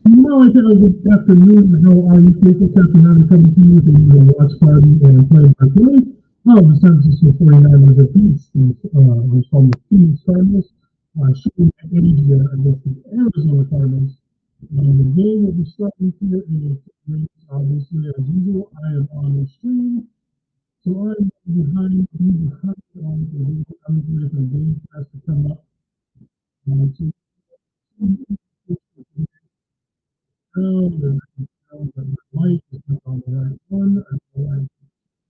No, I said good afternoon. How are you people? Happy having coming to you the watch party and play by play. The San Francisco 49ers against the Cardinals. Shooting at age against the Arizona Cardinals. The game will be starting here in a few minutes. Obviously, as usual, I am on the stream. So I'm behind on the I'm here for the game has to come up. To the light is not on the right one. I don't know why it's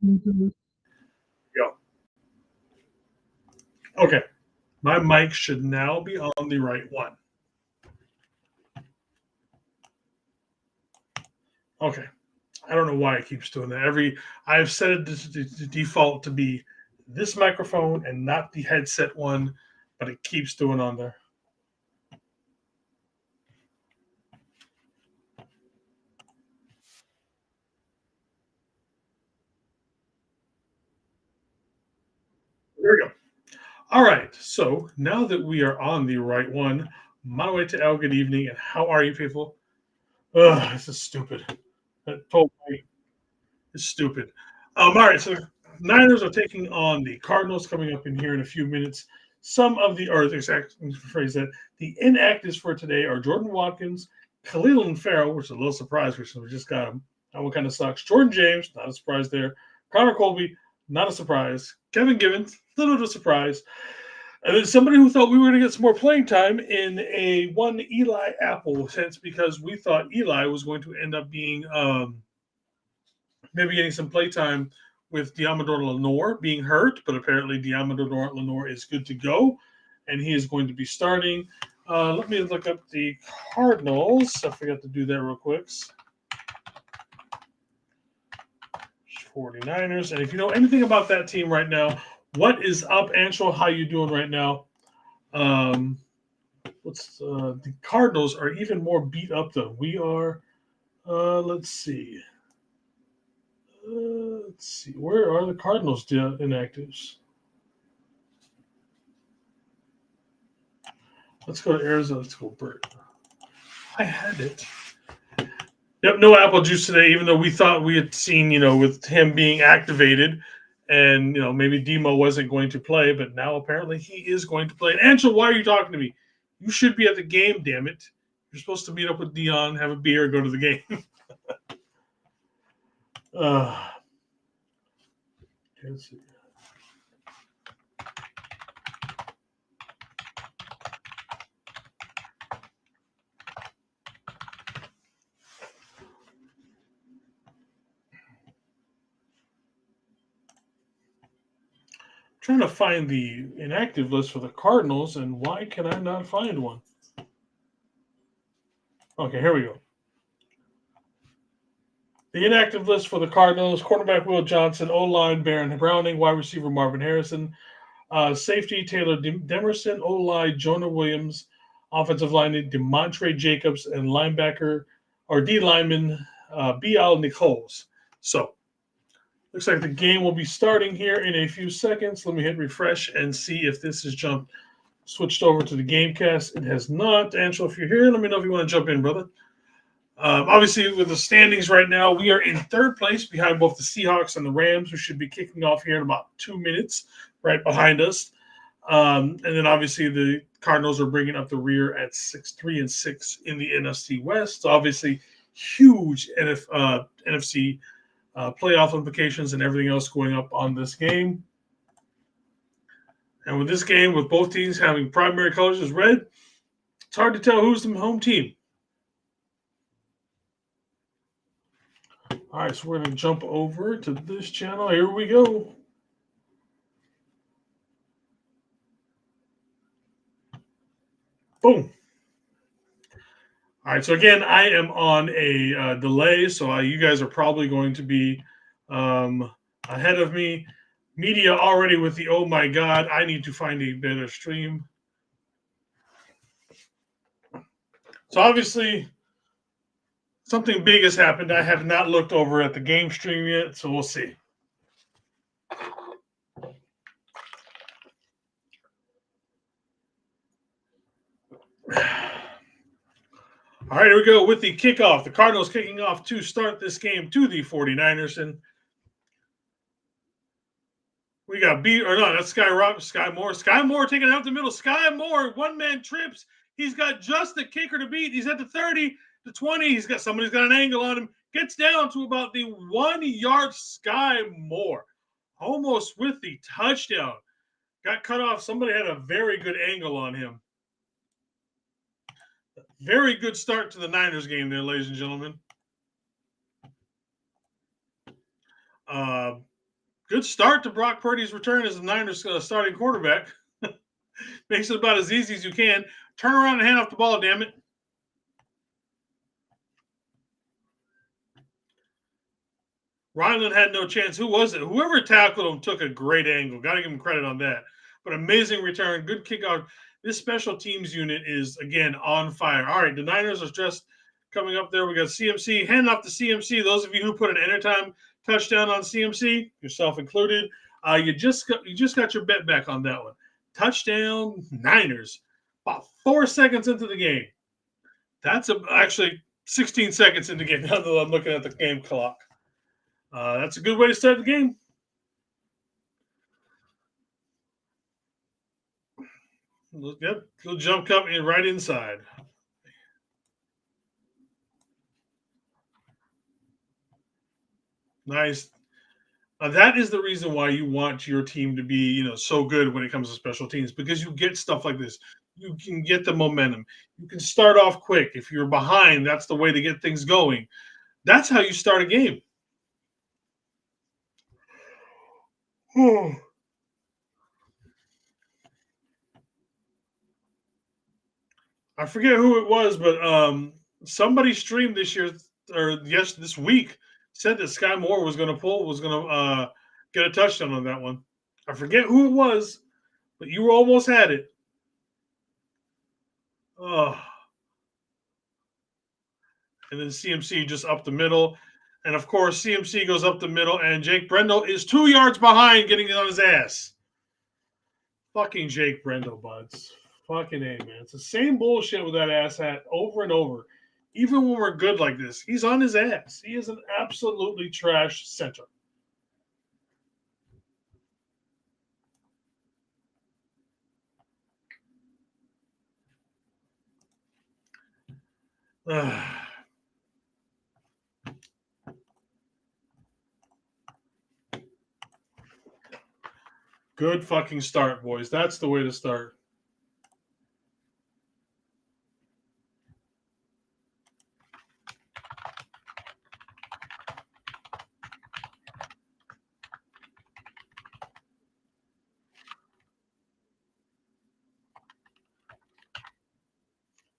into this. Go. Okay. My mic should now be on the right one. Okay. I don't know why it keeps doing that. I've set it to default to be this microphone and not the headset one, but it keeps doing on there. There we go. All right. So now that we are on the right one, my way to Al, good evening, and how are you, people? Ugh, this is stupid. That told me it's stupid. All right. So the Niners are taking on the Cardinals coming up in here in a few minutes. Some of the, or exact phrase that, the inactives for today are Jordan Watkins, Khalil Farrell, which is a little surprise because we just got him. That one kind of sucks. Jordan James, not a surprise there. Connor Colby, not a surprise. Kevin Givens, little bit of a surprise. And then somebody who thought we were going to get some more playing time in a one Eli Apple sense because we thought Eli was going to end up being maybe getting some playtime with Diamador Lenore being hurt, but apparently Diamador Lenore is good to go, and he is going to be starting. Let me look up the Cardinals. I forgot to do that real quick. 49ers. And if you know anything about that team right now, what is up, Anshel? How you doing right now? The Cardinals are even more beat up than we are. Let's see. Where are the Cardinals inactives? Let's go to Arizona. Let's go Bert. I had it. Yep, no apple juice today, even though we thought we had seen, with him being activated and, maybe Demo wasn't going to play, but now apparently he is going to play. And Angel, why are you talking to me? You should be at the game, damn it. You're supposed to meet up with Dion, have a beer, go to the game. Let's see. Trying to find the inactive list for the Cardinals, and why can I not find one? Okay, here we go. The inactive list for the Cardinals: quarterback Will Johnson, O-line Baron Browning, wide receiver Marvin Harrison, safety Taylor Demerson, O-line Jonah Williams, offensive lineman DeMontre Jacobs, and linebacker or D lineman B.L. Nichols. So, looks like the game will be starting here in a few seconds. Let me hit refresh and see if this has switched over to the Gamecast. It has not. Angelo, if you're here, let me know if you want to jump in, brother. Obviously, with the standings right now, we are in third place behind both the Seahawks and the Rams, who should be kicking off here in about 2 minutes, right behind us. And then obviously the Cardinals are bringing up the rear at 3-6 in the NFC West. So obviously, huge NFC playoff implications and everything else going up on this game. And with this game, with both teams having primary colors as red, it's hard to tell who's the home team. All right, so we're going to jump over to this channel. Here we go. Boom. All right, so again, I am on a delay, so you guys are probably going to be ahead of me. Media already with the, oh my God, I need to find a better stream. So obviously, something big has happened. I have not looked over at the game stream yet, so we'll see. All right, here we go with the kickoff. The Cardinals kicking off to start this game to the 49ers. And we got that's Sky Moore. Sky Moore taking it out the middle. Sky Moore, one-man trips. He's got just the kicker to beat. He's at the 30, the 20. Somebody's got an angle on him. Gets down to about the 1 yard. Sky Moore, almost with the touchdown. Got cut off. Somebody had a very good angle on him. Very good start to the Niners game there, ladies and gentlemen. Good start to Brock Purdy's return as the Niners starting quarterback. Makes it about as easy as you can. Turn around and hand off the ball, damn it. Ryland had no chance. Who was it? Whoever tackled him took a great angle. Got to give him credit on that. But amazing return. Good kickoff. This special teams unit is, again, on fire. All right, the Niners are just coming up there. We got CMC. Hand off to CMC. Those of you who put an anytime touchdown on CMC, yourself included, you just got your bet back on that one. Touchdown Niners. About 4 seconds into the game. That's actually 16 seconds into the game now that I'm looking at the game clock. That's a good way to start the game. Yep, little jump cut in right inside. Nice. That is the reason why you want your team to be, so good when it comes to special teams, because you get stuff like this. You can get the momentum. You can start off quick. If you're behind, that's the way to get things going. That's how you start a game. I forget who it was, but somebody streamed this week said that Sky Moore was going to get a touchdown on that one. I forget who it was, but you almost had it. Oh. And then CMC just up the middle. And, of course, CMC goes up the middle, and Jake Brendel is 2 yards behind getting it on his ass. Fucking Jake Brendel, buds. Fucking A, man. It's the same bullshit with that ass hat over and over. Even when we're good like this, he's on his ass. He is an absolutely trash center. Good fucking start, boys. That's the way to start.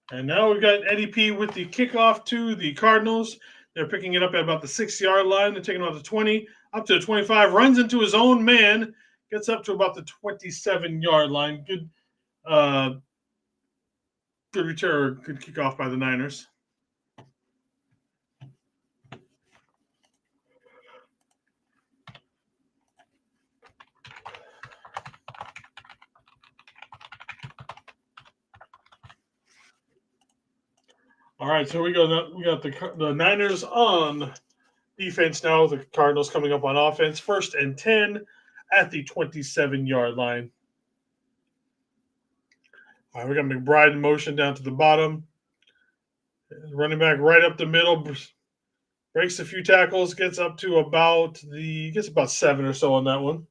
And now we've got Eddie P with the kickoff to the Cardinals. They're picking it up at about the 6 yard line. They're taking it off the 20, up to the 25, runs into his own man, gets up to about the 27 yard line. Good return, good kickoff by the Niners. All right, so we got the Niners on defense now. The Cardinals coming up on offense. 1st and 10 at the 27 yard line. All right, we got McBride in motion down to the bottom. Running back right up the middle. Breaks a few tackles. Gets up to about 7 or so on that one.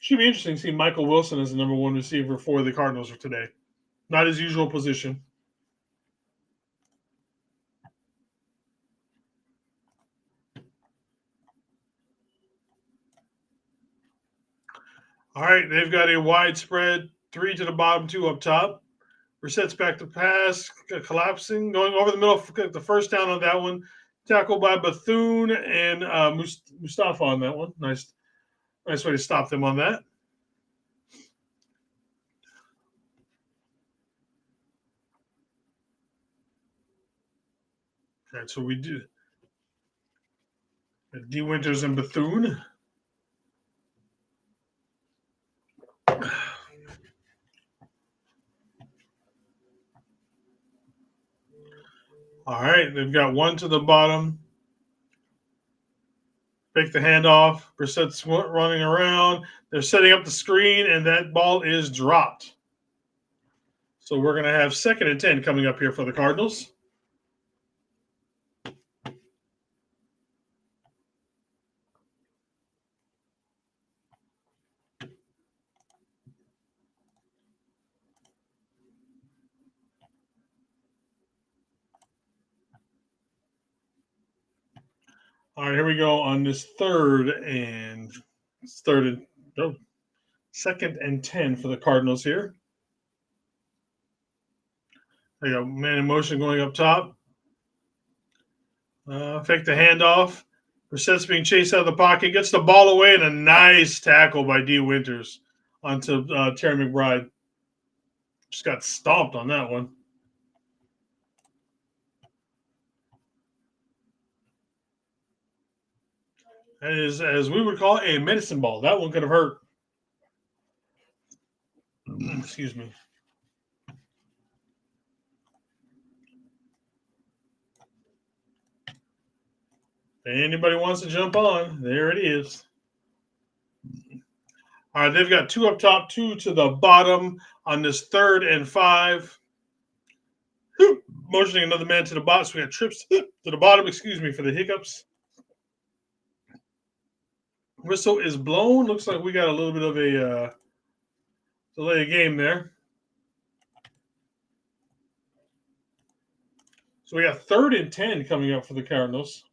Should be interesting to see Michael Wilson as the number 1 receiver for the Cardinals for today. Not his usual position. All right, they've got a widespread 3 to the bottom, 2 up top. Brissett's back to pass, collapsing, going over the middle. The first down on that one. Tackled by Bethune and Mustafa on that one. Nice way to stop them on that. All right, so we do. D. Winters and Bethune. All right, they've got one to the bottom. Fake the handoff. Brissett's running around. They're setting up the screen, and that ball is dropped. So we're going to have 2nd and 10 coming up here for the Cardinals. All right, here we go on this 2nd and 10 for the Cardinals here. They got man in motion going up top. Fake the handoff. Brissett's being chased out of the pocket. Gets the ball away, and a nice tackle by D. Winters onto Terry McBride. Just got stomped on that one. That is, as we would call it, a medicine ball. That one could have hurt. Excuse me. If anybody wants to jump on, there it is. All right, they've got 2 up top, 2 to the bottom on this 3rd and 5. Motioning another man to the bottom. So we got trips to the bottom, excuse me for the hiccups. Whistle is blown. Looks like we got a little bit of a delay of game there. So we got 3rd and 10 coming up for the Cardinals.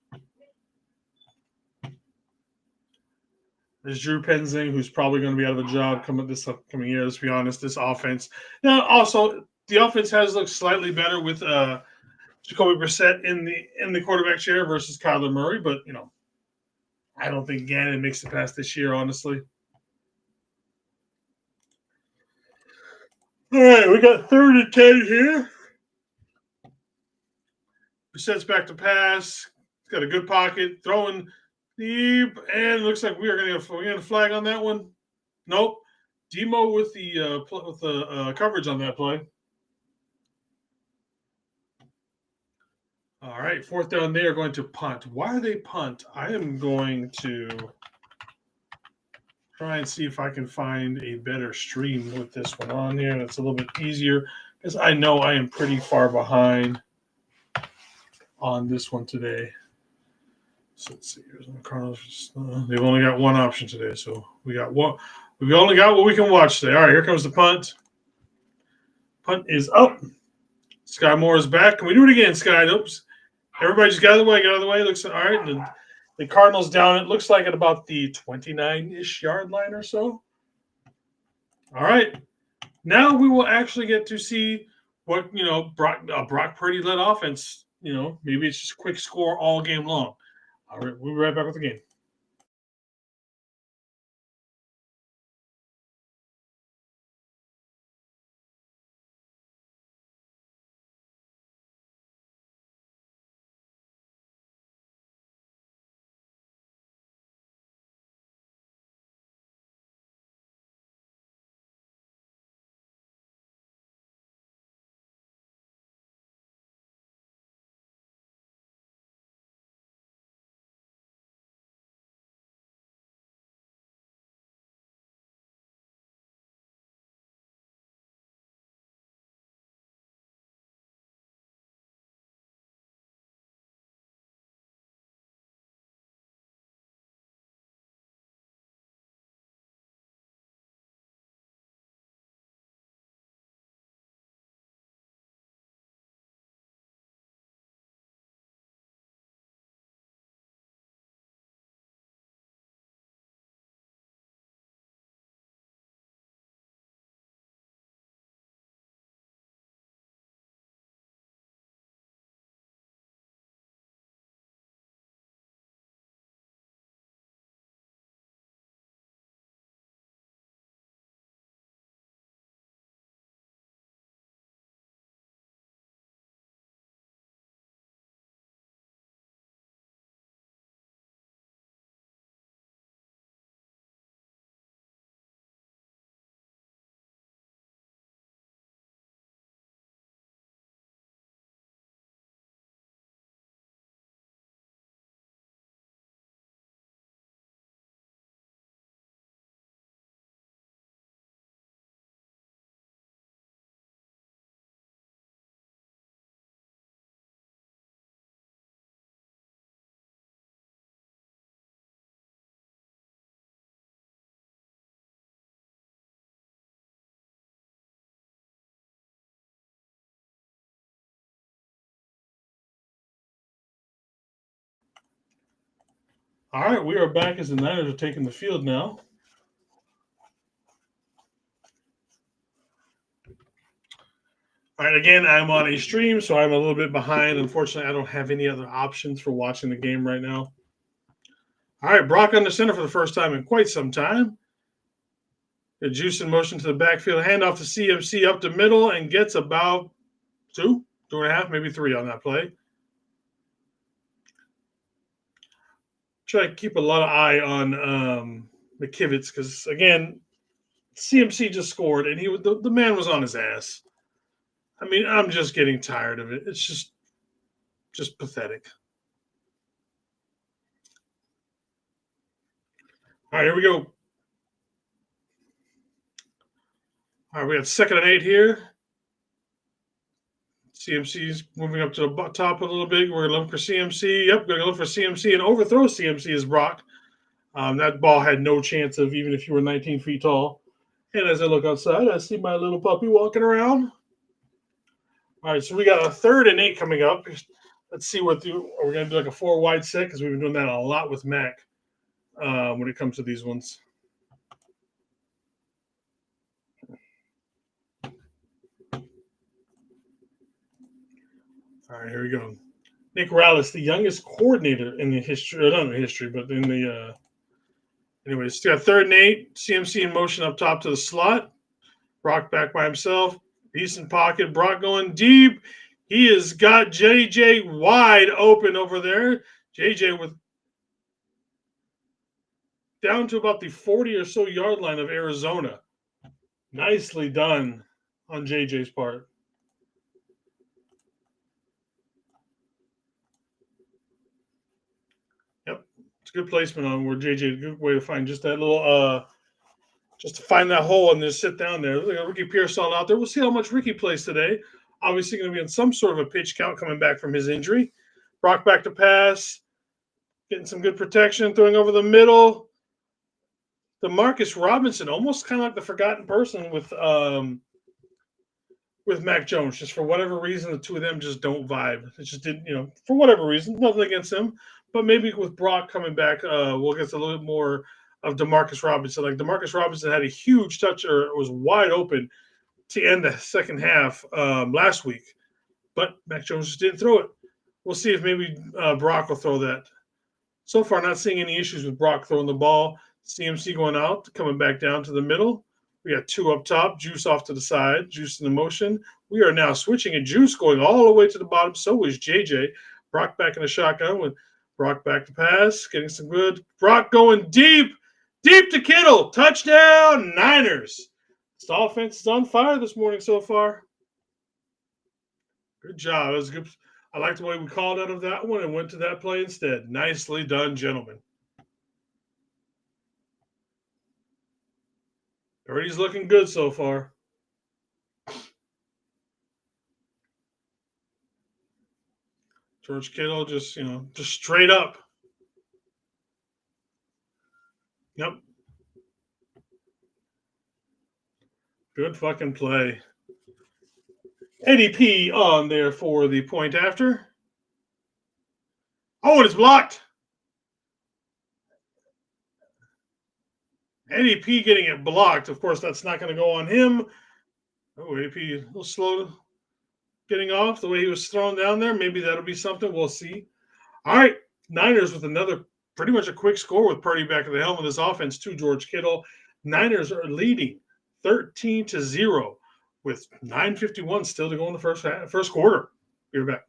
There's Drew Penzing, who's probably going to be out of a job this upcoming year. Let's be honest, this offense. Now, also, the offense has looked slightly better with Jacoby Brissett in the quarterback chair versus Kyler Murray, but I don't think Gannon makes it past this year, honestly. All right, we got 3rd and 10 here. Brissett's back to pass. He's got a good pocket, throwing deep, and it looks like we are going to get a flag on that one. Nope. Demo with the coverage on that play. All right, 4th down. They are going to punt. Why are they punt? I am going to try and see if I can find a better stream with this one on here. That's a little bit easier because I know I am pretty far behind on this one today. So let's see. Here's the Cardinals. They've only got one option today, so we got one. We've only got what we can watch today. All right, here comes the punt. Punt is up. Sky Moore is back. Can we do it again, Sky? Oops. Everybody just get out of the way. Get out of the way. Looks all right. The Cardinals down. It looks like at about the 29-ish yard line or so. All right. Now we will actually get to see what Brock Purdy led offense. Maybe it's just quick score all game long. All right, we'll be right back with the game. All right, we are back as the Niners are taking the field now. All right, again, I'm on a stream, so I'm a little bit behind. Unfortunately, I don't have any other options for watching the game right now. All right, Brock under center for the first time in quite some time. The juice in motion to the backfield, handoff to CMC up the middle, and gets about 2.5, maybe 3 on that play. Try to keep a lot of eye on McKivitz because, again, CMC just scored, and the man was on his ass. I mean, I'm just getting tired of it. It's just pathetic. All right, here we go. All right, we got 2nd and 8 here. CMC's moving up to the top a little bit. We're going to look for CMC. Yep, going to look for CMC and overthrow CMC as Brock. That ball had no chance of even if you were 19 feet tall. And as I look outside, I see my little puppy walking around. All right, so we got a 3rd and 8 coming up. Let's see what we're going to do like a 4 wide set because we've been doing that a lot with Mac when it comes to these ones. All right, here we go. Nick Rallis, the youngest coordinator in the history, not in the history, but in the anyways, got 3rd and 8, CMC in motion up top to the slot. Brock back by himself. Decent pocket. Brock going deep. He has got JJ wide open over there. JJ with down to about the 40 or so yard line of Arizona. Nicely done on JJ's part. Yep. It's a good placement on where JJ, good way to find just that little just to find that hole and just sit down there. Look at Ricky Pearsall out there. We'll see how much Ricky plays today. Obviously going to be on some sort of a pitch count coming back from his injury. Brock back to pass. Getting some good protection. Throwing over the middle. Demarcus Robinson, almost kind of like the forgotten person with Mac Jones. Just for whatever reason, the two of them just don't vibe. It just didn't, for whatever reason. Nothing against him. But maybe with Brock coming back, we'll get a little bit more of Demarcus Robinson. Like Demarcus Robinson had a huge touch or it was wide open to end the second half last week. But Mac Jones just didn't throw it. We'll see if maybe Brock will throw that. So far, not seeing any issues with Brock throwing the ball. CMC going out, coming back down to the middle. We got 2 up top, Juice off to the side, Juice in the motion. We are now switching, and Juice going all the way to the bottom. So is JJ. Brock back in the shotgun with Brock back to pass, getting some good. Brock going deep to Kittle. Touchdown, Niners. This offense is on fire this morning so far. Good job. That was good. I like the way we called out of that one and went to that play instead. Nicely done, gentlemen. Purdy's looking good so far. George Kittle just straight up. Yep. Good fucking play. ADP on there for the point after. Oh, and it's blocked. ADP getting it blocked. Of course, that's not going to go on him. Oh, ADP a little slow getting off the way he was thrown down there. Maybe that'll be something. We'll see. All right. Niners with another pretty much a quick score with Purdy back at the helm of this offense to George Kittle. Niners are leading 13-0 with 9:51 still to go in the first quarter. Be right back.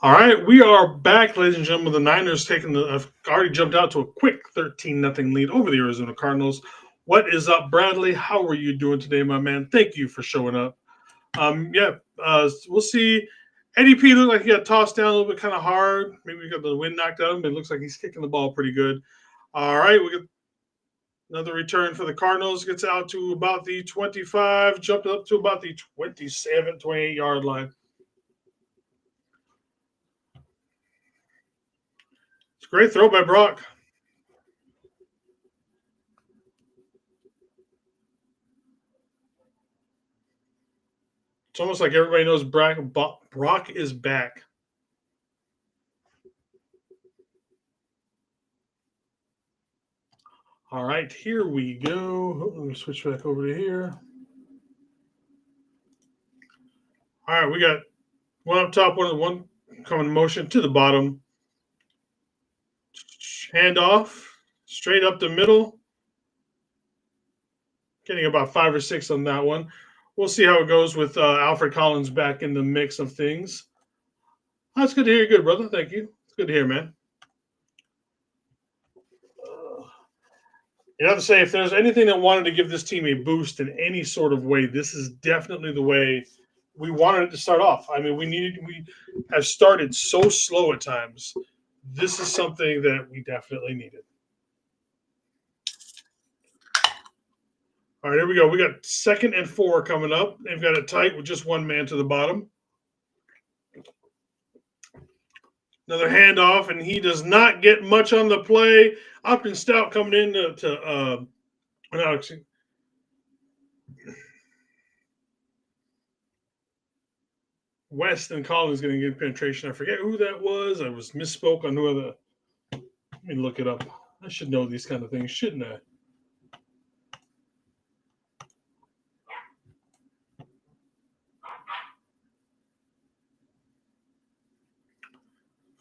All right, we are back, ladies and gentlemen. The Niners already jumped out to a quick 13-0 lead over the Arizona Cardinals. What is up, Bradley? How are you doing today, my man? Thank you for showing up. We'll see. Eddie P looked like he got tossed down a little bit kind of hard. Maybe he got the wind knocked out of him, but it looks like he's kicking the ball pretty good. All right, we get another return for the Cardinals. Gets out to about the 25, jumped up to about the 27, 28-yard line. It's a great throw by Brock. It's almost like everybody knows Brock is back. All right, here we go. Let me switch back over to here. All right, we got one up top, one coming in motion to the bottom. Hand off, straight up the middle. Getting about 5 or 6 on that one. We'll see how it goes with Alfred Collins back in the mix of things. That's good to hear. Good, brother. Thank you. It's good to hear, man. You have to say, if there's anything that wanted to give this team a boost in any sort of way, this is definitely the way we wanted it to start off. I mean, we have started so slow at times. This is something that we definitely needed. All right, here we go. We got 2nd and 4 coming up. They've got it tight with just one man to the bottom. Another handoff, and he does not get much on the play. Upton Stout coming in to West and Collins getting good penetration. I forget who that was. I was misspoke on who let me look it up. I should know these kind of things, shouldn't I?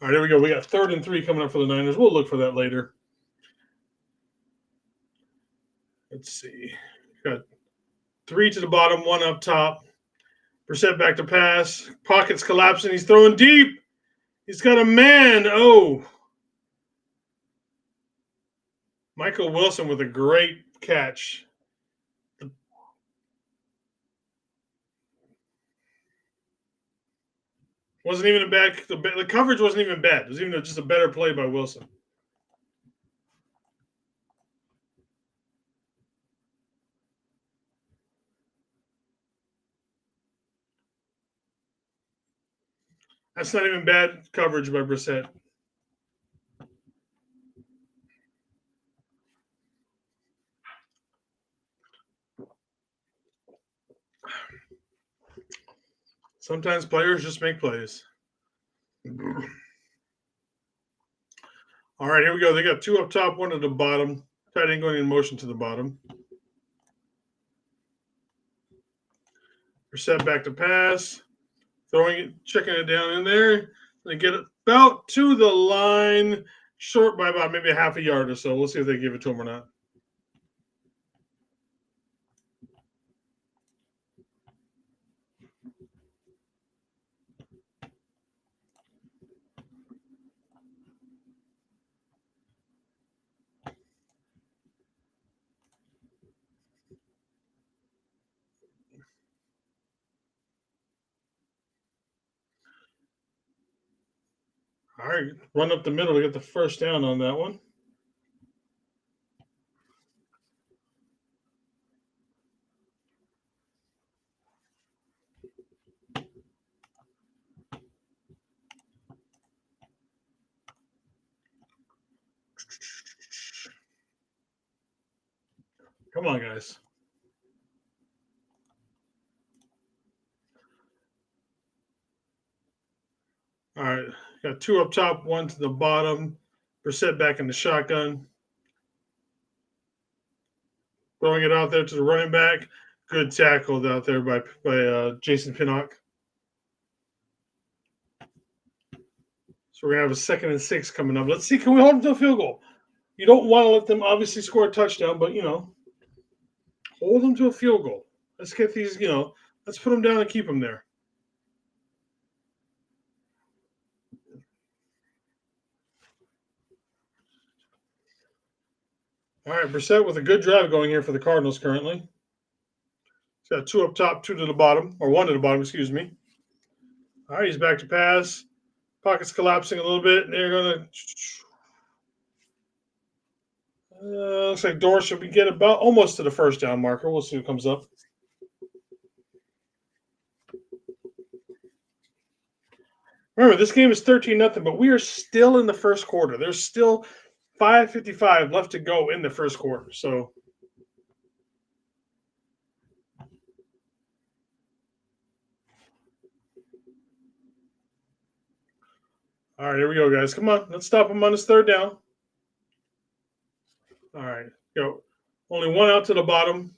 All right, there we go. We got 3rd and 3 coming up for the Niners. We'll look for that later. Let's see. Got 3 to the bottom, 1 up top. Brissett back to pass. Pockets collapsing. He's throwing deep. He's got a man. Oh. Michael Wilson with a great catch. Wasn't even a bad. The coverage wasn't even bad. It was even just a better play by Wilson. That's not even bad coverage by Brissett. Sometimes players just make plays. All right, here we go. They got 2 up top, 1 at the bottom. Tight end going in motion to the bottom. Brissett back to pass. Throwing it, checking it down in there. They get it about to the line, short by about maybe a half a yard or so. We'll see if they give it to him or not. All right, run up the middle to get the first down on that one. Come on, guys. All right, got 2 up top, 1 to the bottom. Brissett back in the shotgun. Throwing it out there to the running back. Good tackle out there by Jason Pinnock. So we're going to have a 2nd and 6 coming up. Let's see, can we hold them to a field goal? You don't want to let them obviously score a touchdown, but, hold them to a field goal. Let's get these, let's put them down and keep them there. All right, Brissett with a good drive going here for the Cardinals currently. He's got 2 up top, 2 to the bottom, or 1 to the bottom, excuse me. All right, he's back to pass. Pocket's collapsing a little bit, and they're going to... looks like Dorr should get about almost to the first down marker. We'll see who comes up. Remember, this game is 13-0, but we are still in the first quarter. There's still 5:55 left to go in the first quarter. So, all right, here we go, guys. Come on, let's stop him on his 3rd down. All right, go. Only 1 out to the bottom.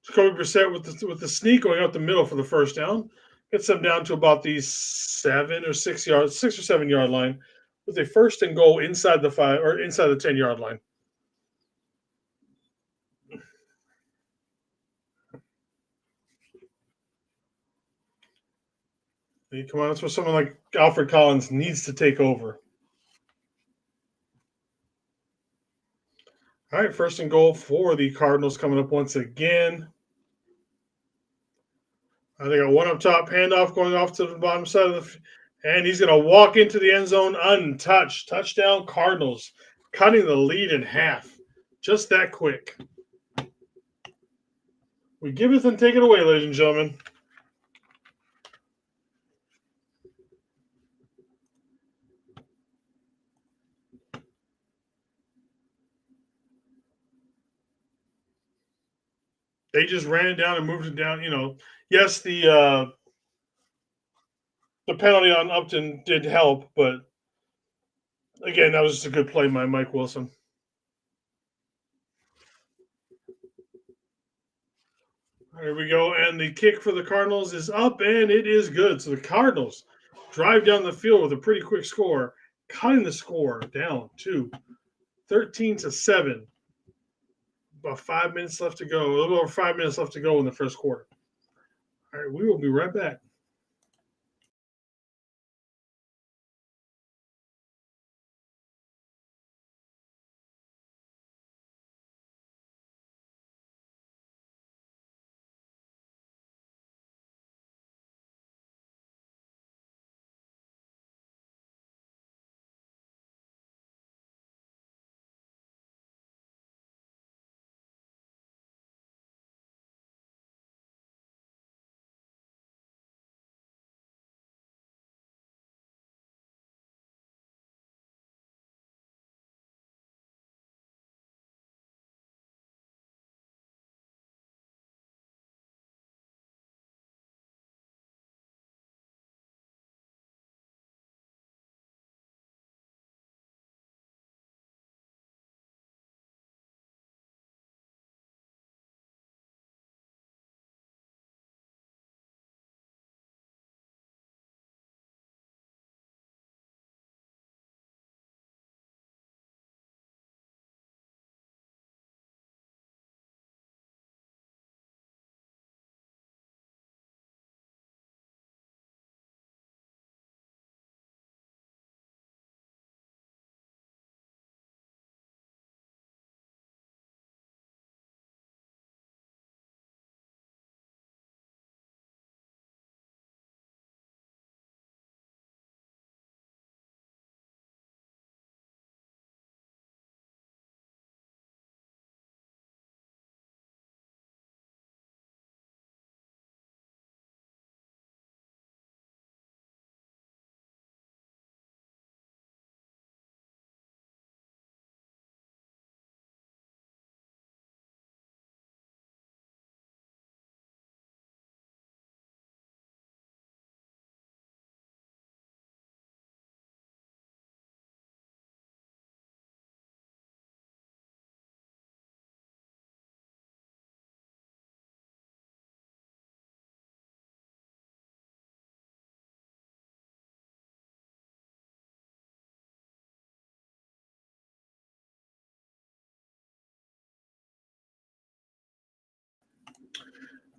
Jacoby Brissett with the sneak going out the middle for the first down. Gets them down to about the 6 or 7 yard line with a 1st and goal inside the 5 or inside the 10-yard line. Come on, that's where someone like Alfred Collins needs to take over. All right, 1st and goal for the Cardinals coming up once again. They got 1 up top, handoff going off to the bottom side of and he's going to walk into the end zone untouched. Touchdown Cardinals, cutting the lead in half. Just that quick. We give it and take it away, ladies and gentlemen. They just ran it down and moved it down. Yes, the penalty on Upton did help, but again, that was just a good play by Mike Wilson. Here we go, and the kick for the Cardinals is up, and it is good. So the Cardinals drive down the field with a pretty quick score, cutting the score down to 13-7. About 5 minutes left to go. A little over 5 minutes left to go in the first quarter. All right, we will be right back.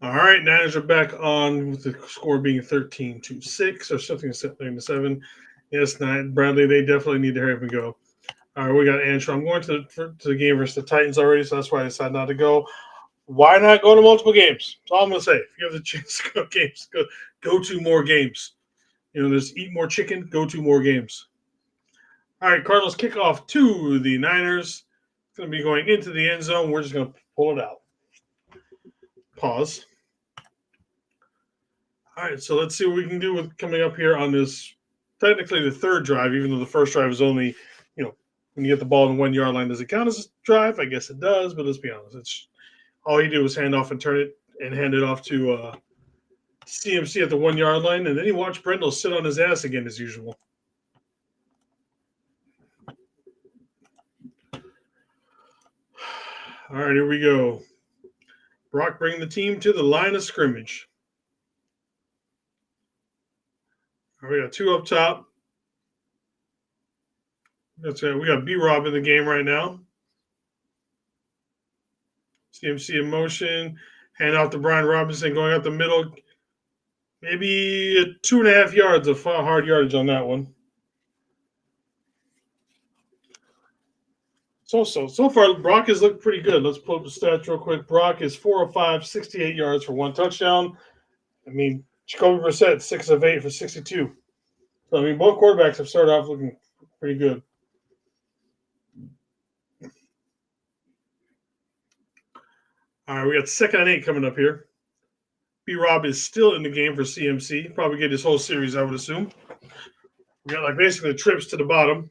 All right, Niners are back on with the score being 13-6 or something, 7. Yes, Bradley, they definitely need to hurry up and go. All right, we got Andrew. I'm going to the game versus the Titans already, so that's why I decided not to go. Why not go to multiple games? That's all I'm going to say. If you have the chance to go to games, go to more games. There's eat more chicken, go to more games. All right, Cardinals kickoff to the Niners. It's going to be going into the end zone. We're just going to pull it out. Pause. All right, so let's see what we can do with coming up here on this, technically the third drive, even though the first drive is only, when you get the ball in the 1 yard line, does it count as a drive? I guess it does, but let's be honest. It's all he did was hand off and turn it and hand it off to CMC at the 1 yard line, and then he watched Brendel sit on his ass again as usual. All right, here we go. Brock bringing the team to the line of scrimmage. All right, we got two up top. That's it. We got B-Rob in the game right now. CMC in motion. Hand off to Brian Robinson going up the middle. Maybe 2.5 yards of hard yardage on that one. So far, Brock has looked pretty good. Let's pull up the stats real quick. Brock is 4 of 5, 68 yards for 1 touchdown. Jacoby Brissett, 6 of 8 for 62. So, both quarterbacks have started off looking pretty good. All right, we got 2nd and 8 coming up here. B-Rob is still in the game for CMC. Probably get his whole series, I would assume. We got basically trips to the bottom.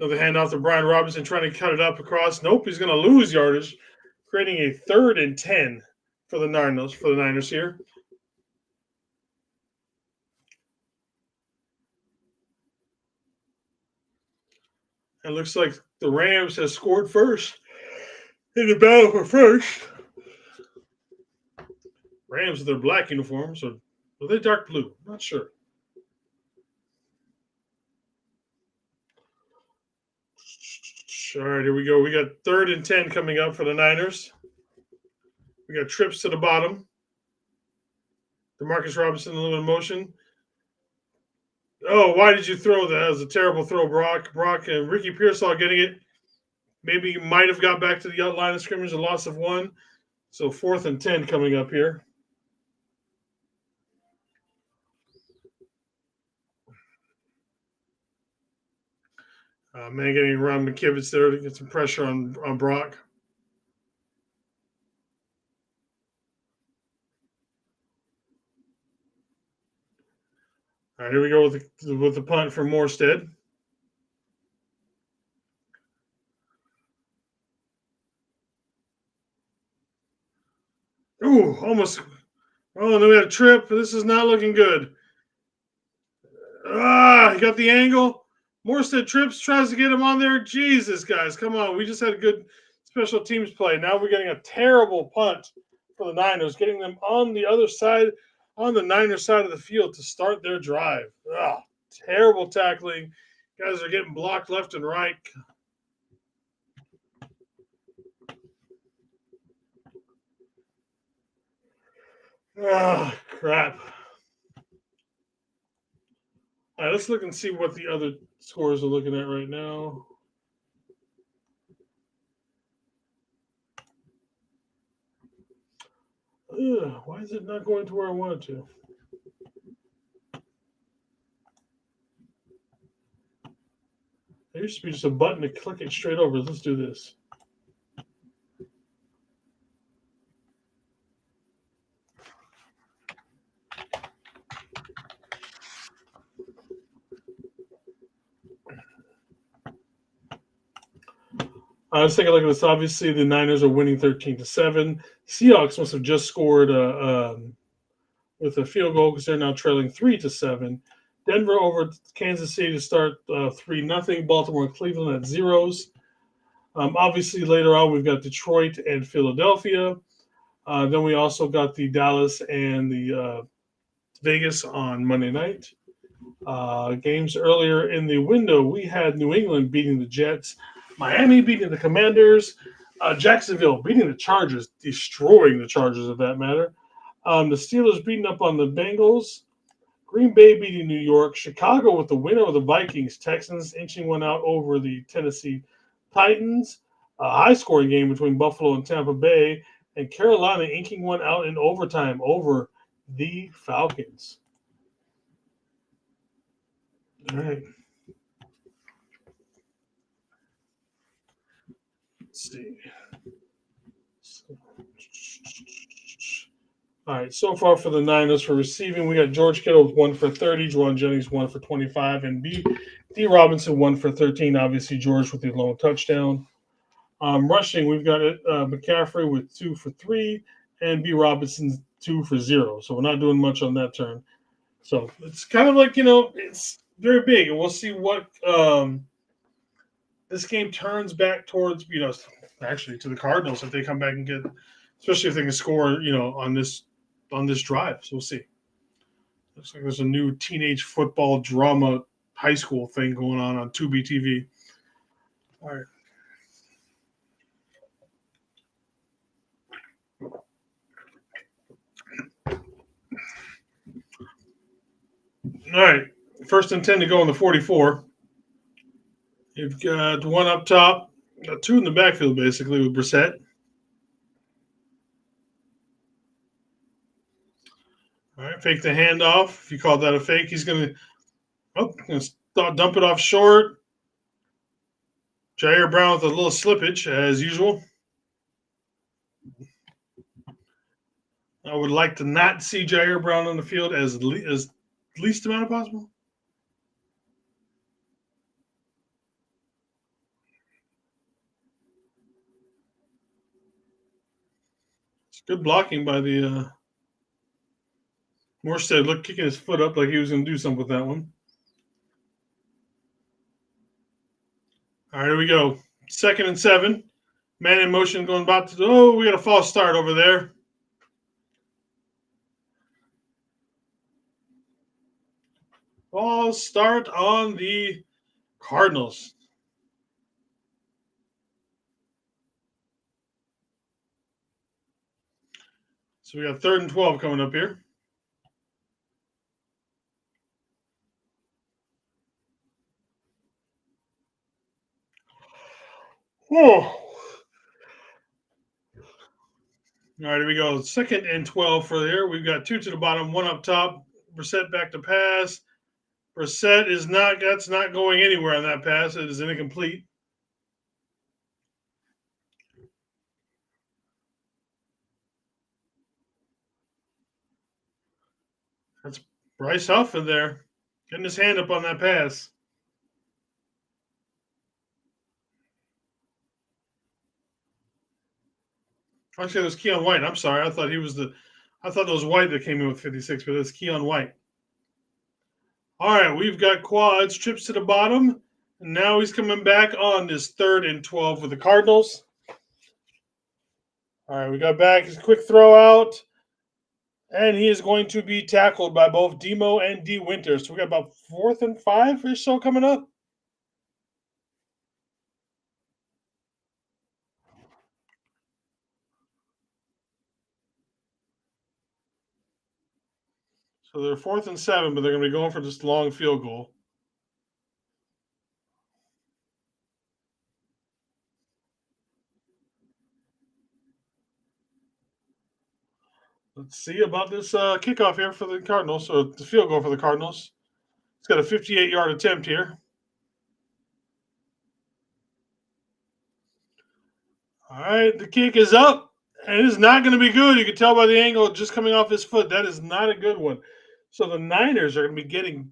Another handoff to Brian Robinson trying to cut it up across. Nope, he's going to lose yardage, creating a 3rd and 10 for the Niners here. It looks like the Rams has scored first in the battle for first. Rams with their black uniforms, or are they dark blue? I'm not sure. All right, here we go. We got 3rd and 10 coming up for the Niners. We got trips to the bottom. DeMarcus Robinson a little in motion. Oh, why did you throw that? That was a terrible throw, Brock. Brock and Ricky Pearsall getting it. Maybe he might have got back to the line of scrimmage, a loss of 1. So 4th and 10 coming up here. Man getting around McKivitz there to get some pressure on Brock. All right, here we go with the punt for Morstead. Ooh, almost. Oh, and then we had a trip. This is not looking good. He got the angle. Morstead trips, tries to get him on there. Jesus, guys, come on. We just had a good special teams play. Now we're getting a terrible punt for the Niners, getting them on the other side, on the Niners side of the field to start their drive. Terrible tackling. Guys are getting blocked left and right. Crap. All right, let's look and see what the other scores are looking at right now. Why is it not going to where I want it to? There used to be just a button to click it straight over. Let's do this. Let's take a look at this. Obviously, the Niners are winning 13-7. Seahawks must have just scored with a field goal because they're now trailing 3-7. Denver over Kansas City to start 3-0. Baltimore and Cleveland at zeros. Obviously, later on, we've got Detroit and Philadelphia. Then we also got the Dallas and the Vegas on Monday night. Games earlier in the window, we had New England beating the Jets. Miami beating the Commanders. Jacksonville beating the Chargers, destroying the Chargers, of that matter. The Steelers beating up on the Bengals. Green Bay beating New York. Chicago with the win over the Vikings. Texans inching one out over the Tennessee Titans. A high-scoring game between Buffalo and Tampa Bay. And Carolina inking one out in overtime over the Falcons. All right. Let's see. All right, so far for the Niners for receiving, we got George Kittle with 1 for 30, Juwan Jennings 1 for 25, and D. Robinson 1 for 13. Obviously, George with the lone touchdown. Rushing, we've got McCaffrey with 2 for 3, and B. Robinson 2 for 0. So we're not doing much on that turn. So it's kind of like, it's very big, and we'll see what this game turns back towards, actually to the Cardinals if they come back and get, especially if they can score, on this drive. So we'll see. Looks like there's a new teenage football drama high school thing going on Tubi TV. All right. All right. 1st and 10 to go on the 44. You've got 1 up top, got 2 in the backfield, basically, with Brissett. All right, fake the handoff. If you call that a fake, he's going to dump it off short. Jair Brown with a little slippage, as usual. I would like to not see Jair Brown on the field as least amount of possible. It's good blocking by the Morstead, kicking his foot up like he was going to do something with that one. All right, here we go. 2nd and 7. Man in motion going about to, we got a false start over there. False start on the Cardinals. So we got 3rd and 12 coming up here. Whoa. All right, here we go. 2nd and 12 for there. We've got 2 to the bottom, 1 up top. Brissett back to pass. Brissett that's not going anywhere on that pass. It is incomplete. That's Bryce Huff in there, getting his hand up on that pass. Actually, it was Keon White. I'm sorry. I thought it was White that came in with 56, but it's Keon White. All right, we've got quads, trips to the bottom, and now he's coming back on this 3rd and 12 with the Cardinals. All right, we got back his quick throw out, and he is going to be tackled by both Demo and D. Winters. So we got about 4th and 5 or so coming up. So they're 4th and 7, but they're going to be going for this long field goal. Let's see about this kickoff here for the Cardinals. So the field goal for the Cardinals. It's got a 58-yard attempt here. All right, the kick is up, and it is not going to be good. You can tell by the angle just coming off his foot. That is not a good one. So the Niners are going to be getting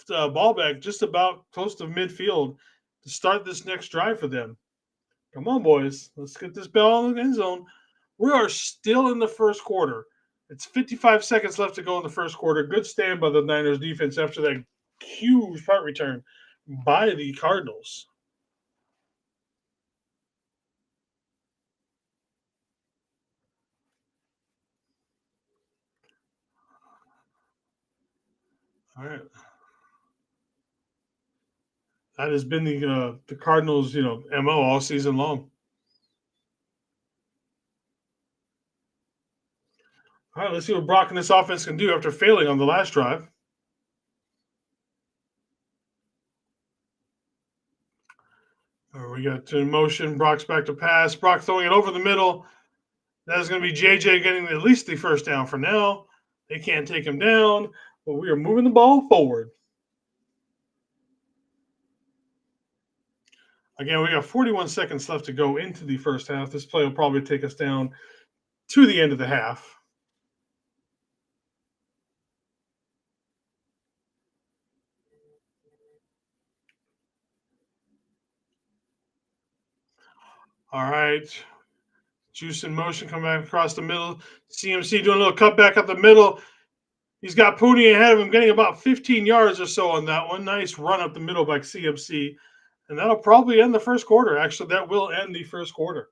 the ball back just about close to midfield to start this next drive for them. Come on, boys. Let's get this ball in the end zone. We are still in the first quarter. It's 55 seconds left to go in the first quarter. Good stand by the Niners defense after that huge punt return by the Cardinals. All right. That has been the Cardinals, MO all season long. All right, let's see what Brock and this offense can do after failing on the last drive. We got to motion. Brock's back to pass. Brock throwing it over the middle. That's going to be JJ getting at least the first down for now. They can't take him down, but we are moving the ball forward. Again, we got 41 seconds left to go into the first half. This play will probably take us down to the end of the half. All right. Juice in motion, coming back across the middle. CMC doing a little cutback up the middle. He's got Pooney ahead of him, getting about 15 yards or so on that one. Nice run up the middle by CMC. And that'll probably end the first quarter. Actually, that will end the first quarter.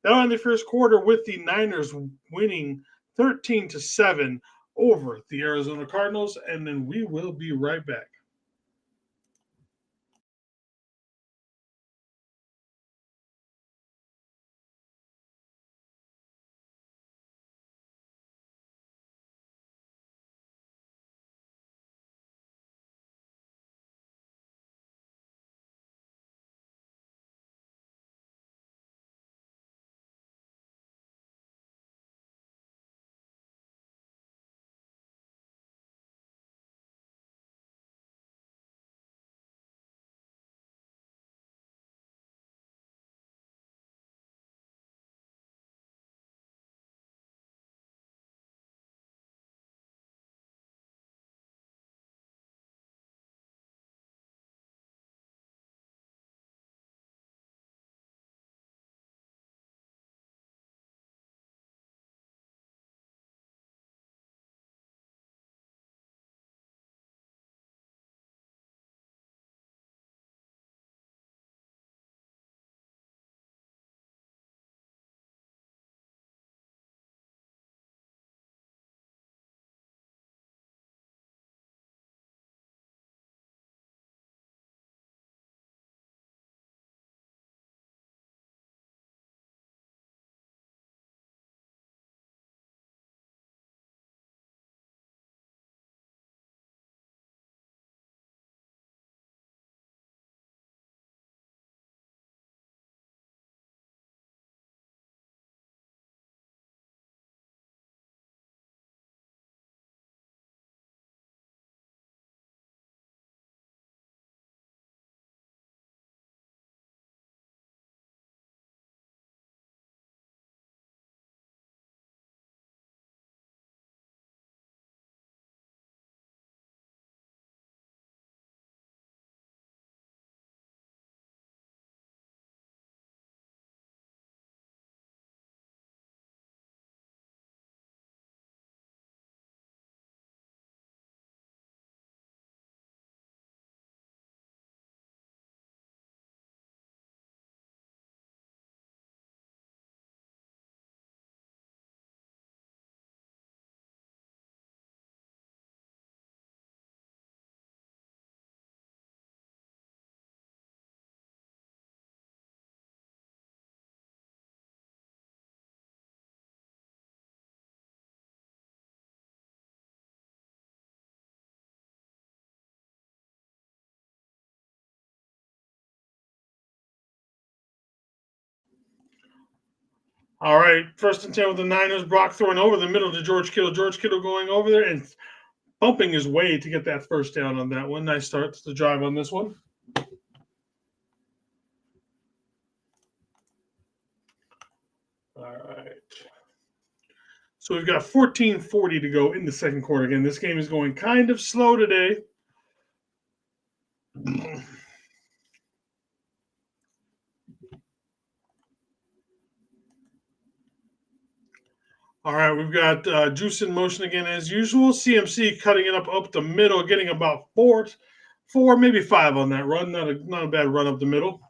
That'll end the first quarter with the Niners winning 13-7 over the Arizona Cardinals. And then we will be right back. All right, 1st and 10 with the Niners. Brock throwing over the middle to George Kittle. George Kittle going over there and bumping his way to get that first down on that one. Nice start to the drive on this one. All right. So we've got 14:40 to go in the second quarter. Again, this game is going kind of slow today. All right, we've got Juice in motion again as usual. CMC cutting it up the middle, getting about four, maybe 5 on that run. Not a bad run up the middle.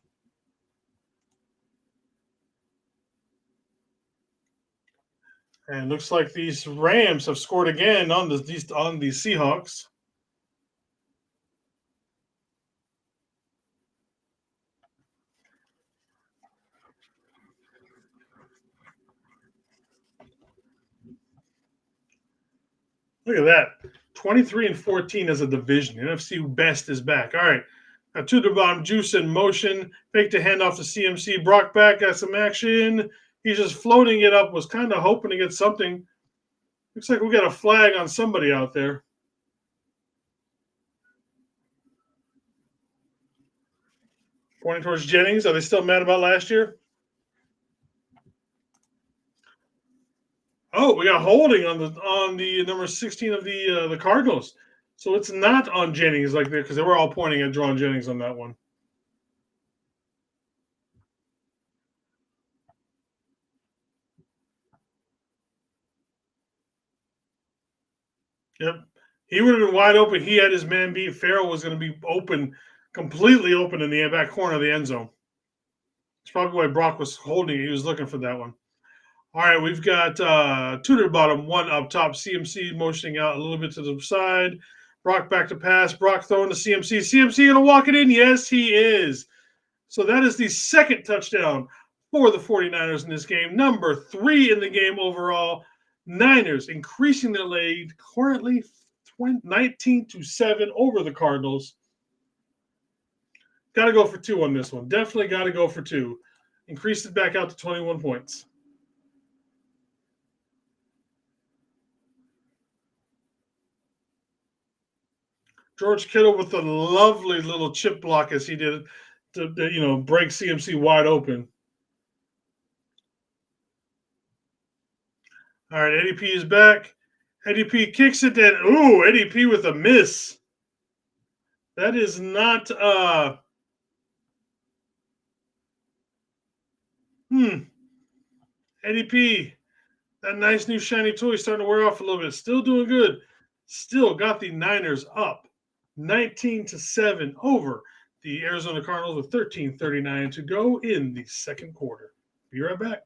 And looks like these Rams have scored again on the Seahawks. Look at that. 23-14 as a division. NFC best is back. All right. To the bottom, Juice in motion. Fake the handoff to CMC. Brock back got some action. He's just floating it up. Was kind of hoping to get something. Looks like we got a flag on somebody out there. Pointing towards Jennings. Are they still mad about last year? Oh, we got holding on the number 16 of the Cardinals. So it's not on Jennings like that because they were all pointing at John Jennings on that one. Yep. He would have been wide open. He had his man beat. Farrell was going to be open, completely open in the back corner of the end zone. That's probably why Brock was holding it. He was looking for that one. All right, we've got two to the bottom, one up top. CMC motioning out a little bit to the side. Brock back to pass. Brock throwing to CMC. CMC going to walk it in? Yes, he is. So that is the second touchdown for the 49ers in this game. Number 3 in the game overall. Niners increasing their lead, currently 19-7 over the Cardinals. Got to go for 2 on this one. Definitely got to go for 2. Increased it back out to 21 points. George Kittle with a lovely little chip block as he did to break CMC wide open. All right, Eddie P is back. Eddie P kicks it. Then, Eddie P with a miss. That is not. Eddie P, that nice new shiny toy starting to wear off a little bit. Still doing good. Still got the Niners up 19-7 over the Arizona Cardinals with 13:39 to go in the second quarter. Be right back.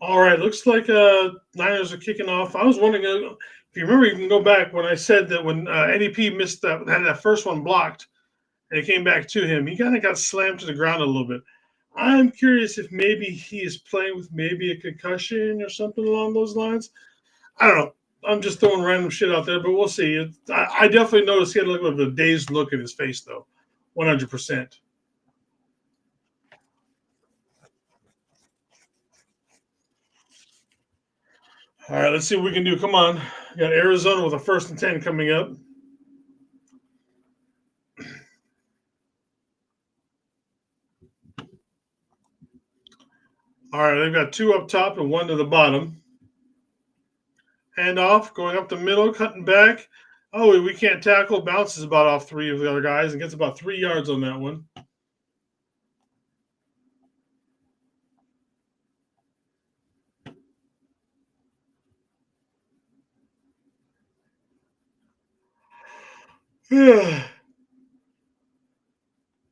All right, looks like Niners are kicking off. I was wondering if you remember, you can go back when I said that when Eddie P missed had that first one blocked, and it came back to him. He kind of got slammed to the ground a little bit. I'm curious if maybe he is playing with maybe a concussion or something along those lines. I don't know. I'm just throwing random shit out there, but we'll see. I definitely noticed he had a little bit of a dazed look in his face, though. 100%. All right, let's see what we can do. Come on. We got Arizona with a 1st and 10 coming up. All right, they've got 2 up top and 1 to the bottom. Hand off, going up the middle, cutting back. Oh, we can't tackle. Bounces about off 3 of the other guys and gets about 3 yards on that one.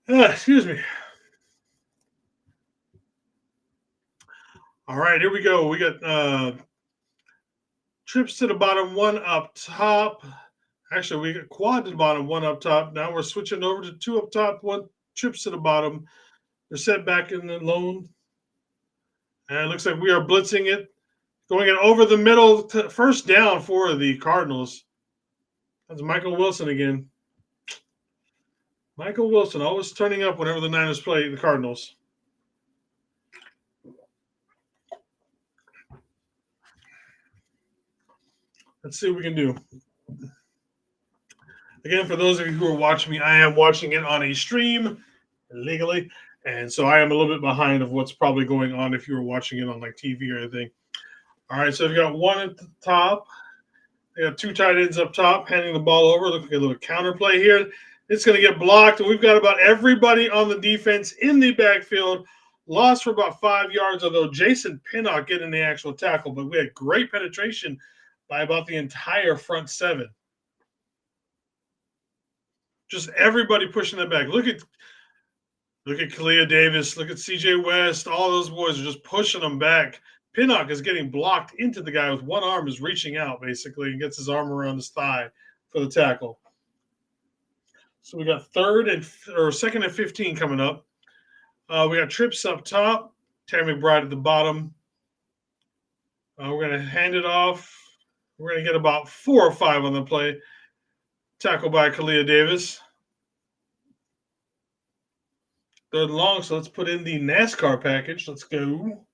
Excuse me. All right, here we go. We got trips to the bottom, 1 up top. Actually, we got quad to the bottom, 1 up top. Now we're switching over to 2 up top, 1 trips to the bottom. They're set back in the lone. And it looks like we are blitzing it. Going in over the middle, first down for the Cardinals. That's Michael Wilson again. Michael Wilson always turning up whenever the Niners play the Cardinals. Let's see what we can do. Again, for those of you who are watching me, I am watching it on a stream illegally. And so I am a little bit behind of what's probably going on if you were watching it on like TV or anything. All right, so we've got 1 at the top. They got 2 tight ends up top, handing the ball over. Looking at a little counter play here. It's going to get blocked, and we've got about everybody on the defense in the backfield. Lost for about 5 yards, although Jason Pinnock getting the actual tackle. But we had great penetration by about the entire front 7. Just everybody pushing them back. Look at Kalia Davis. Look at C.J. West. All those boys are just pushing them back. Pinnock is getting blocked into the guy with one arm, is reaching out basically and gets his arm around his thigh for the tackle. So we got 2nd and 15 coming up. We got trips up top. Terry McBride at the bottom. We're going to hand it off. We're going to get about 4 or 5 on the play. Tackle by Kalia Davis. 3rd and long, so let's put in the NASCAR package. Let's go.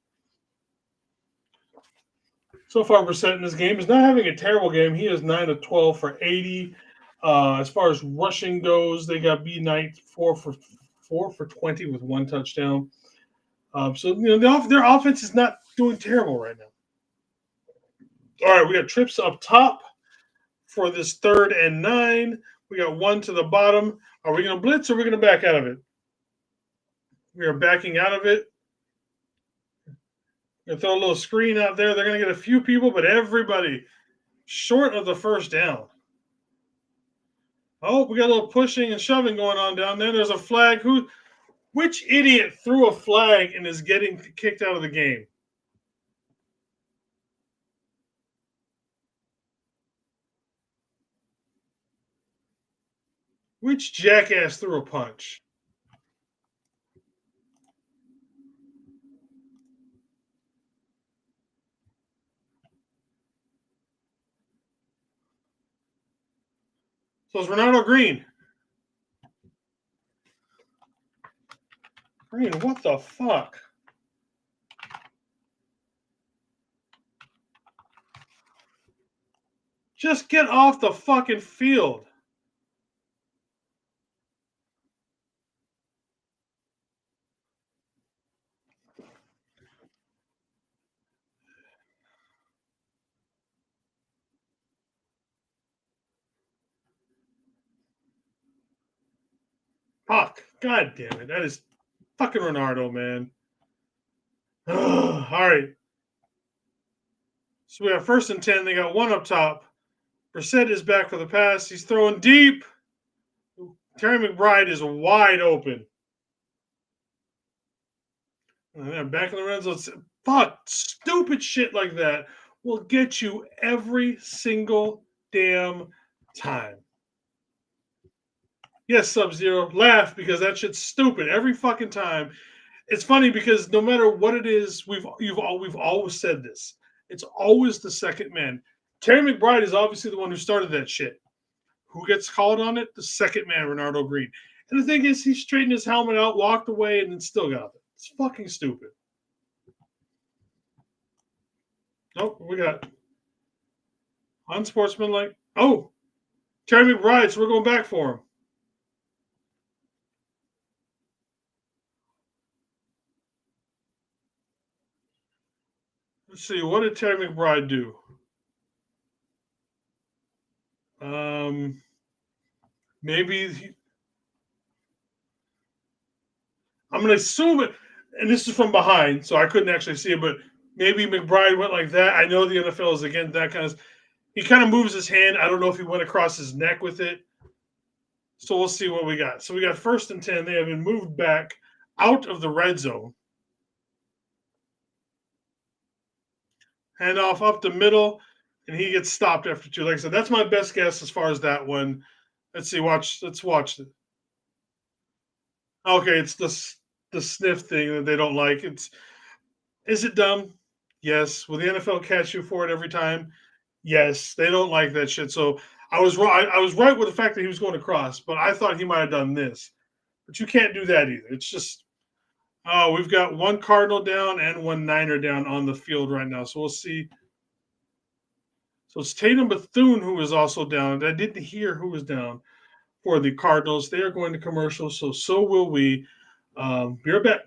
So far, Brissett in this game is not having a terrible game. He is 9 of 12 for 80. As far as rushing goes, they got B Knight 4 for 20 with 1 touchdown. So their offense is not doing terrible right now. All right, we got trips up top for this 3rd and 9. We got 1 to the bottom. Are we going to blitz or are we going to back out of it? We are backing out of it. Going to throw a little screen out there. They're going to get a few people, but everybody short of the 1st down. Oh, we got a little pushing and shoving going on down there. There's a flag. Which idiot threw a flag and is getting kicked out of the game? Which jackass threw a punch? So it's Ronaldo Green. Green, what the fuck? Just get off the fucking field. Fuck. God damn it. That is fucking Ronaldo, man. All right. So we have 1st and 10. They got 1 up top. Brissett is back for the pass. He's throwing deep. Terry McBride is wide open. And they're back in the red zone. Fuck. Stupid shit like that will get you every single damn time. Yes, Sub-Zero, laugh because that shit's stupid every fucking time. It's funny because no matter what it is, we've always said this. It's always the second man. Terry McBride is obviously the one who started that shit. Who gets called on it? The second man, Renardo Green. And the thing is, he straightened his helmet out, walked away, and then still got it. It's fucking stupid. Nope, we got unsportsmanlike. Oh, Terry McBride, so we're going back for him. Let's see, what did Terry McBride do? Maybe I'm going to assume it, and this is from behind, so I couldn't actually see it, but maybe McBride went like that. I know the NFL is against that kind of. He kind of moves his hand. I don't know if he went across his neck with it. So we'll see what we got. So we got 1st and 10. They have been moved back out of the red zone. Handoff up the middle, and he gets stopped after 2. Like I said, that's my best guess as far as that one. Let's see. Let's watch it. Okay, it's the sniff thing that they don't like. Is it dumb? Yes. Will the NFL catch you for it every time? Yes. They don't like that shit. So I was wrong. I was right with the fact that he was going across, but I thought he might have done this. But you can't do that either. It's just, we've got 1 Cardinal down and 1 Niner down on the field right now. So we'll see. So it's Tatum Bethune who is also down. I didn't hear who was down for the Cardinals. They are going to commercial, so will we. Be right back.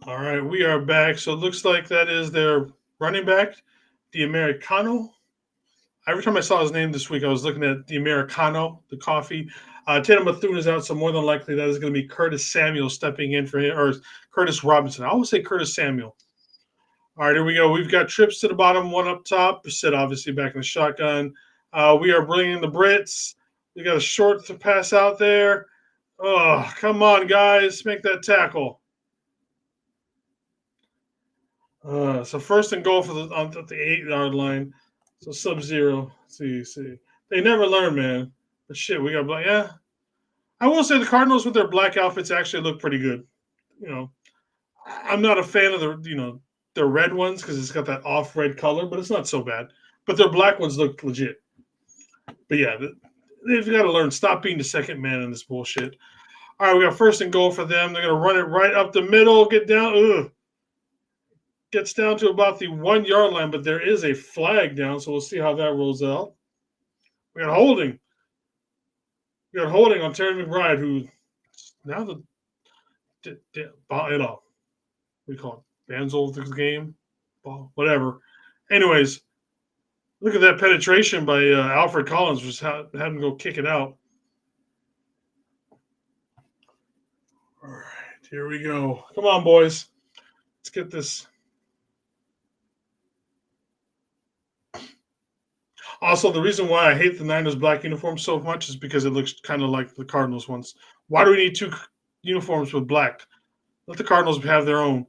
All right, we are back. So it looks like that is their running back, the Americano. Every time I saw his name this week, I was looking at the Americano, the coffee. Tatum Bethune is out, so more than likely that is going to be Curtis Samuel stepping in for him, or Curtis Robinson. I always say Curtis Samuel. All right, here we go. We've got trips to the bottom, 1 up top. Brissett obviously back in the shotgun. We are bringing the Brits. We got a short to pass out there. Oh, come on, guys. Make that tackle. So 1st and goal on the 8-yard line. So Sub-Zero. See. They never learn, man. But shit, we got black. Yeah. I will say the Cardinals with their black outfits actually look pretty good. You know, I'm not a fan of their red ones because it's got that off-red color, but it's not so bad. But their black ones look legit. But yeah, they've got to learn. Stop being the second man in this bullshit. All right, we got 1st and goal for them. They're going to run it right up the middle, get down. Ugh. Gets down to about the 1-yard line, but there is a flag down, so we'll see how that rolls out. We got holding. We got holding on Terry McBride, who now ball it off. We call it bands over the game, ball, whatever. Anyways, look at that penetration by Alfred Collins. Just had him go kick it out. All right, here we go. Come on, boys. Let's get this. Also, the reason why I hate the Niners black uniform so much is because it looks kind of like the Cardinals ones. Why do we need two uniforms with black? Let the Cardinals have their own.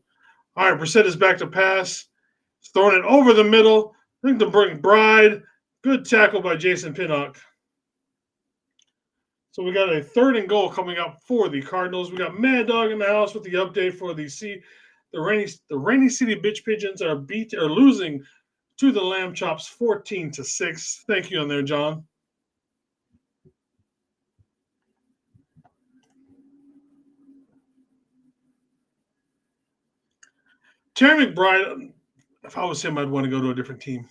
All right, Brissett is back to pass. He's throwing it over the middle. I think to bring Bride. Good tackle by Jason Pinnock. So we got a 3rd and goal coming up for the Cardinals. We got Mad Dog in the house with the update for the Rainy City Bitch Pigeons are losing to the Lamb Chops 14-6. Thank you on there, John. Terry McBride, if I was him, I'd want to go to a different team.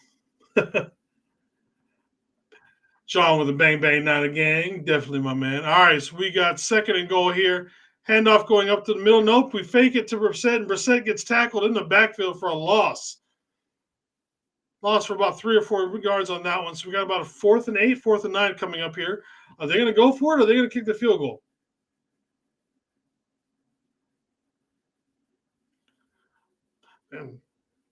John with a bang bang, not a gang. Definitely my man. All right, so we got 2nd and goal here. Handoff going up to the middle. Nope, we fake it to Brissett, and Brissett gets tackled in the backfield for a loss. Loss for about 3 or 4 yards on that one. So we got about a 4th and 8, 4th and 9 coming up here. Are they going to go for it, or are they going to kick the field goal? And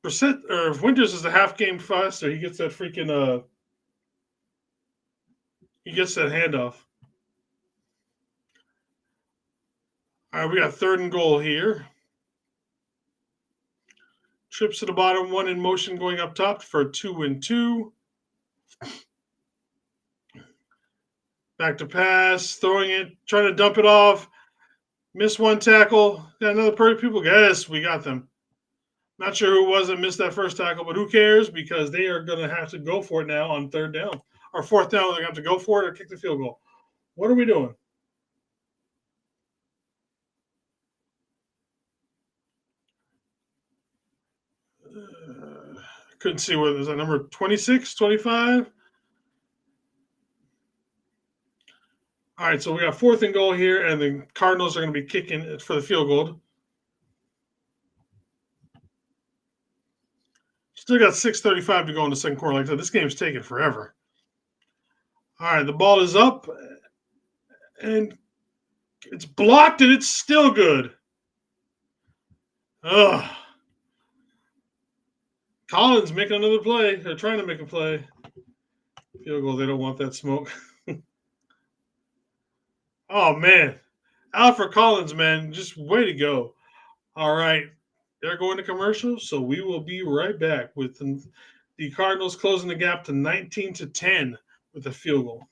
Brissett or Winters is a half game faster. He gets that freaking he gets that handoff. All right, we got 3rd and goal here. Trips to the bottom, 1 in motion going up top for a 2-2. Back to pass, throwing it, trying to dump it off. Missed 1 tackle. Got another Prairie people. Yes, we got them. Not sure who it was that missed that first tackle, but who cares? Because they are going to have to go for it now on 3rd down. Or 4th down, they're going to have to go for it or kick the field goal. What are we doing? Couldn't see whether there's a number 26, 25. All right, so we got 4th and goal here, and the Cardinals are going to be kicking for the field goal. Still got 6:35 to go in the 2nd quarter. Like I said, this game's taking forever. All right, the ball is up, and it's blocked, and it's still good. Ugh. Collins making another play. They're trying to make a play. Field goal, they don't want that smoke. Oh, man. Alfred Collins, man, just way to go. All right. They're going to commercial, so we will be right back with the Cardinals closing the gap to 19-10 with a field goal.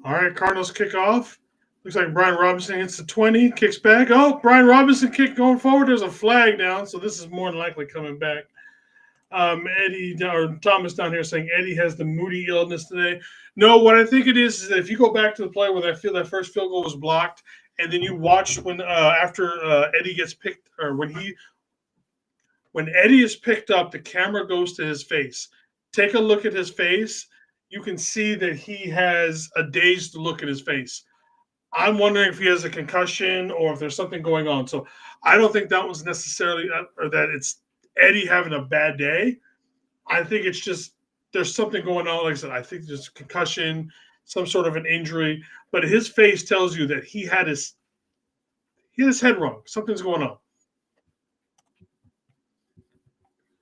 All right, Cardinals kick off. Looks like Brian Robinson hits the 20, kicks back. Oh, Brian Robinson kick going forward. There's a flag down, so this is more than likely coming back. Eddie or Thomas down here saying Eddie has the moody illness today. No, what I think it is that if you go back to the play where I feel that first field goal was blocked, and then you watch when after Eddie gets picked, or when Eddie is picked up, the camera goes to his face. Take a look at his face. You can see that he has a dazed look at his face. I'm wondering if he has a concussion or if there's something going on. So I don't think that was necessarily, or that it's Eddie having a bad day. I think it's just there's something going on. Like I said, I think there's concussion, some sort of an injury, but his face tells you that he had his head wrong. Something's going on.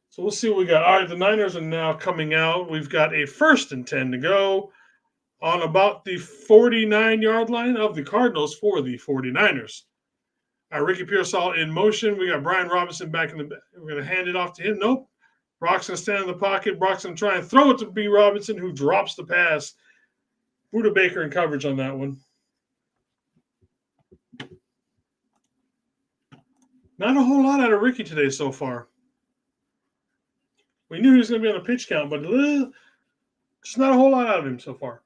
So we'll see what we got. All right, the Niners are now coming out. We've got a 1st and 10 to go on about the 49-yard line of the Cardinals for the 49ers. Ricky Pearsall in motion. We got Brian Robinson back in the back. We're going to hand it off to him. Nope. Brock's going to stand in the pocket. Brock's going to try and throw it to B. Robinson, who drops the pass. Buda Baker in coverage on that one. Not a whole lot out of Ricky today so far. We knew he was going to be on a pitch count, but just not a whole lot out of him so far.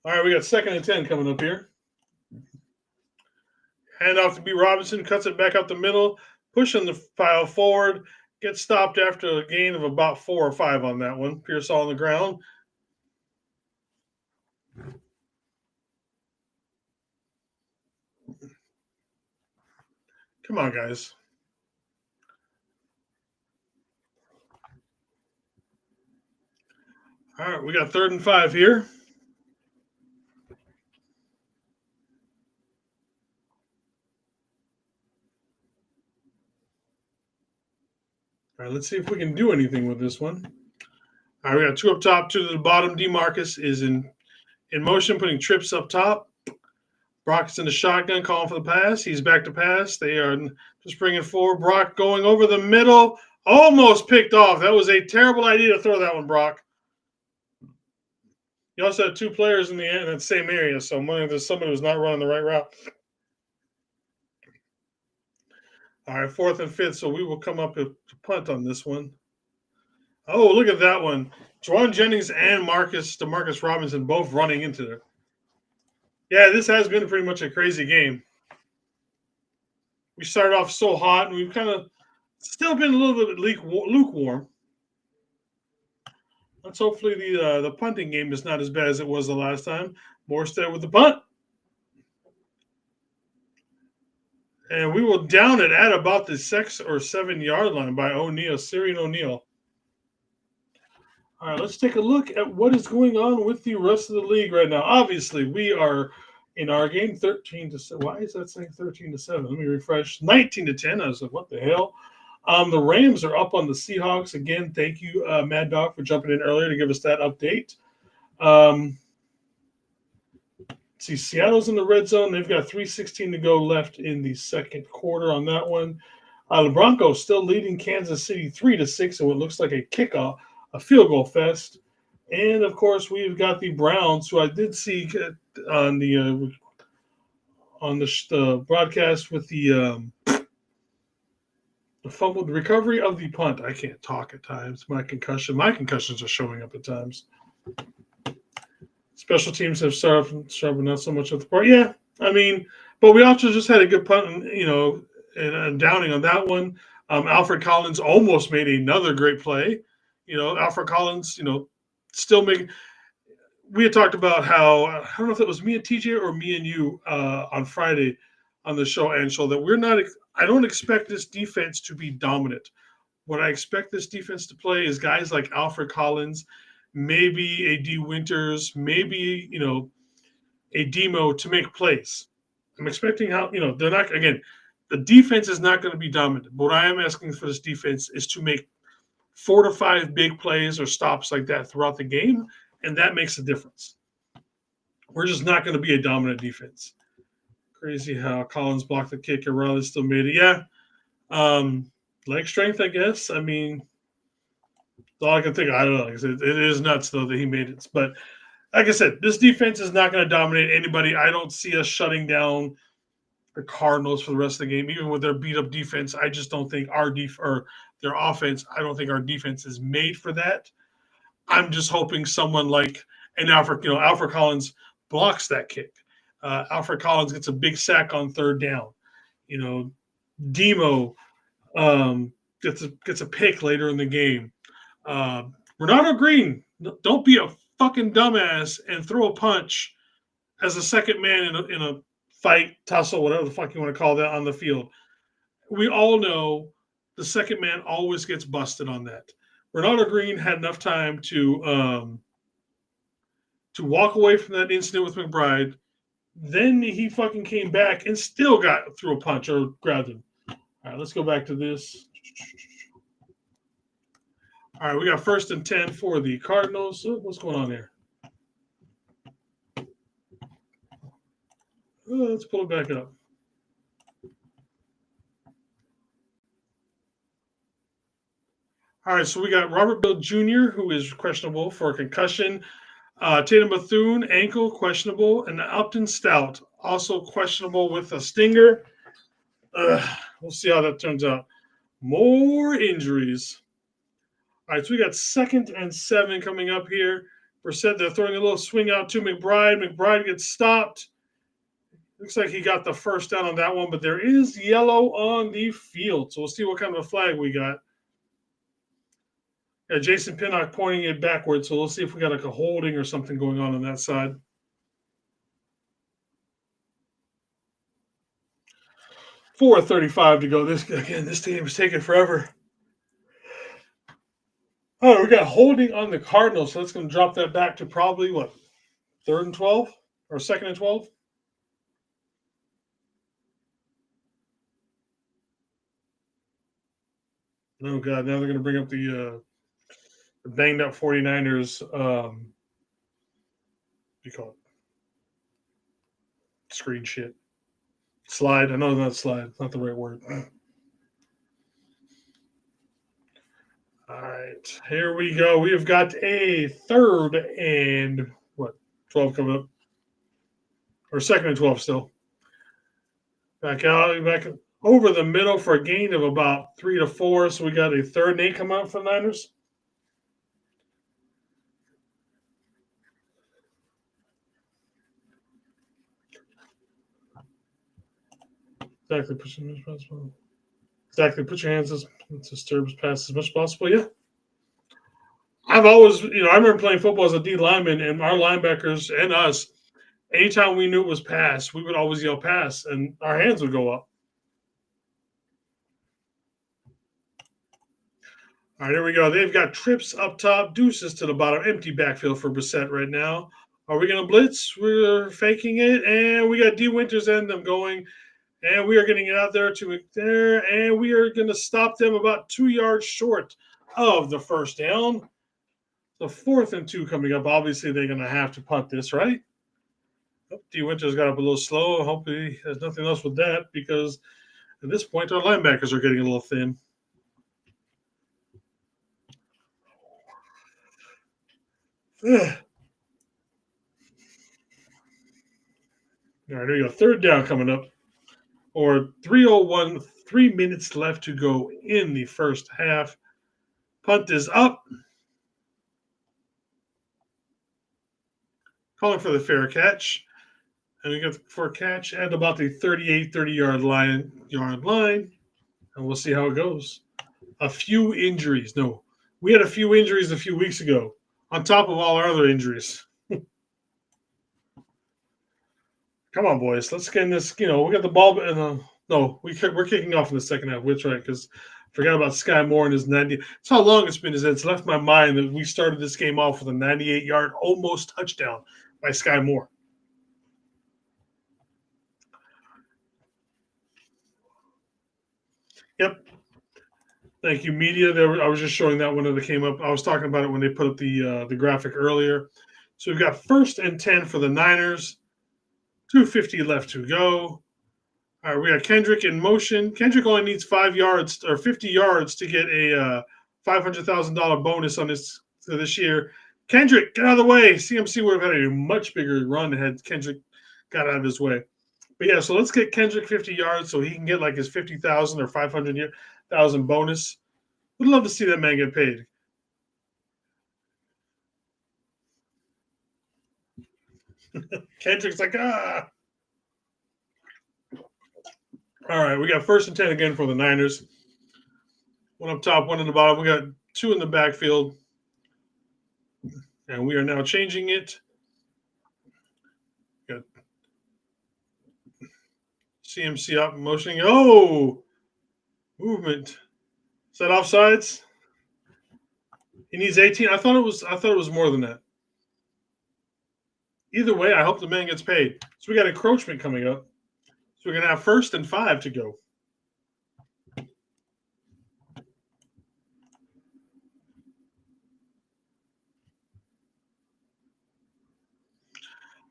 All right, we got 2nd and 10 coming up here. Hand off to B. Robinson, cuts it back up the middle, pushing the file forward, gets stopped after a gain of about 4 or 5 on that one. Pearsall on the ground. Come on, guys. All right, we got 3rd and 5 here. All right, let's see if we can do anything with this one. All right, we got 2 up top, 2 to the bottom. DeMarcus is in motion, putting trips up top. Brock's in the shotgun, calling for the pass. He's back to pass. They are just bringing forward. Brock going over the middle, almost picked off. That was a terrible idea to throw that one, Brock. You also had 2 players in that same area, so there's somebody who's not running the right route. All right, 4th and 5, so we will come up to punt on this one. Oh, look at that one. Juwan Jennings and Demarcus Robinson both running into there. Yeah, this has been pretty much a crazy game. We started off so hot, and we've kind of still been a little bit lukewarm. Let's hopefully the punting game is not as bad as it was the last time. Morstead with the punt. And we will down it at about the 6 or 7 yard line by Syrian O'Neal. All right, let's take a look at what is going on with the rest of the league right now. Obviously, we are in our game 13-7. Why is that saying 13-7? Let me refresh. 19-10. I was like, what the hell? The Rams are up on the Seahawks. Again, thank you, Mad Dog, for jumping in earlier to give us that update. See, Seattle's in the red zone. They've got 3:16 to go left in the second quarter on that one. The Broncos still leading Kansas City 3-6 in what looks like a kickoff, a field goal fest. And, of course, we've got the Browns, who I did see on the broadcast with the fumble, the recovery of the punt. I can't talk at times. My concussions are showing up at times. Special teams have started, not so much at the part. Yeah, I mean, but we also just had a good punt, and downing on that one. Alfred Collins almost made another great play. Alfred Collins, still making. We had talked about how, I don't know if it was me and TJ or me and you on Friday on the show, Anshel, that I don't expect this defense to be dominant. What I expect this defense to play is guys like Alfred Collins, maybe a D. Winters, maybe, a Demo to make plays. I'm expecting they're not, again, the defense is not going to be dominant. But what I am asking for this defense is to make 4 to 5 big plays or stops like that throughout the game, and that makes a difference. We're just not going to be a dominant defense. Crazy how Collins blocked the kick and Riley still made it. Yeah. Leg strength, I guess. I mean, that's all I can think of. I don't know. It is nuts, though, that he made it. But like I said, this defense is not going to dominate anybody. I don't see us shutting down the Cardinals for the rest of the game, even with their beat-up defense. I just don't think or their offense, I don't think our defense is made for that. I'm just hoping someone like Alfred Collins blocks that kick. Alfred Collins gets a big sack on third down. Demo gets a pick later in the game. Ronaldo Green, don't be a fucking dumbass and throw a punch as a second man in a fight, tussle, whatever the fuck you want to call that on the field. We all know the second man always gets busted on that. Ronaldo Green had enough time to walk away from that incident with McBride. Then he fucking came back and still got through a punch or grabbed him. All right, let's go back to this. All right, we got 1st and 10 for the Cardinals. What's going on there? Let's pull it back up. All right, so we got Robert Bill Jr., who is questionable for a concussion. Tatum Bethune, ankle, questionable. And Upton Stout, also questionable with a stinger. We'll see how that turns out. More injuries. All right, so we got 2nd and 7 coming up here. Brissett, they're throwing a little swing out to McBride. McBride gets stopped. Looks like he got the first down on that one, but there is yellow on the field. So we'll see what kind of a flag we got. Yeah, Jason Pinnock pointing it backwards, so we'll see if we got like a holding or something going on that side. 4:35 to go. This game is taking forever. Oh, we got holding on the Cardinals, so that's going to drop that back to probably, 3rd and 12? Or 2nd and 12? Oh, God, now they're going to bring up the banged-up 49ers, what do you call it? Screen shit. Slide. I know it's not slide. It's not the right word. All right, here we go. We have got a 3rd and 12 coming up, or 2nd and 12 still. Back over the middle for a gain of about 3 to 4. So we got a 3rd and 8 coming up for the Niners. Exactly. Put your hands as disturbs pass as much as possible. Yeah. I've always, I remember playing football as a D lineman, and our linebackers and us, anytime we knew it was pass, we would always yell pass, and our hands would go up. All right, here we go. They've got trips up top, deuces to the bottom, empty backfield for Brissett right now. Are we going to blitz? We're faking it, and we got D. Winters and them going, and we are getting it out there to there, and we are going to stop them about 2 yards short of the first down. The 4th and 2 coming up. Obviously, they're going to have to punt this, right? D. Winters got up a little slow. Hopefully, there's nothing else with that because at this point, our linebackers are getting a little thin. All right, there you go. 3rd down coming up. Or 3:01, 3 minutes left to go in the first half. Punt is up. Calling for the fair catch. And we got for a catch at about the 30-yard line. And we'll see how it goes. A few injuries. No, we had a few injuries a few weeks ago on top of all our other injuries. Come on, boys. Let's get in this. We got the ball. No, we're kicking off in the second half. Which right? Because I forgot about Sky Moore and his 90. That's how long it's been. It's left my mind that we started this game off with a 98-yard almost touchdown by Sky Moore. Yep. Thank you, media. I was just showing that one that came up. I was talking about it when they put up the graphic earlier. So we've got 1st and 10 for the Niners. 2:50 left to go. All right, we got Kendrick in motion. Kendrick only needs 5 yards or 50 yards to get a $500,000 bonus on this year. Kendrick, get out of the way. CMC would have had a much bigger run had Kendrick got out of his way. But yeah, so let's get Kendrick 50 yards so he can get like his 50,000 or 500,000 bonus. Would love to see that man get paid. Kendrick's like, ah. All right, we got 1st and 10 again for the Niners. One up top, one in the bottom. We got 2 in the backfield. And we are now changing it. Got CMC up, motioning. Oh, movement. Is that offsides? He needs 18. I thought it was more than that. Either way, I hope the man gets paid. So we got encroachment coming up. So we're gonna have 1st and 5 to go.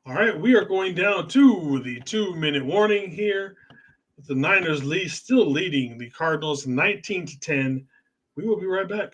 All right, we are going down to the 2-minute warning here. The Niners still leading the Cardinals 19-10. We will be right back.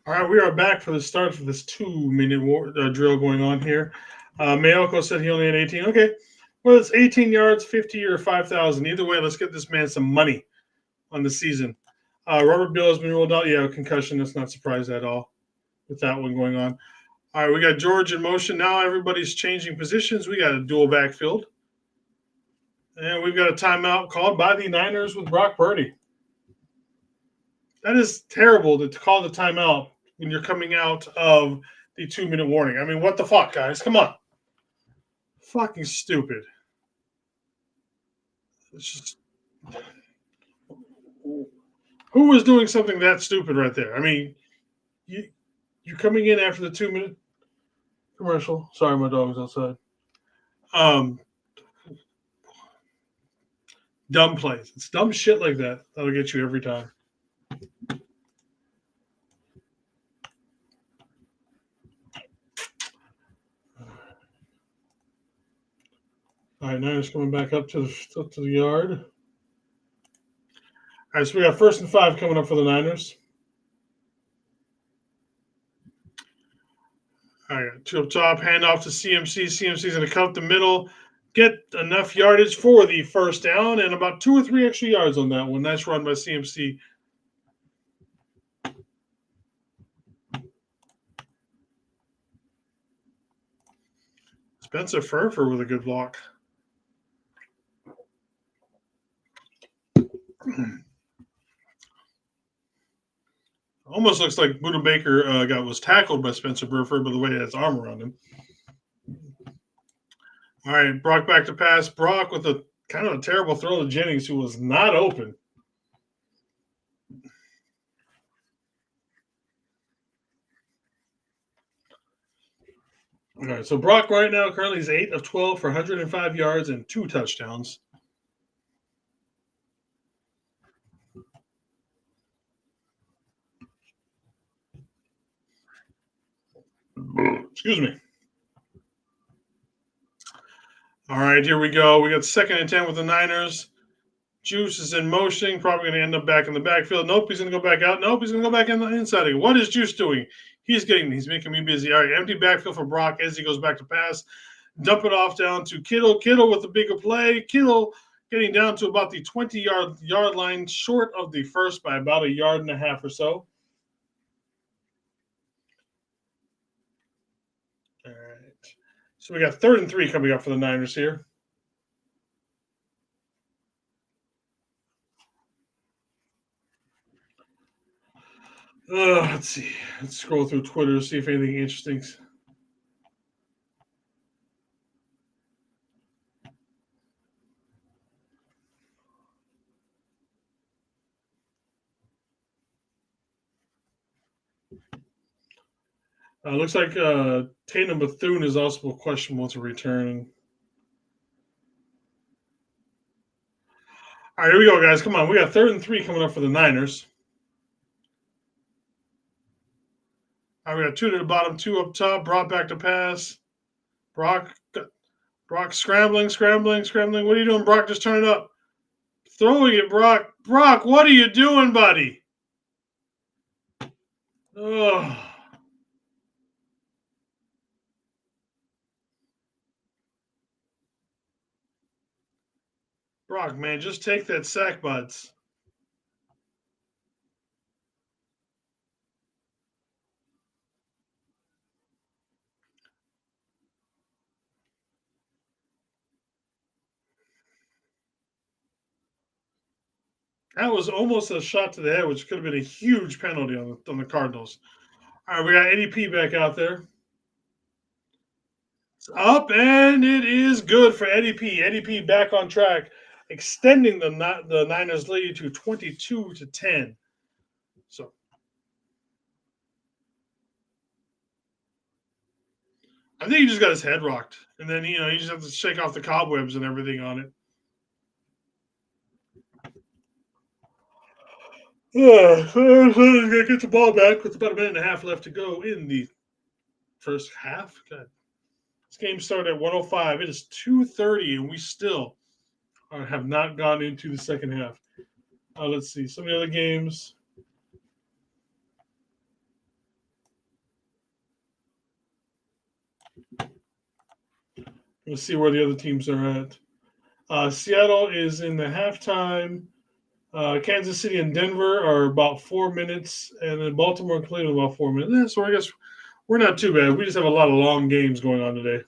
All right, we are back for the start of this 2-minute drill going on here. Mayoko said he only had 18. Okay, well, it's 18 yards, 50 or 5,000. Either way, let's get this man some money on the season. Robert Bill has been ruled out. Yeah, concussion. That's not surprised at all with that one going on. All right, we got George in motion. Now everybody's changing positions. We got a dual backfield. And we've got a timeout called by the Niners with Brock Purdy. That is terrible to call the timeout when you're coming out of the 2-minute warning. I mean, what the fuck, guys? Come on. Fucking stupid. It's just... Who was doing something that stupid right there? I mean, you're coming in after the 2-minute commercial. Sorry, my dog's outside. Dumb plays. It's dumb shit like that that'll get you every time. All right, Niners coming back up to the yard. All right, so we got 1st and 5 coming up for the Niners. All right, 2 up top, hand off to CMC. CMC's going to cut up the middle, get enough yardage for the 1st down, and about 2 or 3 extra yards on that one. Nice run by CMC. Spencer Furfer with a good block. Almost looks like Buda Baker was tackled by Spencer Burford by the way he had his arm around him. All right, Brock back to pass. Brock with a kind of a terrible throw to Jennings, who was not open. All right, so Brock right now currently is 8 of 12 for 105 yards and 2 touchdowns. Excuse me. All right, here we go. We got 2nd and 10 with the Niners. Juice is in motion, probably going to end up back in the backfield. Nope, he's going to go back out. Nope, he's going to go back in the inside again. What is Juice doing? He's making me busy. All right, empty backfield for Brock as he goes back to pass. Dump it off down to Kittle. Kittle with the bigger play. Kittle getting down to about the 20-yard line, short of the 1st by about 1.5 yards or so. All right. So we got 3rd and 3 coming up for the Niners here. Let's see. Let's scroll through Twitter, see if anything interesting. Looks like Tatum Bethune is also questionable to return. All right, here we go, guys. Come on. We got 3rd and 3 coming up for the Niners. All right, we got 2 to the bottom, 2 up top. Brock back to pass. Brock scrambling. What are you doing, Brock? Just turn it up. Throwing it, Brock. Brock, what are you doing, buddy? Oh. Brock, man, just take that sack, buds. That was almost a shot to the head, which could have been a huge penalty on the Cardinals. All right, we got ADP back out there. It's up, and it is good for ADP. ADP back on track, extending the Niners' lead to 22-10. So I think he just got his head rocked, and then you just have to shake off the cobwebs and everything on it. Yeah, so he's gonna get the ball back with about 1.5 minutes left to go in the 1st half. God. This game started at 1:05. It is 2:30, and we still have not gone into the 2nd half. Let's see some of the other games. Let's see where the other teams are at. Seattle is in the halftime. Kansas City and Denver are about 4 minutes, and then Baltimore and Cleveland about 4 minutes. Yeah, so I guess we're not too bad. We just have a lot of long games going on today.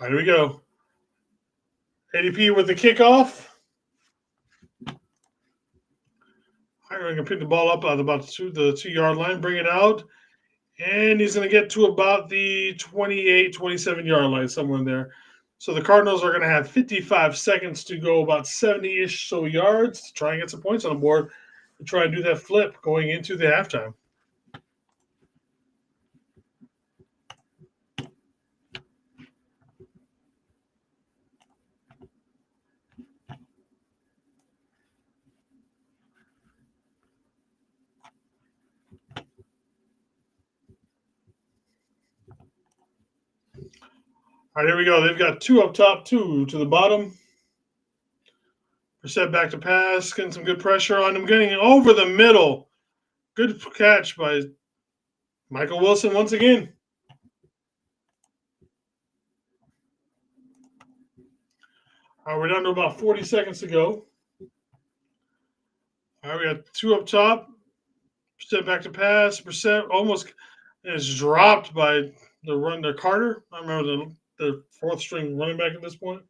All right, here we go. ADP with the kickoff. All right, we're going to pick the ball up at about the 2-yard line, bring it out, and he's going to get to about the 28, 27-yard line, somewhere in there. So the Cardinals are going to have 55 seconds to go about 70-ish so yards to try and get some points on the board to try and do that flip going into the halftime. All right, here we go. They've got 2 up top, 2 to the bottom. Brissett back to pass, getting some good pressure on him, getting over the middle. Good catch by Michael Wilson once again. All right, we're down to about 40 seconds to go. All right, we got 2 up top. Brissett back to pass. Brissett almost is dropped by the Carter. I remember the 4th string running back at this point.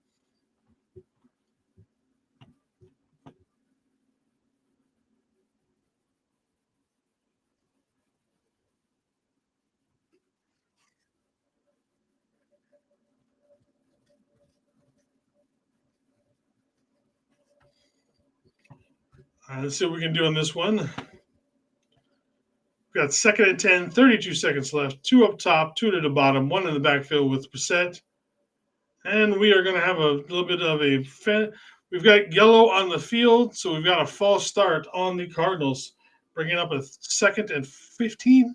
All right, let's see what we can do on this one. We've got 2nd and 10, 32 seconds left. 2 up top, 2 to the bottom, 1 in the backfield with Brissett. And we are going to have a little bit of we've got yellow on the field, so we've got a false start on the Cardinals, bringing up a 2nd and 15.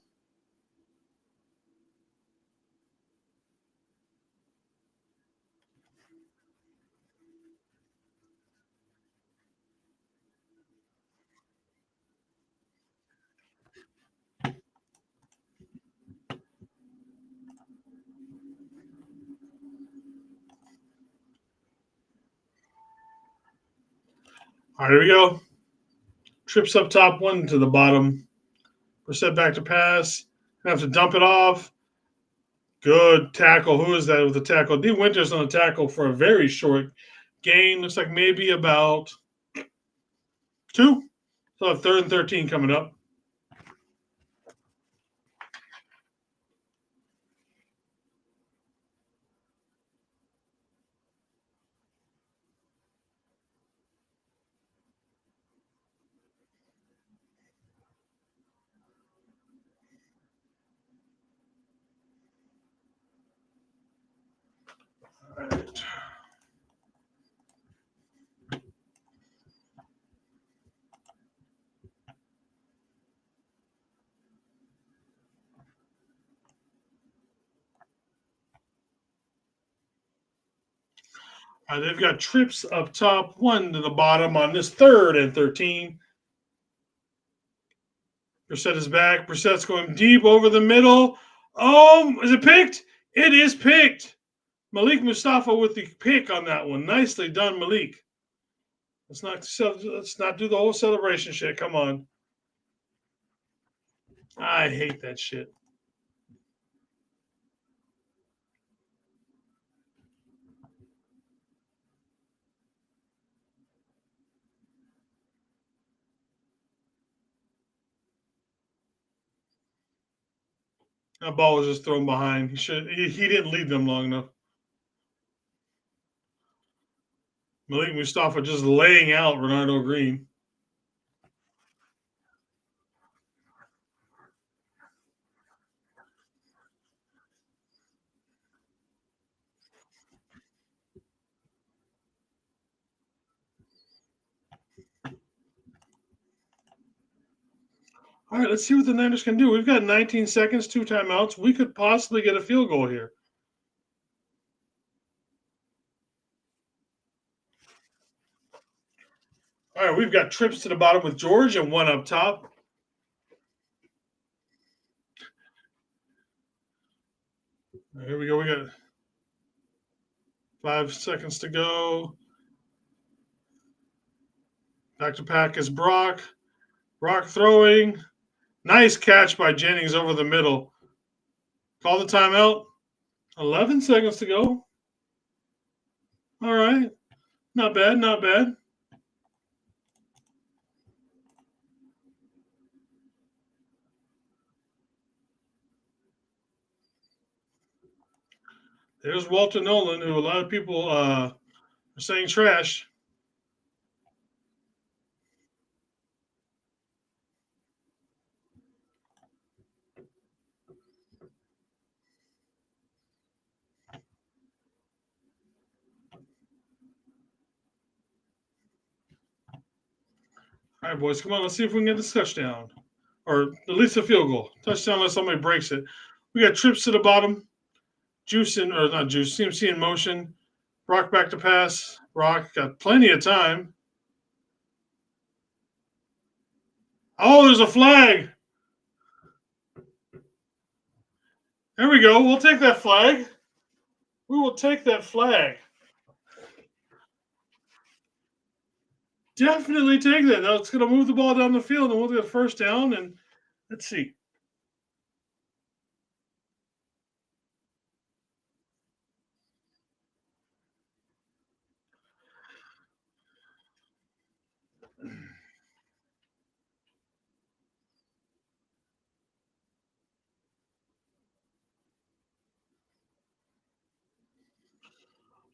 All right, here we go. Trips up top, 1 to the bottom. Brissett back to pass. Gonna have to dump it off. Good tackle. Who is that with the tackle? D. Winters on the tackle for a very short gain. Looks like maybe about 2. So 3rd and 13 coming up. All right. They've got trips up top, 1 to the bottom on this 3rd and 13. Brissett is back. Brissett's going deep over the middle. Oh, is it picked? It is picked. Malik Mustafa with the pick on that one. Nicely done, Malik. Let's not do the whole celebration shit. Come on. I hate that shit. That ball was just thrown behind. He didn't lead them long enough. Malik Mustafa just laying out Renardo Green. All right, let's see what the Niners can do. We've got 19 seconds, 2 timeouts. We could possibly get a field goal here. All right, we've got trips to the bottom with George and 1 up top. Here we go. We got 5 seconds to go. Back to pack is Brock. Brock throwing. Nice catch by Jennings over the middle. Call the timeout. 11 seconds to go. All right. Not bad, not bad. There's Walter Nolan, who a lot of people are saying trash. All right, boys, come on. Let's see if we can get this touchdown. Or at least a field goal. Touchdown unless somebody breaks it. We got trips to the bottom. Juice in, or not Juice, CMC in motion. Brock back to pass. Brock got plenty of time. Oh, there's a flag. There we go. We'll take that flag. We will take that flag. Definitely take that. Now it's going to move the ball down the field, and we'll get a first down. And let's see.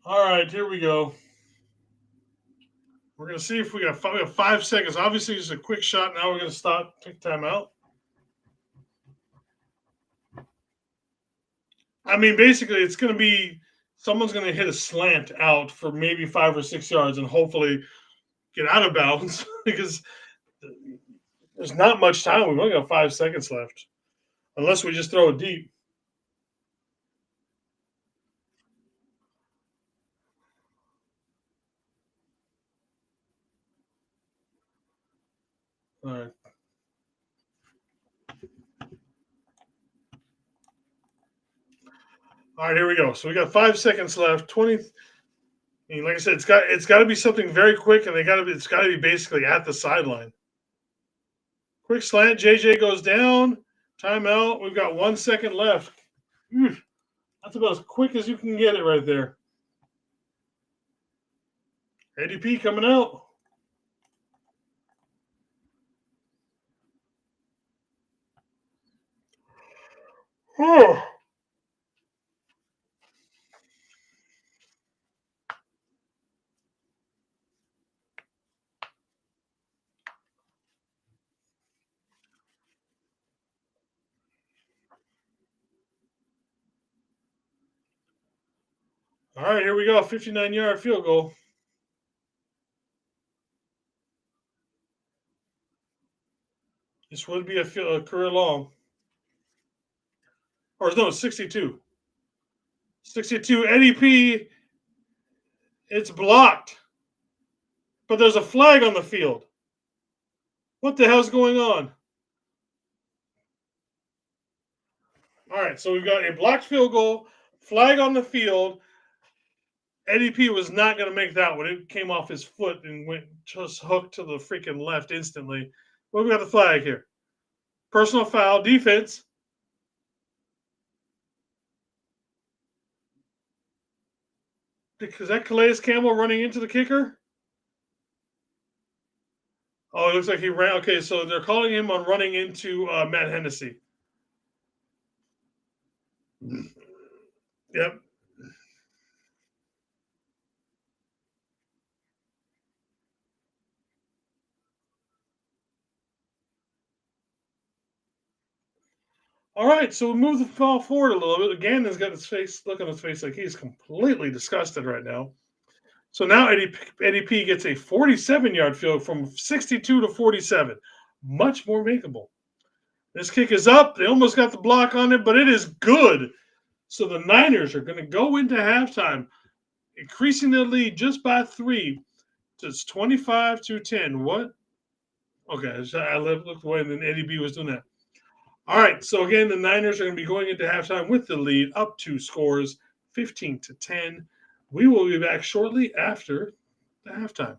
All right, here we go. We're going to see if we got 5 seconds. Obviously, it's a quick shot. Now we're going to stop, take time out. I mean, basically, it's going to be someone's going to hit a slant out for maybe 5 or 6 yards and hopefully get out of bounds because there's not much time. We've only got 5 seconds left, unless we just throw it deep. All right. All right, here we go. So we got 5 seconds left. 20. And like I said, it's got to be something very quick, and it's got to be basically at the sideline. Quick slant. JJ goes down. Timeout. We've got 1 second left. That's about as quick as you can get it right there. ADP coming out. Oh. All right, here we go. 59-yard field goal. This would be a career long. Or no, 62. 62. Eddie P. It's blocked. But there's a flag on the field. What the hell's going on? All right, so we've got a blocked field goal, flag on the field. Eddie P was not going to make that one. It came off his foot and went just hooked to the freaking left instantly. Well, we got the flag here. Personal foul, defense. Is that Calais Campbell running into the kicker? Oh, it looks like he ran. Okay, so they're calling him on running into Matt Hennessy. Yep. All right, so we move the ball forward a little bit. Gannon's got his face, look on his face like he's completely disgusted right now. So now Eddie P gets a 47-yard field from 62 to 47. Much more makeable. This kick is up. They almost got the block on it, but it is good. So the Niners are going to go into halftime, increasing their lead just by 3. So it's 25-10. What? Okay, so I looked away, and then Eddie B was doing that. All right, so again, the Niners are going to be going into halftime with the lead up 2 scores, 15-10. We will be back shortly after the halftime.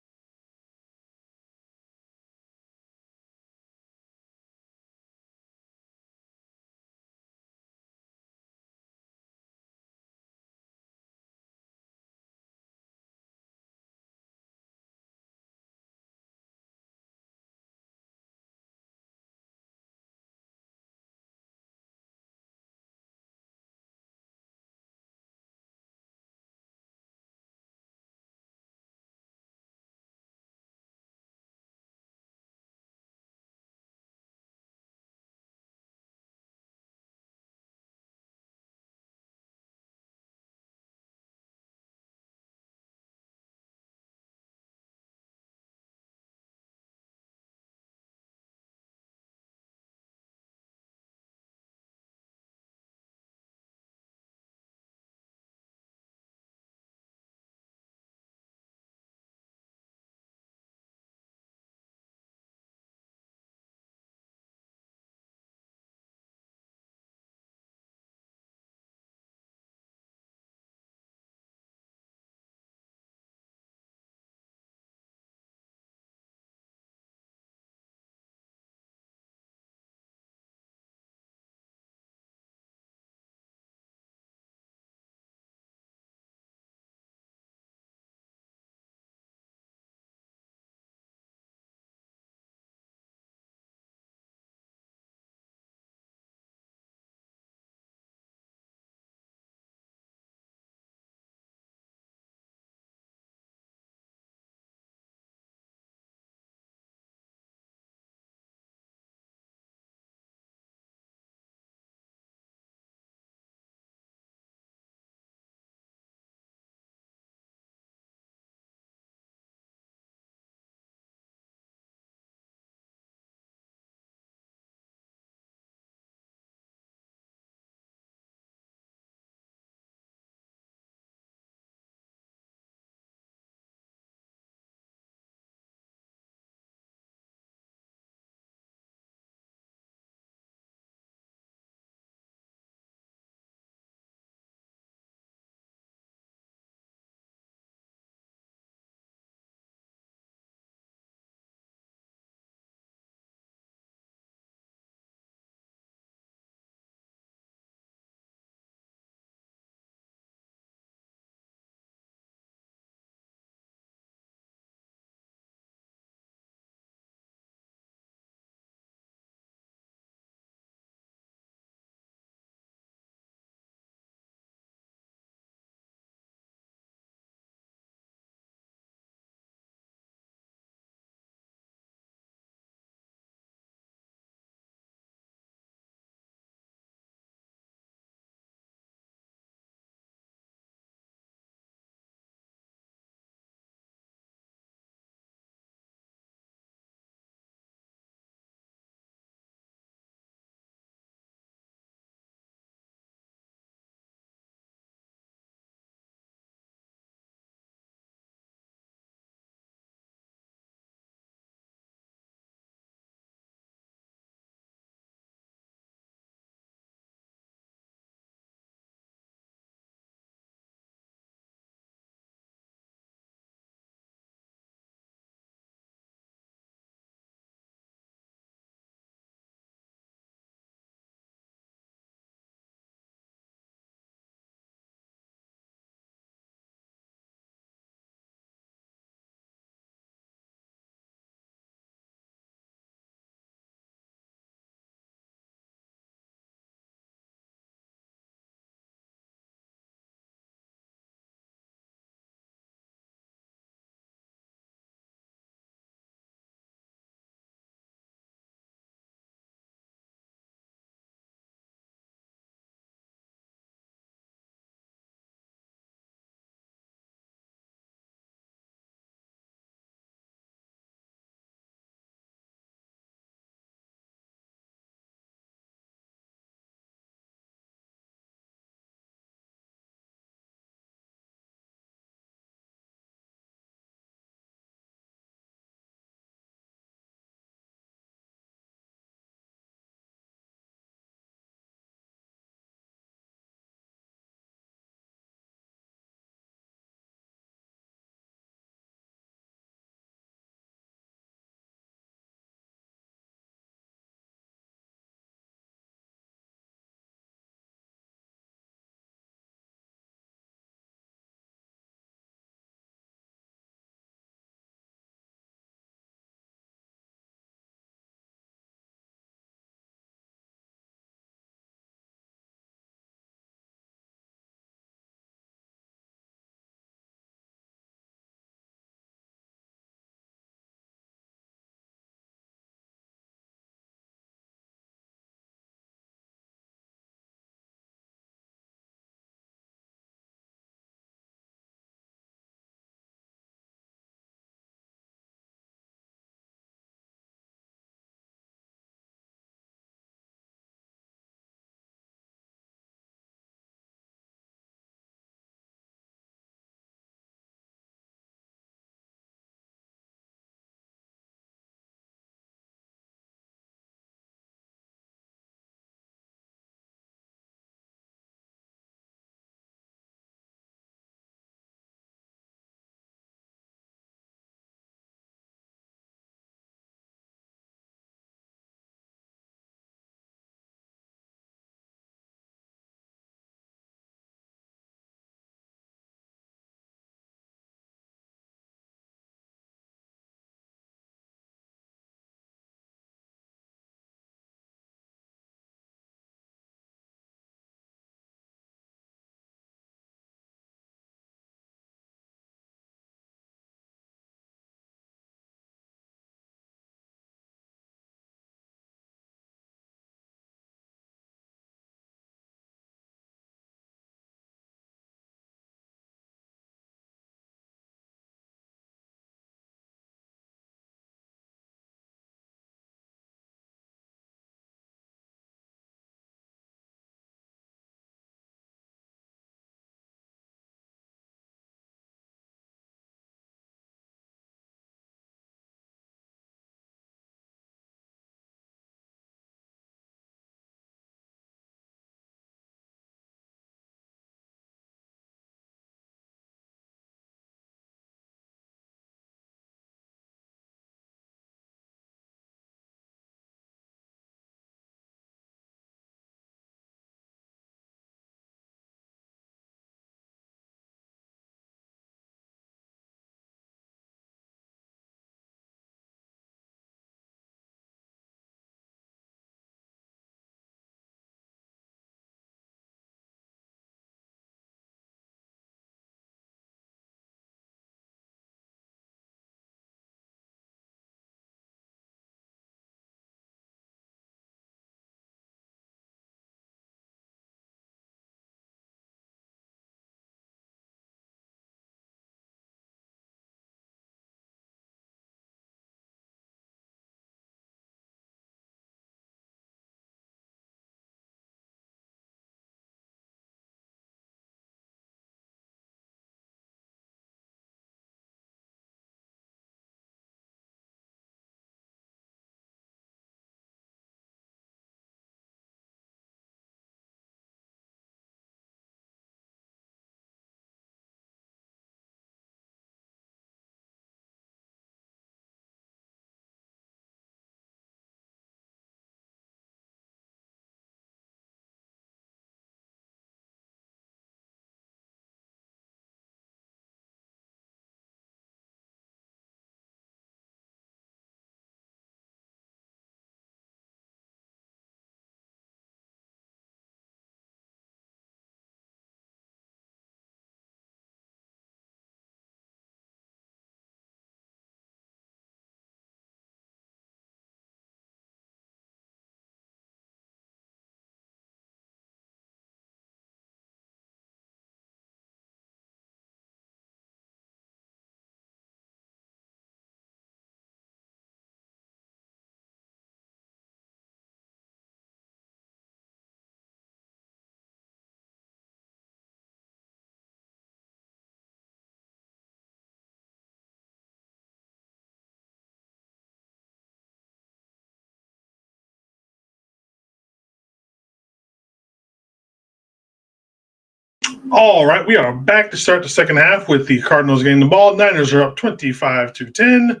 All right, we are back to start the second half with the Cardinals getting the ball. Niners are up 25-10,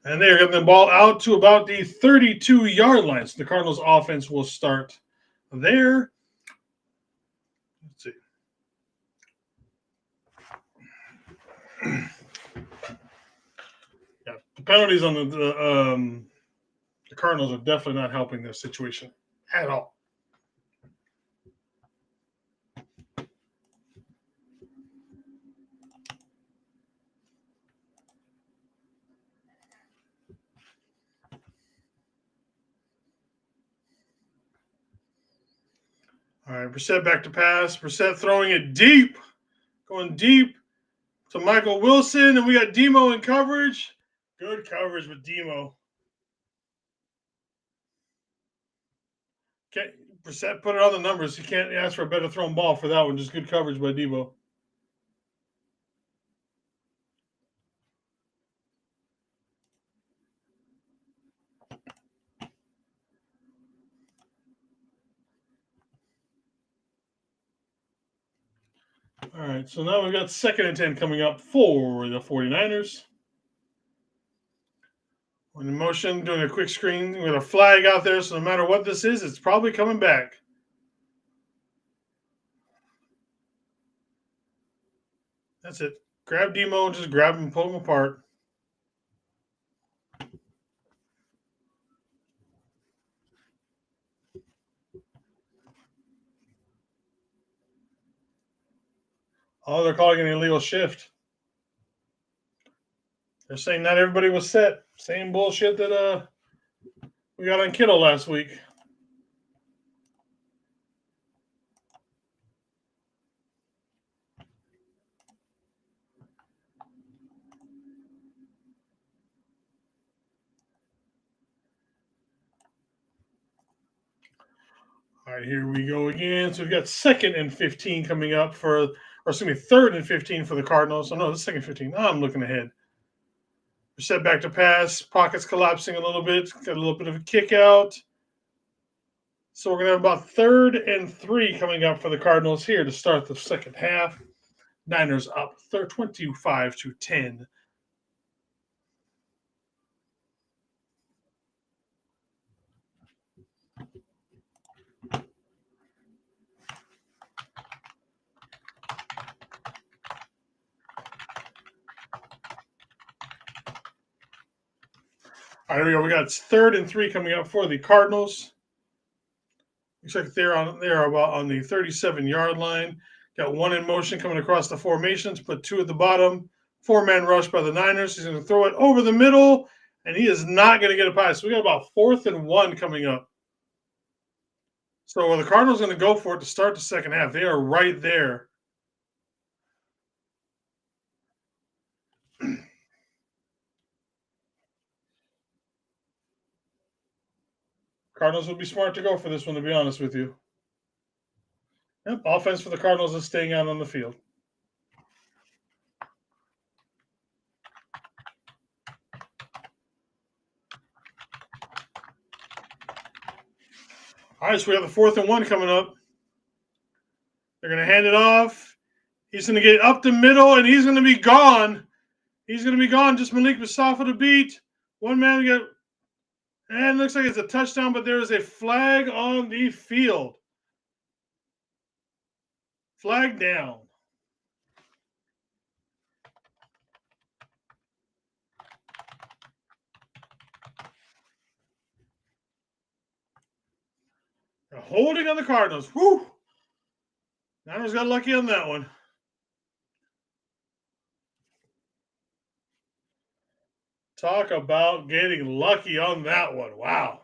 and they are getting the ball out to about the 32-yard line. So the Cardinals offense will start there. Let's see. Yeah, the penalties on the Cardinals are definitely not helping their situation at all. All right, Brissett back to pass. Brissett throwing it deep, going deep to Michael Wilson, and we got Demo in coverage. Good coverage with Demo. Brissett put it on the numbers. You can't ask for a better thrown ball for that one. Just good coverage by Debo. All right, so now we've got 2nd and 10 coming up for the 49ers. We're in motion, doing a quick screen with a flag out there, so no matter what this is, it's probably coming back. That's it. Grab Demo and just grab him and pull him apart. Oh, they're calling it an illegal shift. They're saying not everybody was set. Same bullshit that we got on Kittle last week. All right, here we go again. So we've got 2nd and 15 coming up for, or excuse me, 3rd and 15 for the Cardinals. So no, the 2nd 15. I'm looking ahead. We're set back to pass. Pockets collapsing a little bit. Got a little bit of a kick out. So we're going to have about 3rd and 3 coming up for the Cardinals here to start the second half. Niners up 25-10. All right, here we go. We got 3rd and 3 coming up for the Cardinals. Looks like they're about on the 37-yard line. Got one in motion coming across the formations. Put 2 at the bottom. 4-man rush by the Niners. He's going to throw it over the middle, and he is not going to get a pass. So we got about 4th and 1 coming up. So the Cardinals are going to go for it to start the second half. They are right there. Cardinals would be smart to go for this one, to be honest with you. Yep, offense for the Cardinals is staying out on the field. All right, so we have the 4th and 1 coming up. They're going to hand it off. He's going to get up the middle, and he's going to be gone. He's going to be gone. Just Malik Mustafa to beat. One man get, and looks like it's a touchdown, but there is a flag on the field. Flag down. A holding on the Cardinals. Whew. Niners got lucky on that one. Talk about getting lucky on that one. Wow.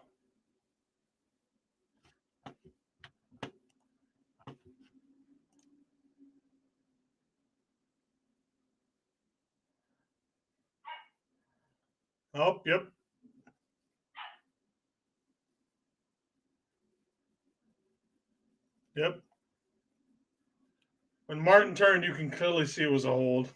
Oh, yep. Yep. When Martin turned, you can clearly see it was a hold.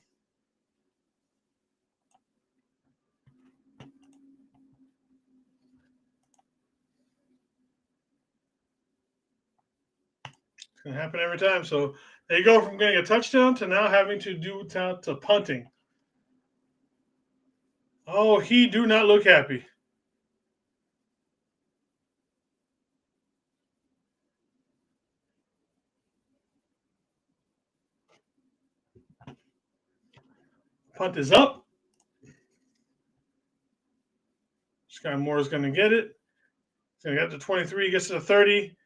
going to happen every time. So they go from getting a touchdown to now having to do to punting. Oh, he do not look happy. Punt is up. Sky Moore is going to get it. He's going to get to 23. He gets to the 30.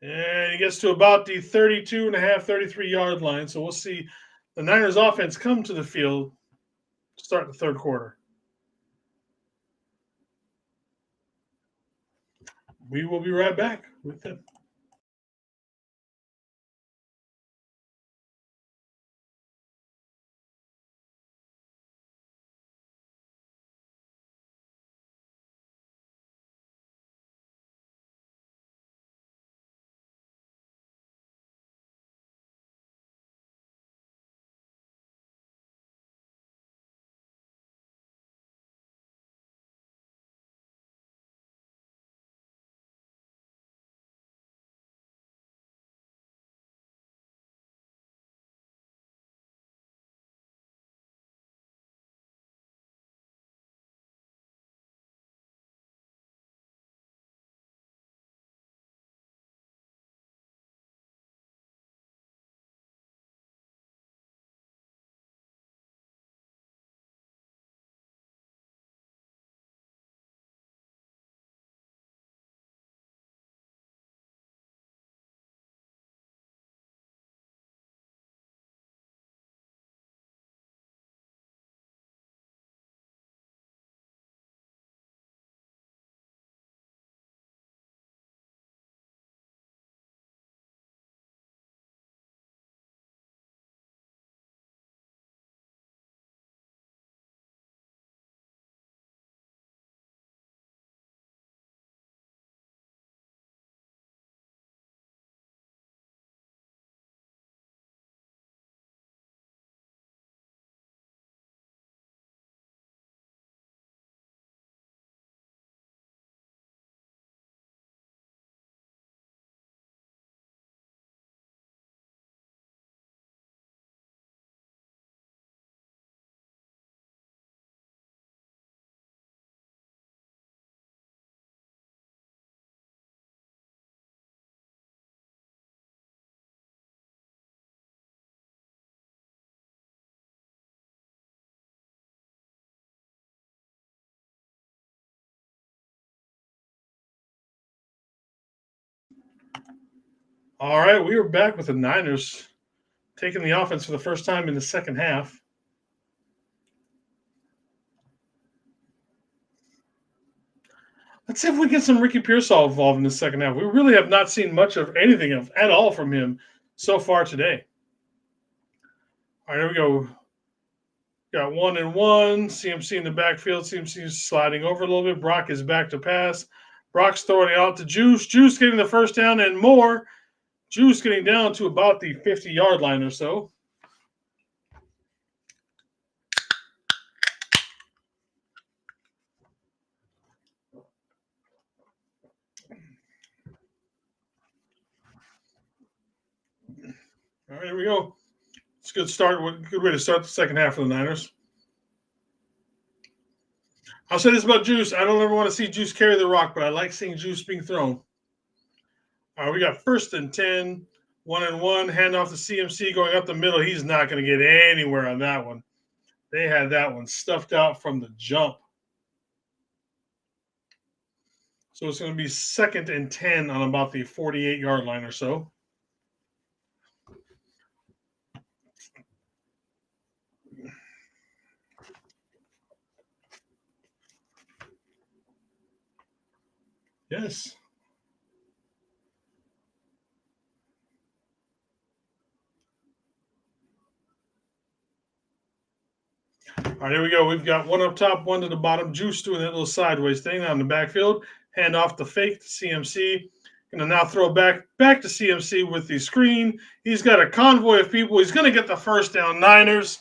And he gets to about the 32.5, 33-yard line. So we'll see the Niners offense come to the field to start the third quarter. We will be right back with them. All right, we are back with the Niners taking the offense for the first time in the second half. Let's see if we get some Ricky Pearsall involved in the second half. We really have not seen much of anything at all from him so far today. All right, here we go. Got 1-1. CMC in the backfield. CMC is sliding over a little bit. Brock is back to pass. Brock's throwing it out to Juice. Juice getting the first down and more. Juice getting down to about the 50-yard line or so. All right, here we go. It's a good start. Good way to start the second half for the Niners. I'll say this about Juice. I don't ever want to see Juice carry the rock, but I like seeing Juice being thrown. All right, we got 1st and 10, 1-1. Hand off to CMC going up the middle. He's not going to get anywhere on that one. They had that one stuffed out from the jump. So it's going to be 2nd and 10 on about the 48-yard line or so. Yes. All right, here we go. We've got one up top, one to the bottom. Juice doing that little sideways thing on the backfield. Hand off the fake to CMC. Going to now throw back to CMC with the screen. He's got a convoy of people. He's going to get the first down, Niners.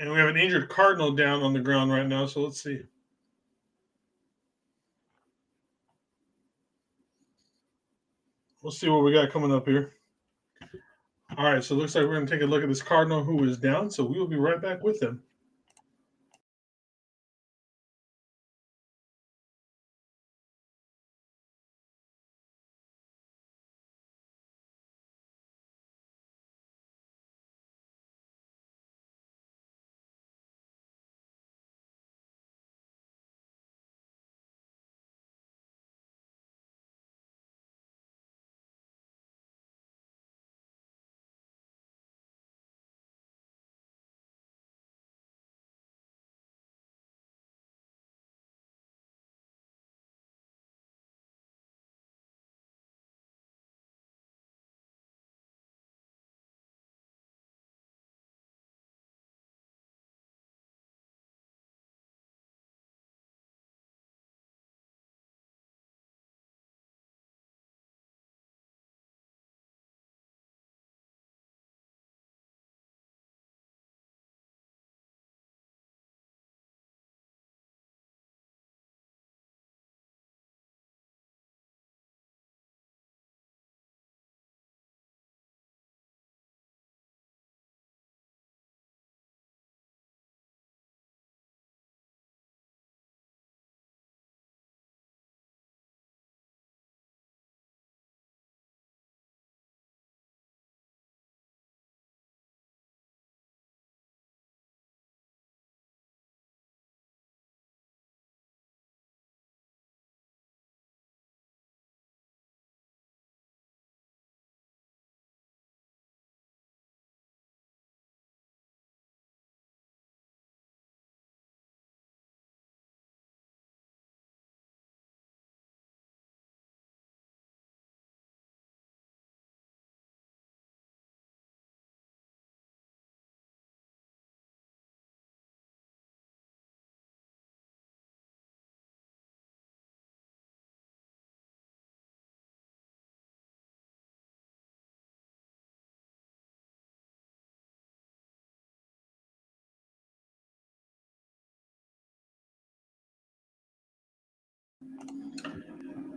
And we have an injured Cardinal down on the ground right now, so let's see. We'll see what we got coming up here. All right, so it looks like we're going to take a look at this Cardinal who is down, so we will be right back with him.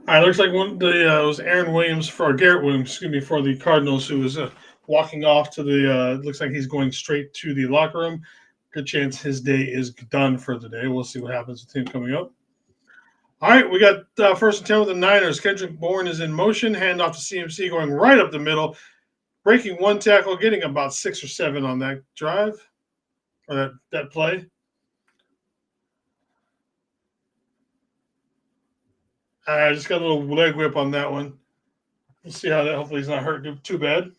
All right, looks like it was Aaron Williams or Garrett Williams, excuse me, for the Cardinals, who was walking off to the. Looks like he's going straight to the locker room. Good chance his day is done for the day. We'll see what happens with him coming up. All right, we got first and 10 with the Niners. Kendrick Bourne is in motion. Hand off to CMC, going right up the middle, breaking one tackle, getting about 6 or 7 on that drive or that play. I just got a little leg whip on that one. We'll see how that. Hopefully, he's not hurt too bad.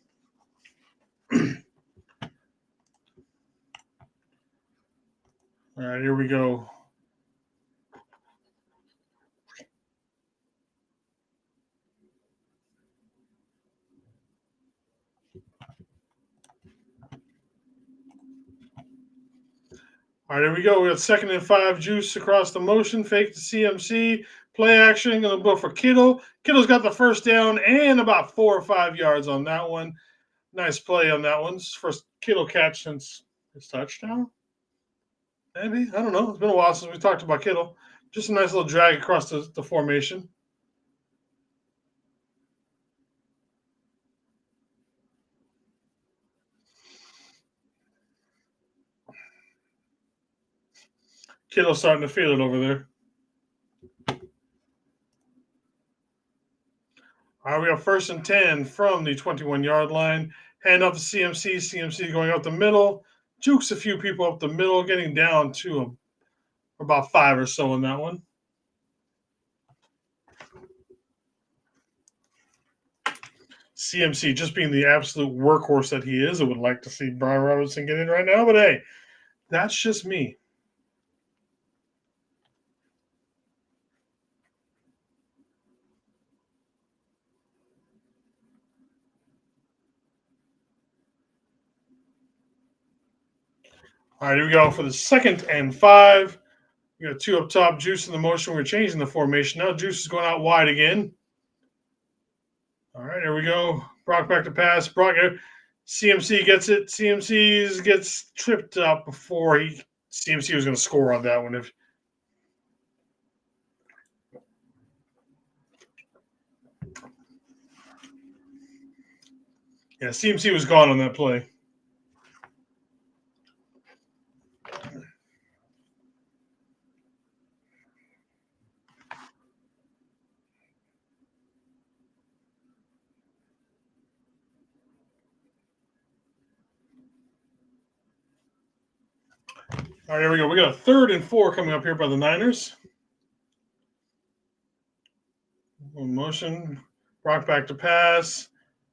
All right, here we go. All right, here we go. We got 2nd and 5, juice across the motion, fake to CMC, play action, going to go for Kittle. Kittle's got the first down and about 4 or 5 yards on that one. Nice play on that one. First Kittle catch since his touchdown. Maybe. I don't know. It's been a while since we talked about Kittle. Just a nice little drag across the formation. Kittle's starting to feel it over there. All right, we have 1st and 10 from the 21-yard line. Hand off to CMC. CMC going up the middle. Jukes a few people up the middle, getting down to about 5 or so in that one. CMC just being the absolute workhorse that he is. I would like to see Brian Robinson get in right now, but hey, that's just me. All right, here we go for the 2nd and 5. We got two up top. Juice in the motion. We're changing the formation now. Juice is going out wide again. All right, here we go. Brock back to pass. Brock, CMC gets it. CMC gets tripped up before CMC was going to score on that one. Yeah, CMC was gone on that play. All right, here we go. We got a 3rd and 4 coming up here by the Niners. Motion. Brock back to pass.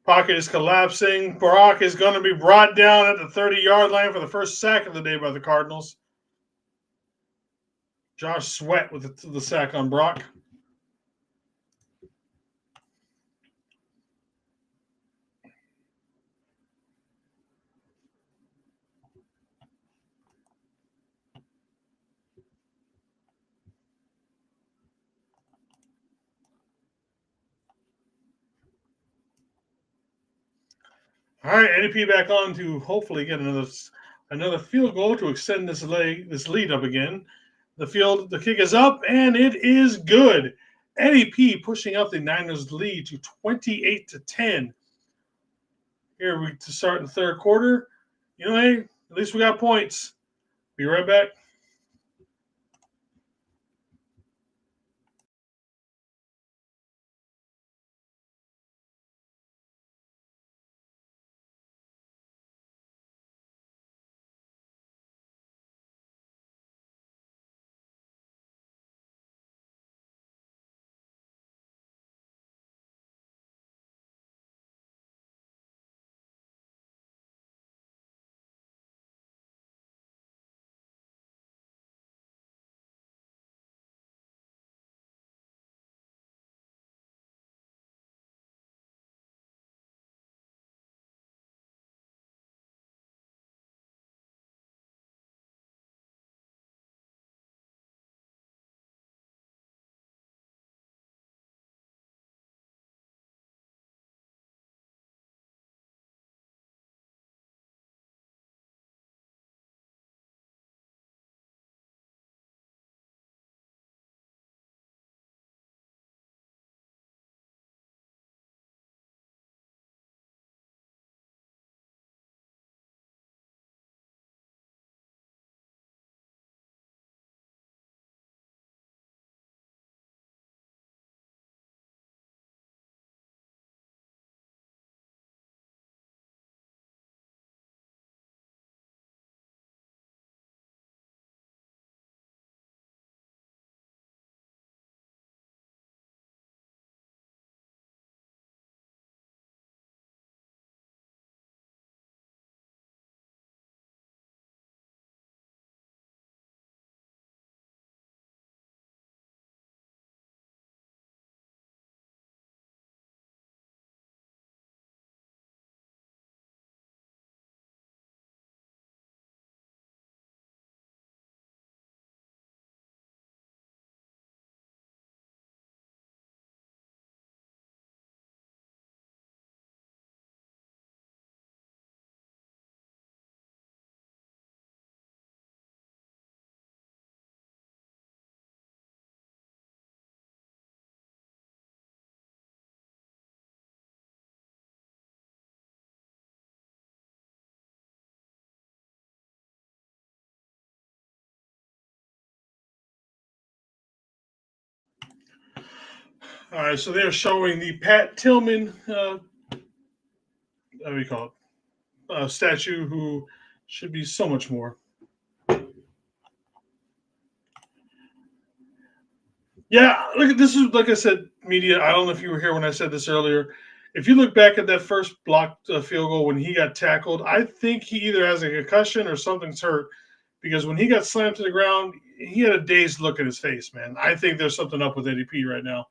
Pocket is collapsing. Brock is going to be brought down at the 30-yard line for the first sack of the day by the Cardinals. Josh Sweat with the sack on Brock. All right, ADP back on to hopefully get another field goal to extend this lead up again. The kick is up, and it is good. ADP pushing out the Niners lead to 28-10. Here to start the third quarter. Hey, at least we got points. Be right back. All right, so they're showing the Pat Tillman, what do you call it, statue, who should be so much more. Yeah, look, this is, like I said, media. I don't know if you were here when I said this earlier. If you look back at that first blocked field goal when he got tackled, I think he either has a concussion or something's hurt, because when he got slammed to the ground, he had a dazed look at his face, man. I think there's something up with ADP right now.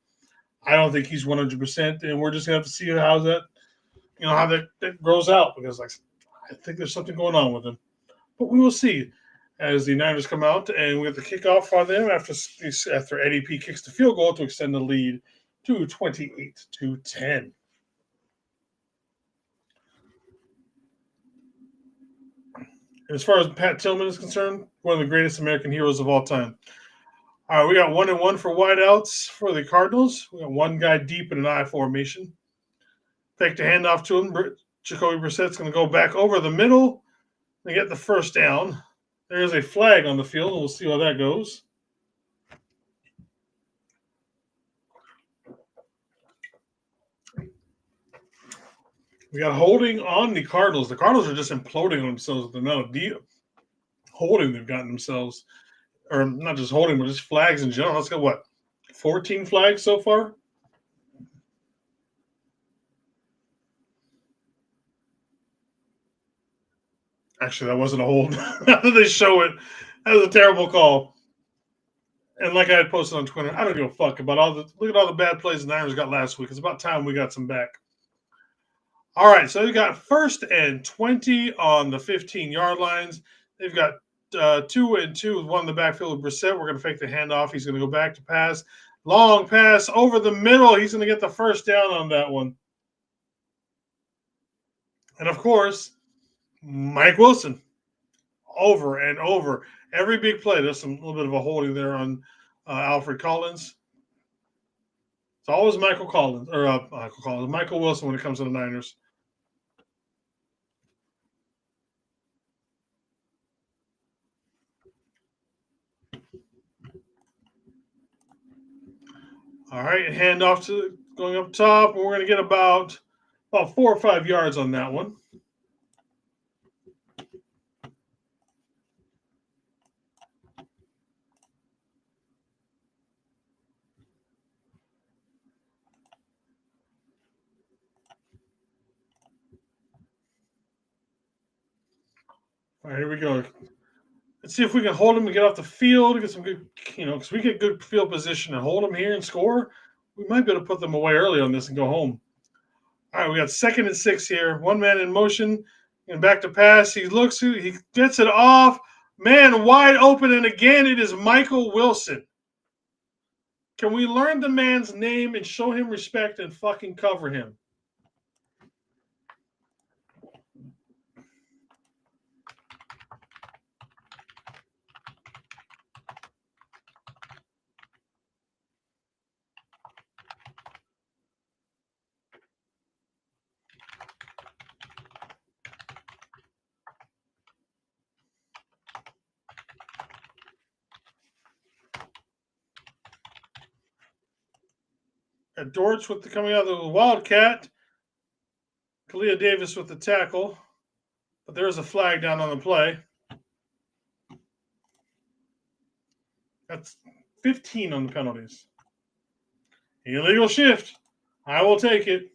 I don't think he's 100%, and we're just going to have to see how that grows out, because I think there's something going on with him. But we will see. as the Niners come out, and we have the kickoff for them after Eddie P kicks the field goal to extend the lead to 28-10. As far as Pat Tillman is concerned, one of the greatest American heroes of all time. All right, we got 1-1 for wideouts for the Cardinals. We got one guy deep in an I formation. Take the handoff to him. Jacoby Brissett's going to go back over the middle and get the first down. There's a flag on the field, and we'll see how that goes. We got holding on the Cardinals. The Cardinals are just imploding on themselves with the amount of holding they've gotten themselves. Or not just holding, but just flags in general. Let's go, 14 flags so far? Actually, that wasn't a hold. After they show it, that was a terrible call. And like I had posted on Twitter, I don't give a fuck about look at all the bad plays the Niners got last week. It's about time we got some back. All right, so we got 1st and 20 on the 15-yard lines. They've got 2 and 2 with one in the backfield with Brissett. We're going to fake the handoff. He's going to go back to pass. Long pass over the middle. He's going to get the first down on that one. And, of course, Mike Wilson over and over. Every big play, there's a little bit of a holding there on Alfred Collins. It's always Michael Wilson when it comes to the Niners. All right, handoff to going up top, and we're going to get about 4 or 5 yards on that one. All right, here we go. Let's see if we can hold him and get off the field, get some good, because we get good field position and hold them here and score. We might be able to put them away early on this and go home. All right, we got 2nd and 6 here. One man in motion and back to pass. He gets it off. Man wide open, and again, it is Michael Wilson. Can we learn the man's name and show him respect and fucking cover him? Dortch coming out of the Wildcat. Kalia Davis with the tackle. But there's a flag down on the play. That's 15 on the penalties. Illegal shift. I will take it.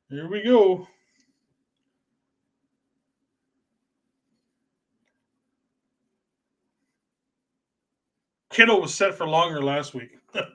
Here we go. Kittle was set for longer last week. All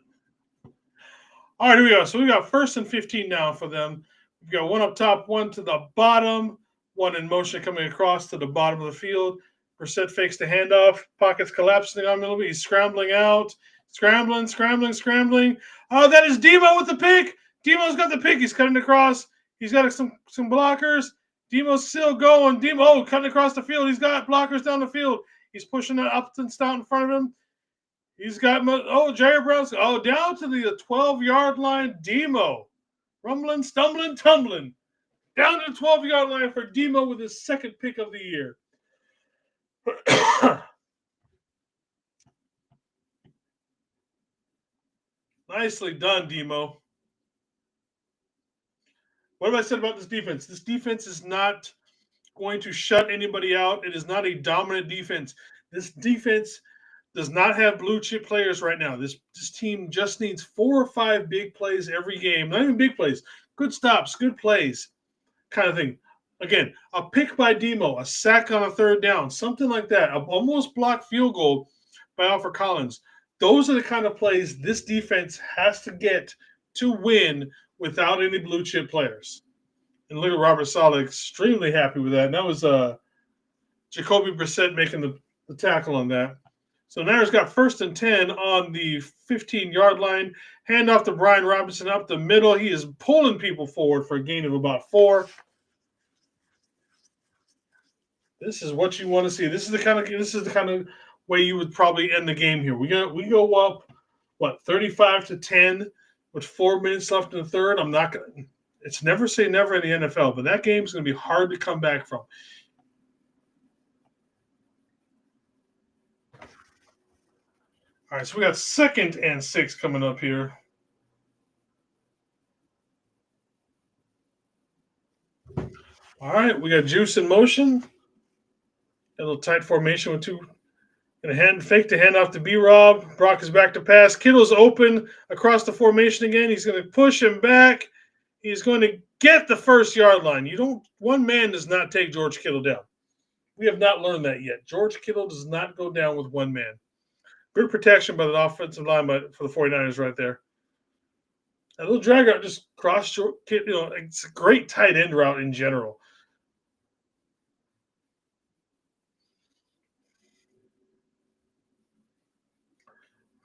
right, here we go. So we got 1st and 15 now for them. We've got one up top, one to the bottom, one in motion coming across to the bottom of the field. Brissett fakes the handoff. Pockets collapsing on him a little bit. He's scrambling out. Scrambling. Oh, that is Demo with the pick. Demo's got the pick. He's cutting across. He's got some blockers. Demo's still going. Demo cutting across the field. He's got blockers down the field. He's pushing it up and down in front of him. He's got, Jair Brown's, down to the 12-yard line, Demo. Rumbling, stumbling, tumbling. Down to the 12-yard line for Demo with his 2nd pick of the year. Nicely done, Demo. What have I said about this defense? This defense is not going to shut anybody out. It is not a dominant defense. This defense does not have blue chip players right now. This team just needs 4 or 5 big plays every game. Not even big plays. Good stops, good plays kind of thing. Again, a pick by Demo, a sack on a 3rd down, something like that. A almost blocked field goal by Alfred Collins. Those are the kind of plays this defense has to get to win without any blue chip players. And look at Robert Saleh, extremely happy with that. And that was Jacoby Brissett making the tackle on that. So Niners got 1st and 10 on the 15-yard line. Hand off to Brian Robinson up the middle. He is pulling people forward for a gain of about 4. This is what you want to see. This is the kind of way you would probably end the game here. We go up 35-10 with 4 minutes left in the third. I'm not gonna. It's never say never in the NFL, but that game's going to be hard to come back from. All right, so we got 2nd and 6 coming up here. All right, we got Juice in motion. A little tight formation with 2. And a hand fake to hand off to B-Rob. Brock is back to pass. Kittle's open across the formation again. He's going to push him back. He's going to get the 1st-yard line. One man does not take George Kittle down. We have not learned that yet. George Kittle does not go down with one man. Good protection by the offensive line for the 49ers right there. A little drag out just crossed Kittle. It's a great tight end route in general.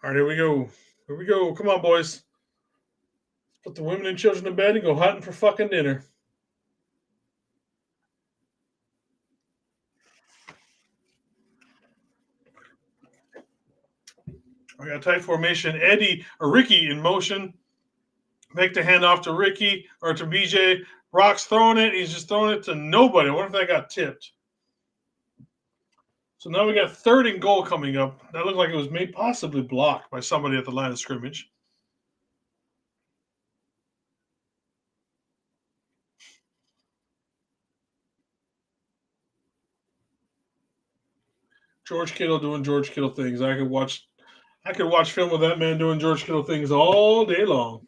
All right, here we go. Here we go. Come on, boys. Let's put the women and children to bed and go hunting for fucking dinner. I got a tight formation. Ricky in motion. Make the handoff to Ricky or to BJ. Brock's throwing it. He's just throwing it to nobody. I wonder if that got tipped. So now we got 3rd and goal coming up. That looked like it was possibly blocked by somebody at the line of scrimmage. George Kittle doing George Kittle things. I could watch film of that man doing George Kittle things all day long.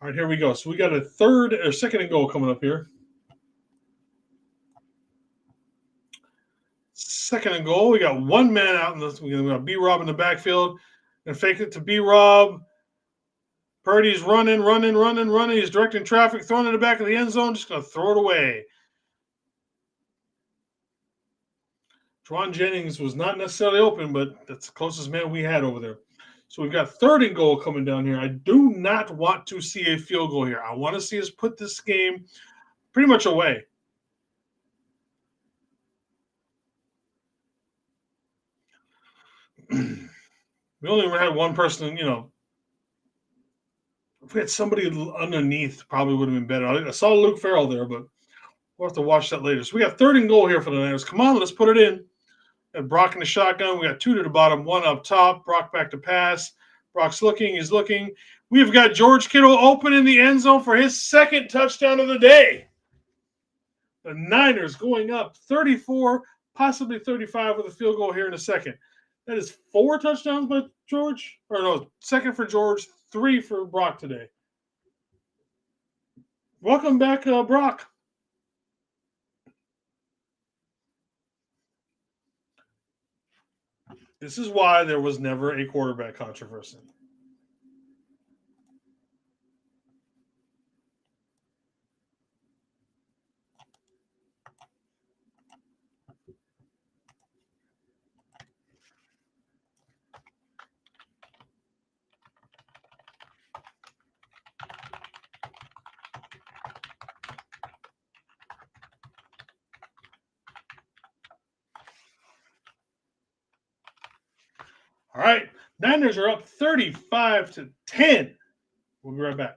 All right, here we go. So we got a 2nd and goal coming up here. 2nd and goal. We got 1 man out in this. We got B-Rob in the backfield. And fake it to B-Rob. Purdy's running. He's directing traffic, throwing it in the back of the end zone. Just going to throw it away. Juwan Jennings was not necessarily open, but that's the closest man we had over there. So we've got 3rd and goal coming down here. I do not want to see a field goal here. I want to see us put this game pretty much away. We only had one person, if we had somebody underneath, probably would have been better. I saw Luke Farrell there, but we'll have to watch that later. So we got 3rd and goal here for the Niners. Come on, let's put it in. Got Brock in the shotgun. We got 2 to the bottom, 1 up top. Brock back to pass. Brock's looking. He's looking. We've got George Kittle open in the end zone for his 2nd touchdown of the day. The Niners going up 34, possibly 35 with a field goal here in a second. That is 4 touchdowns by George. Or no, 2nd for George, 3 for Brock today. Welcome back, Brock. This is why there was never a quarterback controversy. All right, Niners are up 35-10. We'll be right back.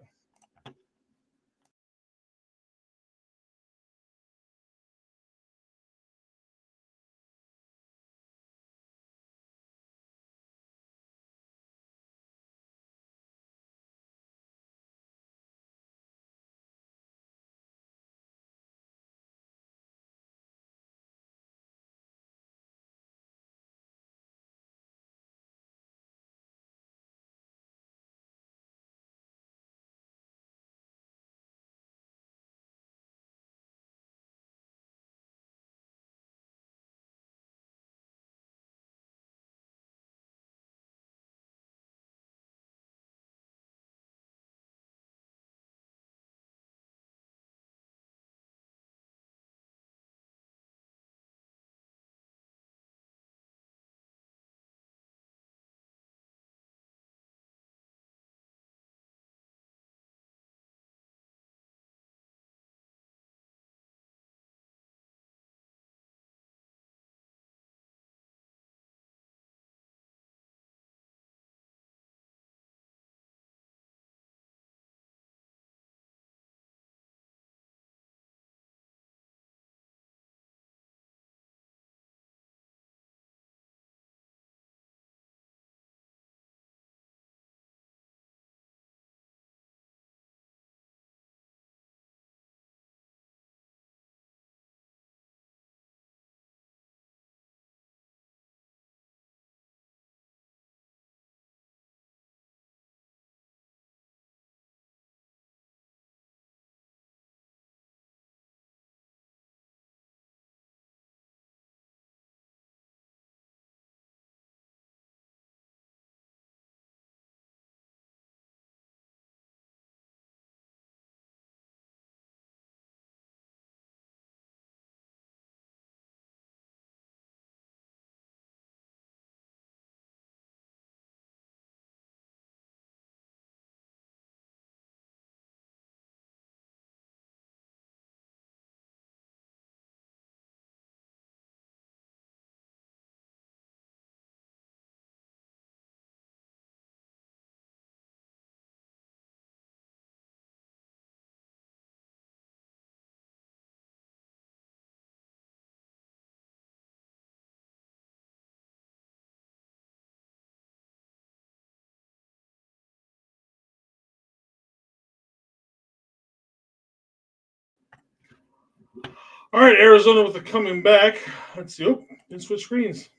All right, Arizona with the coming back. Let's see. Oh, didn't switch screens.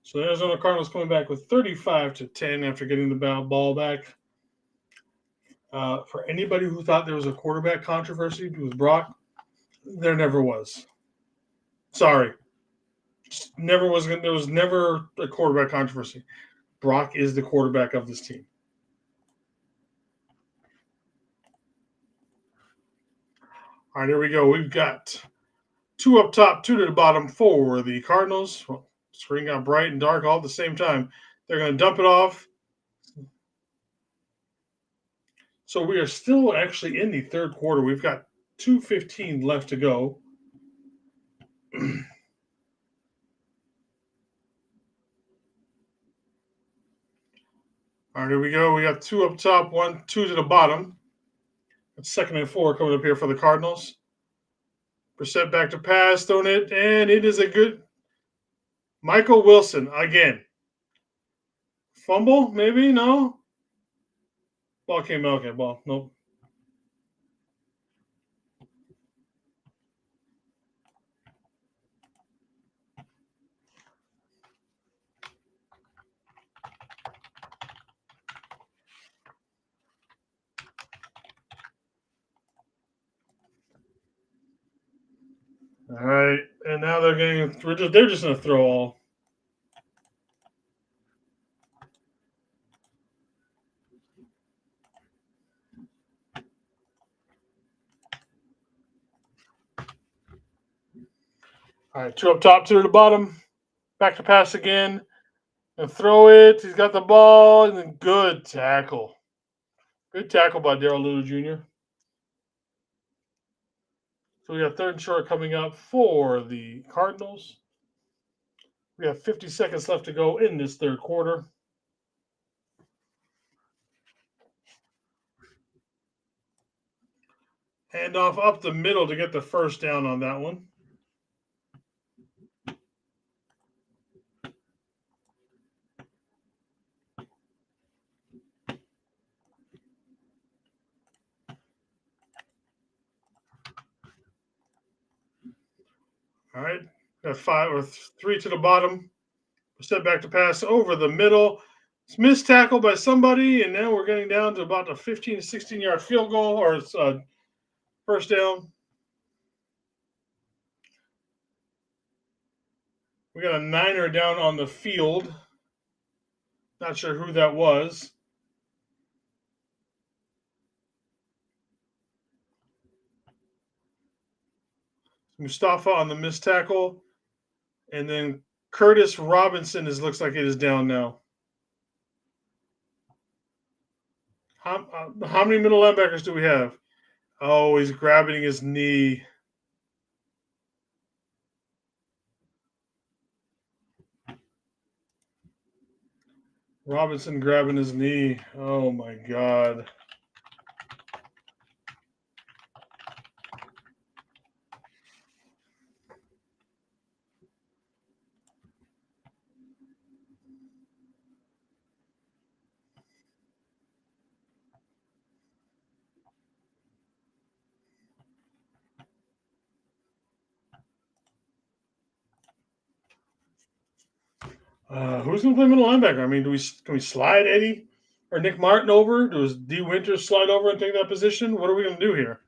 So the Arizona Cardinals coming back with 35-10 after getting the ball back. For anybody who thought there was a quarterback controversy with Brock, there never was. Sorry. There was never a quarterback controversy. Brock is the quarterback of this team. All right, here we go. We've got 2 up top, 2 to the bottom for the Cardinals. Well, screen got bright and dark all at the same time. They're going to dump it off. So we are still actually in the third quarter. We've got 2:15 left to go. All right, here we go. We got 2 up top, 2 to the bottom. It's 2nd and 4 coming up here for the Cardinals. Brissett back to pass, throwing it, and it is a good Michael Wilson again. Fumble, maybe? No? Ball came out. Okay, ball. Nope. All right, and now they're just going to throw all. All right, 2 up top, 2 to the bottom. Back to pass again. And throw it. He's got the ball. And then good tackle. Good tackle by Darrell Little Jr. So we got 3rd and short coming up for the Cardinals. We have 50 seconds left to go in this third quarter. Handoff up the middle to get the first down on that one. All right, got 3 to the bottom. Step back to pass over the middle. It's missed tackle by somebody, and now we're getting down to about a 15 to 16-yard field goal, or it's first down. We got a Niner down on the field. Not sure who that was. Mustafa on the missed tackle. And then Curtis Robinson looks like it is down now. How many middle linebackers do we have? Oh, he's grabbing his knee. Robinson grabbing his knee. Oh, my God. Who's going to play middle linebacker? I mean, can we slide Eddie or Nick Martin over? Does D. Winters slide over and take that position? What are we going to do here?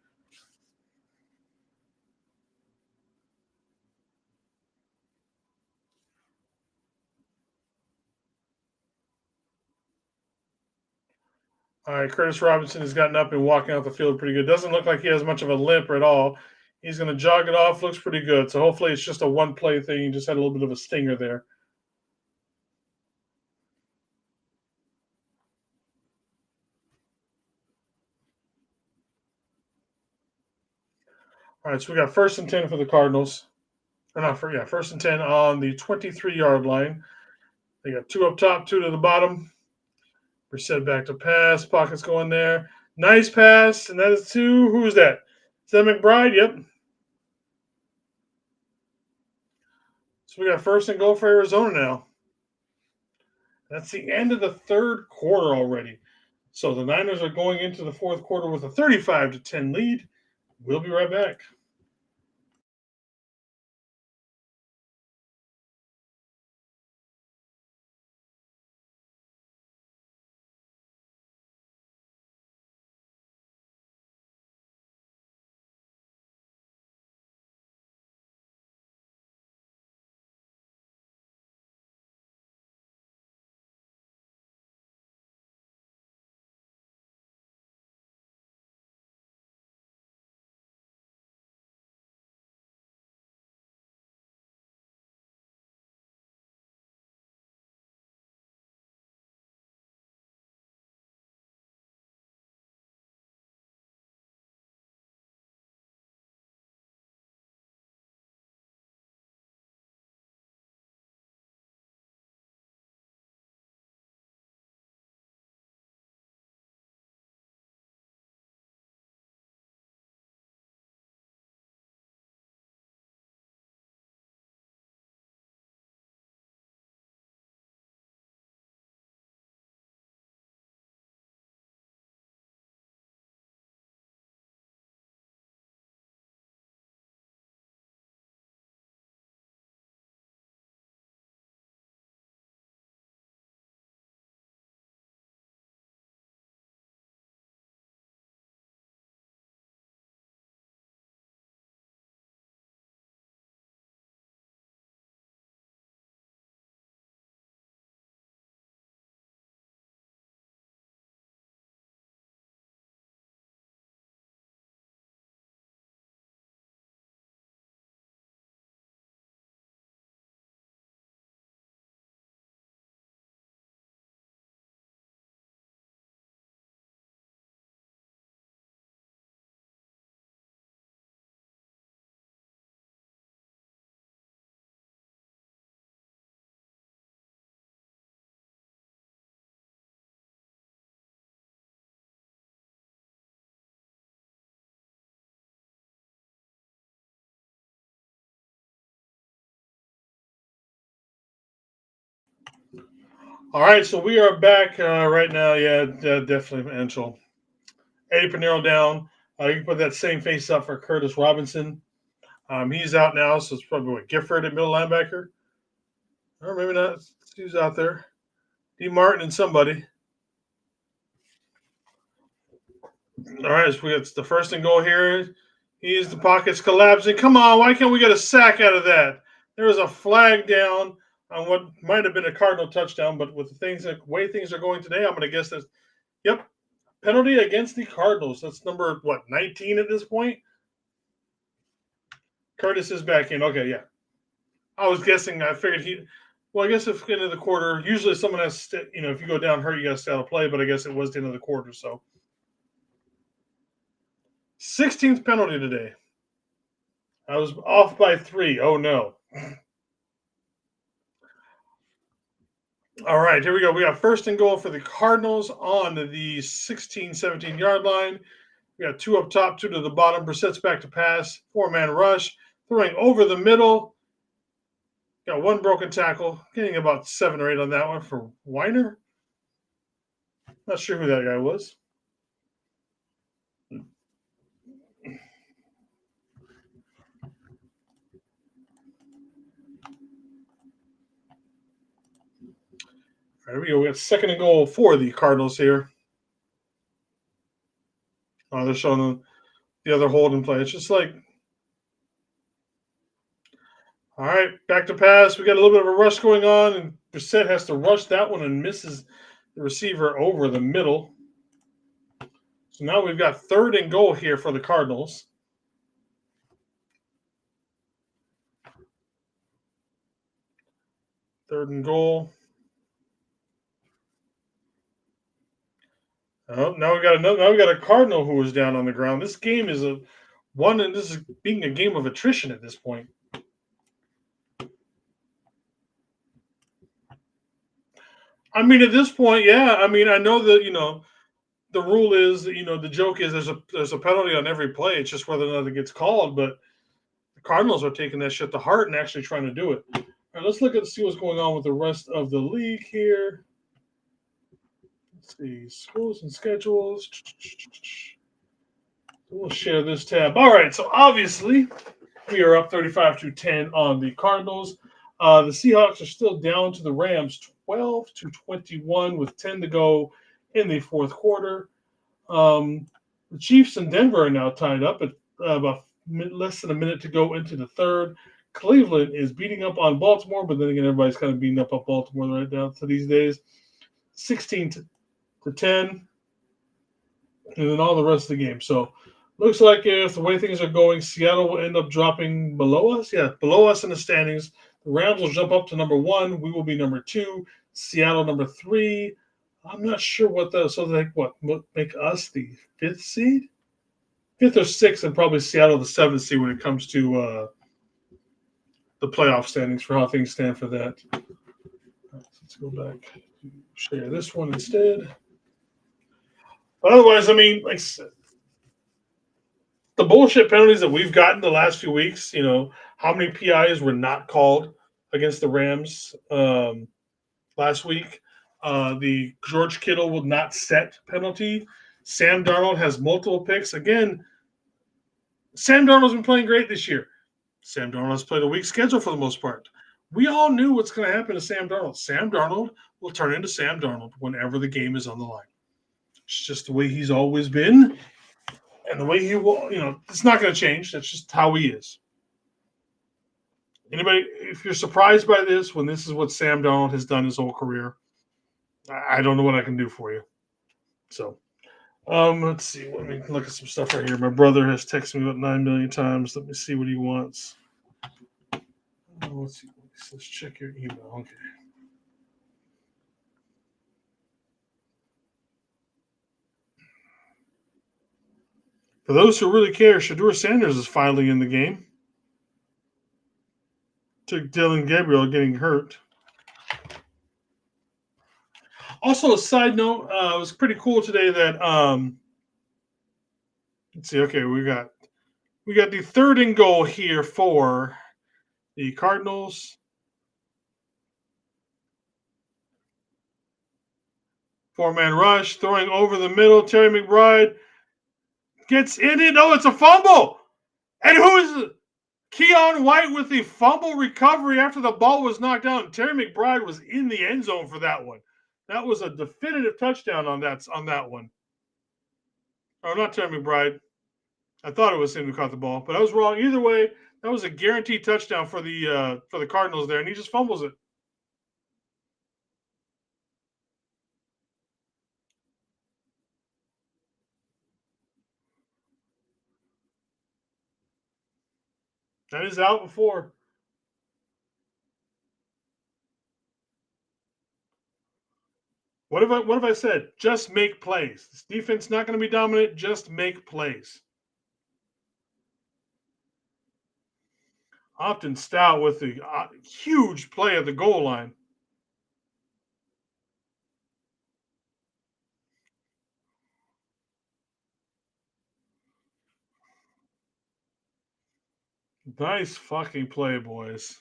All right, Curtis Robinson has gotten up and walking out the field pretty good. Doesn't look like he has much of a limp at all. He's going to jog it off. Looks pretty good. So hopefully it's just a one-play thing. He just had a little bit of a stinger there. All right, so we got 1st and 10 for the Cardinals. First and 10 on the 23-yard line. They got 2 up top, 2 to the bottom. Brissett back to pass. Pockets going there. Nice pass, and that is to who is that? Is that McBride? Yep. So we got 1st and goal for Arizona now. That's the end of the third quarter already. So the Niners are going into the fourth quarter with a 35-10 lead. We'll be right back. All right, so we are back right now. Yeah, definitely Anshel. Eddie Pinero down. You can put that same face up for Curtis Robinson. He's out now, so it's probably what, Gifford at middle linebacker. Or maybe not. Who's out there? D. Martin and somebody. All right, so we got the first and goal here. He's the pocket's collapsing. Come on, why can't we get a sack out of that? There was a flag down on what might have been a Cardinal touchdown, but with the way things are going today, I'm going to guess that. Yep, penalty against the Cardinals. That's number 19 at this point. Curtis is back in. Okay, yeah. I was guessing. I figured he. Well, I guess if into the quarter, usually someone has to. If you go down hurt, you got to stay out of play. But I guess it was the end of the quarter, so 16th penalty today. I was off by 3. Oh no. All right, here we go. We got first and goal for the Cardinals on the 16, 17-yard line. We got 2 up top, 2 to the bottom. Brissett's back to pass. 4-man rush. Throwing over the middle. Got 1 broken tackle. Getting about 7 or 8 on that one for Weiner. Not sure who that guy was. There we go. We got second and goal for the Cardinals here. They're showing the other holding play. It's just like, all right, back to pass. We got a little bit of a rush going on, and Brissett has to rush that one and misses the receiver over the middle. So now we've got third and goal here for the Cardinals. Third and goal. Oh, now we got a Cardinal who is down on the ground. This game is and this is being a game of attrition at this point. I mean, at this point, yeah. I mean, I know that the rule is that the joke is there's a penalty on every play. It's just whether or not it gets called. But the Cardinals are taking that shit to heart and actually trying to do it. All right, let's see what's going on with the rest of the league here. Let's see, schools and schedules. We'll share this tab. All right, so obviously we are up 35-10 on the Cardinals. The Seahawks are still down to the Rams 12-21 with 10 to go in the fourth quarter. The Chiefs and Denver are now tied up at about less than a minute to go into the third. Cleveland is beating up on Baltimore, but then again, everybody's kind of beating up on Baltimore right now to these days. 16-10, and then all the rest of the game. So looks like if the way things are going, Seattle will end up dropping below us. Yeah, below us in the standings. The Rams will jump up to number 1. We will be number 2. Seattle number 3. I'm not sure what the so like what make us the 5th seed, 5th or 6th, and probably Seattle the 7th seed when it comes to the playoff standings for how things stand for that. Let's go back to share this one instead. Otherwise, I mean, like I said, the bullshit penalties that we've gotten the last few weeks, how many PIs were not called against the Rams last week? The George Kittle will not set penalty. Sam Darnold has multiple picks. Again, Sam Darnold's been playing great this year. Sam Darnold has played a weak schedule for the most part. We all knew what's going to happen to Sam Darnold. Sam Darnold will turn into Sam Darnold whenever the game is on the line. It's just the way he's always been. And the way he will, it's not going to change. That's just how he is. Anybody, if you're surprised by this, when this is what Sam Darnold has done his whole career, I don't know what I can do for you. So, let's see. Let me look at some stuff right here. My brother has texted me about 9 million times. Let me see what he wants. Let's see. Let's check your email. Okay. For those who really care, Shedeur Sanders is finally in the game. Took Dylan Gabriel getting hurt. Also, a side note, it was pretty cool today that let's see. Okay, we got the 3rd and goal here for the Cardinals. 4-man rush, throwing over the middle. Terry McBride gets in it. Oh, it's a fumble. And who is it? Keon White with the fumble recovery after the ball was knocked out. Terry McBride was in the end zone for that one. That was a definitive touchdown on that one. Oh, not Terry McBride. I thought it was him who caught the ball, but I was wrong. Either way, that was a guaranteed touchdown for the Cardinals there, and he just fumbles it. That is out before. What have I said? Just make plays. This defense not going to be dominant. Just make plays. Optin Stout with the huge play at the goal line. Nice fucking play, boys.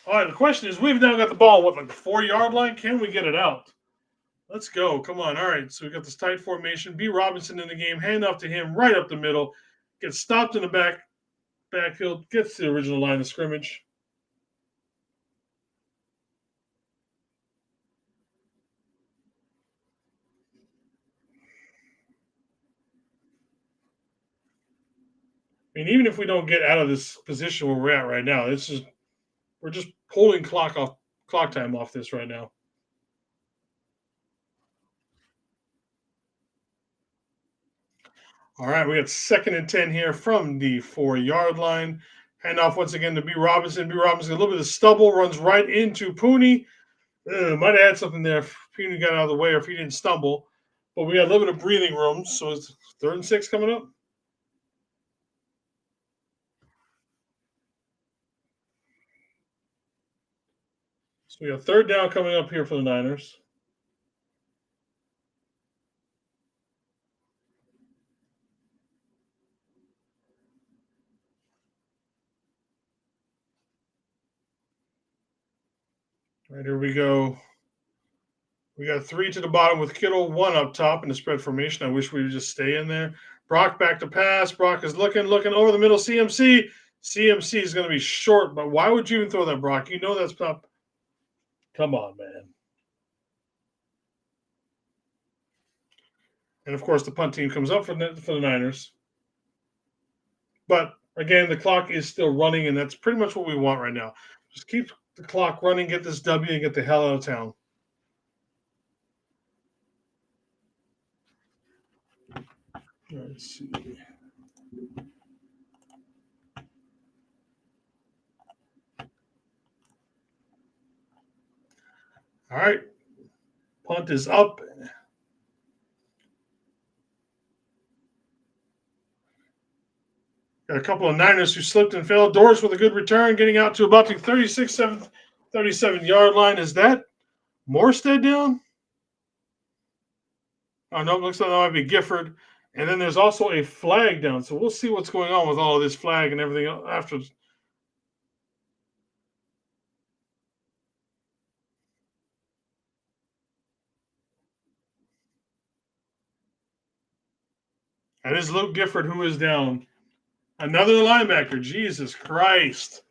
All right, the question is, we've now got the ball, like the 4-yard line? Can we get it out? Let's go. Come on. All right, so we got this tight formation. B. Robinson in the game. Hand off to him right up the middle. Gets stopped in the backfield. Gets to the original line of scrimmage. I mean, even if we don't get out of this position where we're at right now, we're just pulling clock time off this right now. All right, we got 2nd and 10 here from the 4-yard line. Hand off once again to B. Robinson. B. Robinson, a little bit of stubble, runs right into Pooney. Might have had something there if Pooney got out of the way or if he didn't stumble. But we got a little bit of breathing room, so it's 3rd and 6 coming up. So we got 3rd down coming up here for the Niners. All right, here we go. We got 3 to the bottom with Kittle, 1 up top in the spread formation. I wish we would just stay in there. Brock back to pass. Brock is looking over the middle. CMC. CMC is going to be short, but why would you even throw that, Brock? You know that's not. Come on, man. And, of course, the punt team comes up for the Niners. But, again, the clock is still running, and that's pretty much what we want right now. Just keep the clock running, get this W, and get the hell out of town. Let's see. All right. Punt is up. Got a couple of Niners who slipped and fell. Doris with a good return, getting out to about the 37-yard line. Is that Morstead down? Oh, no, looks like that might be Gifford. And then there's also a flag down. So we'll see what's going on with all of this flag and everything after. That is Luke Gifford who is down. Another linebacker. Jesus Christ.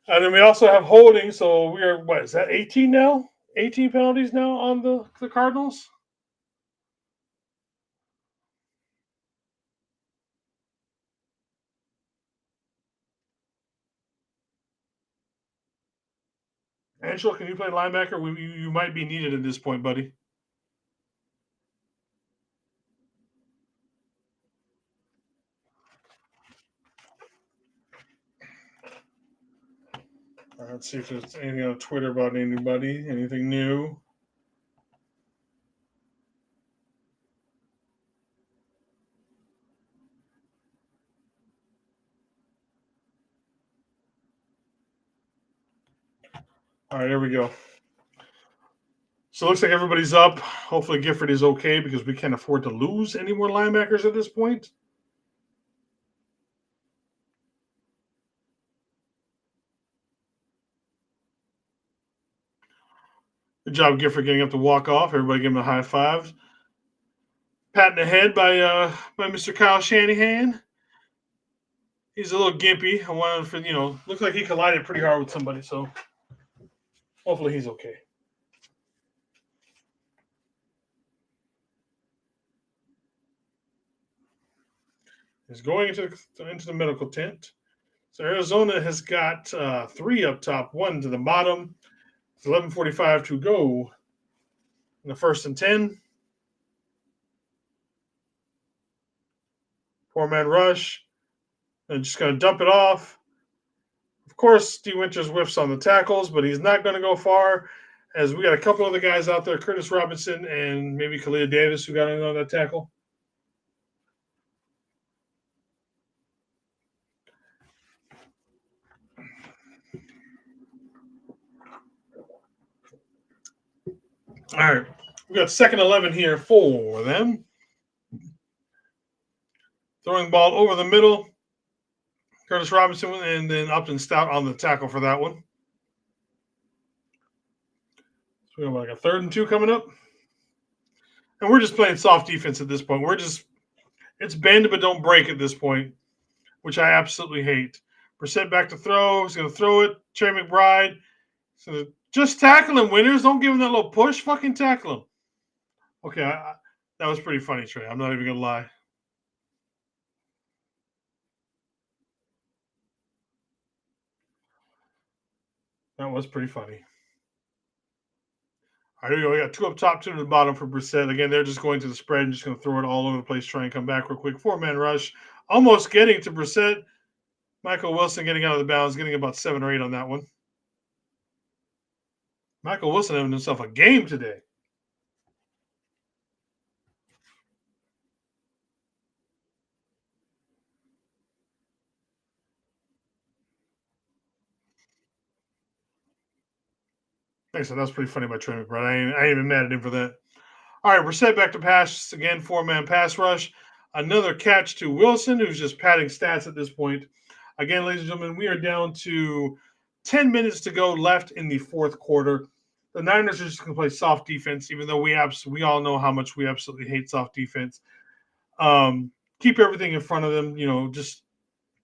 And then we also have holding. So we are, what is that, 18 now? 18 penalties now on the Cardinals? Angelo, can you play linebacker? You might be needed at this point, buddy. Let's see if there's anything on Twitter about anybody, anything new. All right, there we go. So it looks like everybody's up. Hopefully Gifford is okay because we can't afford to lose any more linebackers at this point. Good job, Gifford, getting up to walk off. Everybody give him a high five. Patting the head by Mr. Kyle Shanahan. He's a little gimpy. I wanted for looks like he collided pretty hard with somebody, so hopefully he's okay. He's going into the medical tent. So Arizona has got 3 up top, 1 to the bottom. It's 11:45 to go in the 1st and 10. 4-man rush. And just going to dump it off. Of course, Steve Winters whiffs on the tackles, but he's not going to go far as we got a couple other guys out there, Curtis Robinson and maybe Khalil Davis, who got in on that tackle. All right. We got 2nd 11 here for them. Throwing the ball over the middle. Curtis Robinson and then Upton Stout on the tackle for that one. So we have like a 3rd and 2 coming up. And we're just playing soft defense at this point. It's bend but don't break at this point, which I absolutely hate. Brissett back to throw. He's going to throw it. Trey McBride. So just tackle him, Winners. Don't give him that little push. Fucking tackle him. Okay, that was pretty funny, Trey. I'm not even going to lie. That was pretty funny. All right, here we go. We got 2 up top, 2 to the bottom for Brissett. Again, they're just going to the spread and just going to throw it all over the place, try and come back real quick. 4-man rush. Almost getting to Brissett. Michael Wilson getting out of the bounds, getting about 7 or 8 on that one. Michael Wilson having himself a game today. Like I said, that was pretty funny by Trey McBride. I ain't even mad at him for that. All right, Brissett back to pass. Again, 4-man pass rush. Another catch to Wilson, who's just padding stats at this point. Again, ladies and gentlemen, we are down to 10 minutes to go left in the 4th quarter. the Niners are just going to play soft defense, even though we all know how much we absolutely hate soft defense. Keep everything in front of them. Just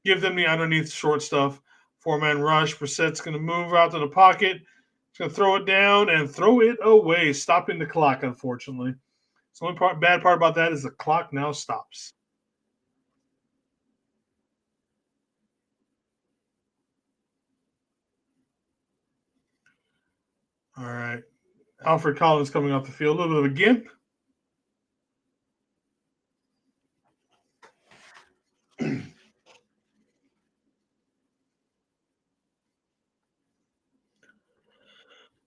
give them the underneath short stuff. 4-man rush. Brissett's going to move out to the pocket. He's going to throw it down and throw it away, stopping the clock, unfortunately. The only bad part about that is the clock now stops. All right. Alfred Collins coming off the field. A little bit of a gimp.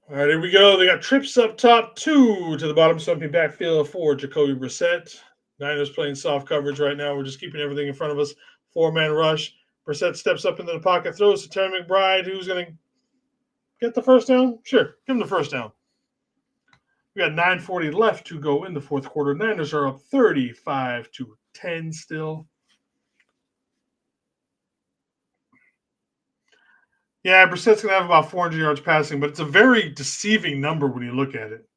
All right, here we go. They got trips up top, 2 to the bottom, stumping backfield for Jacoby Brissett. Niners playing soft coverage right now. We're just keeping everything in front of us. 4-man rush. Brissett steps up into the pocket, throws to Terry McBride, who's going to get the first down. Sure, give him the first down. We got 9:40 left to go in the fourth quarter. Niners are up 35-10 still. Yeah, Brissett's going to have about 400 yards passing, but it's a very deceiving number when you look at it.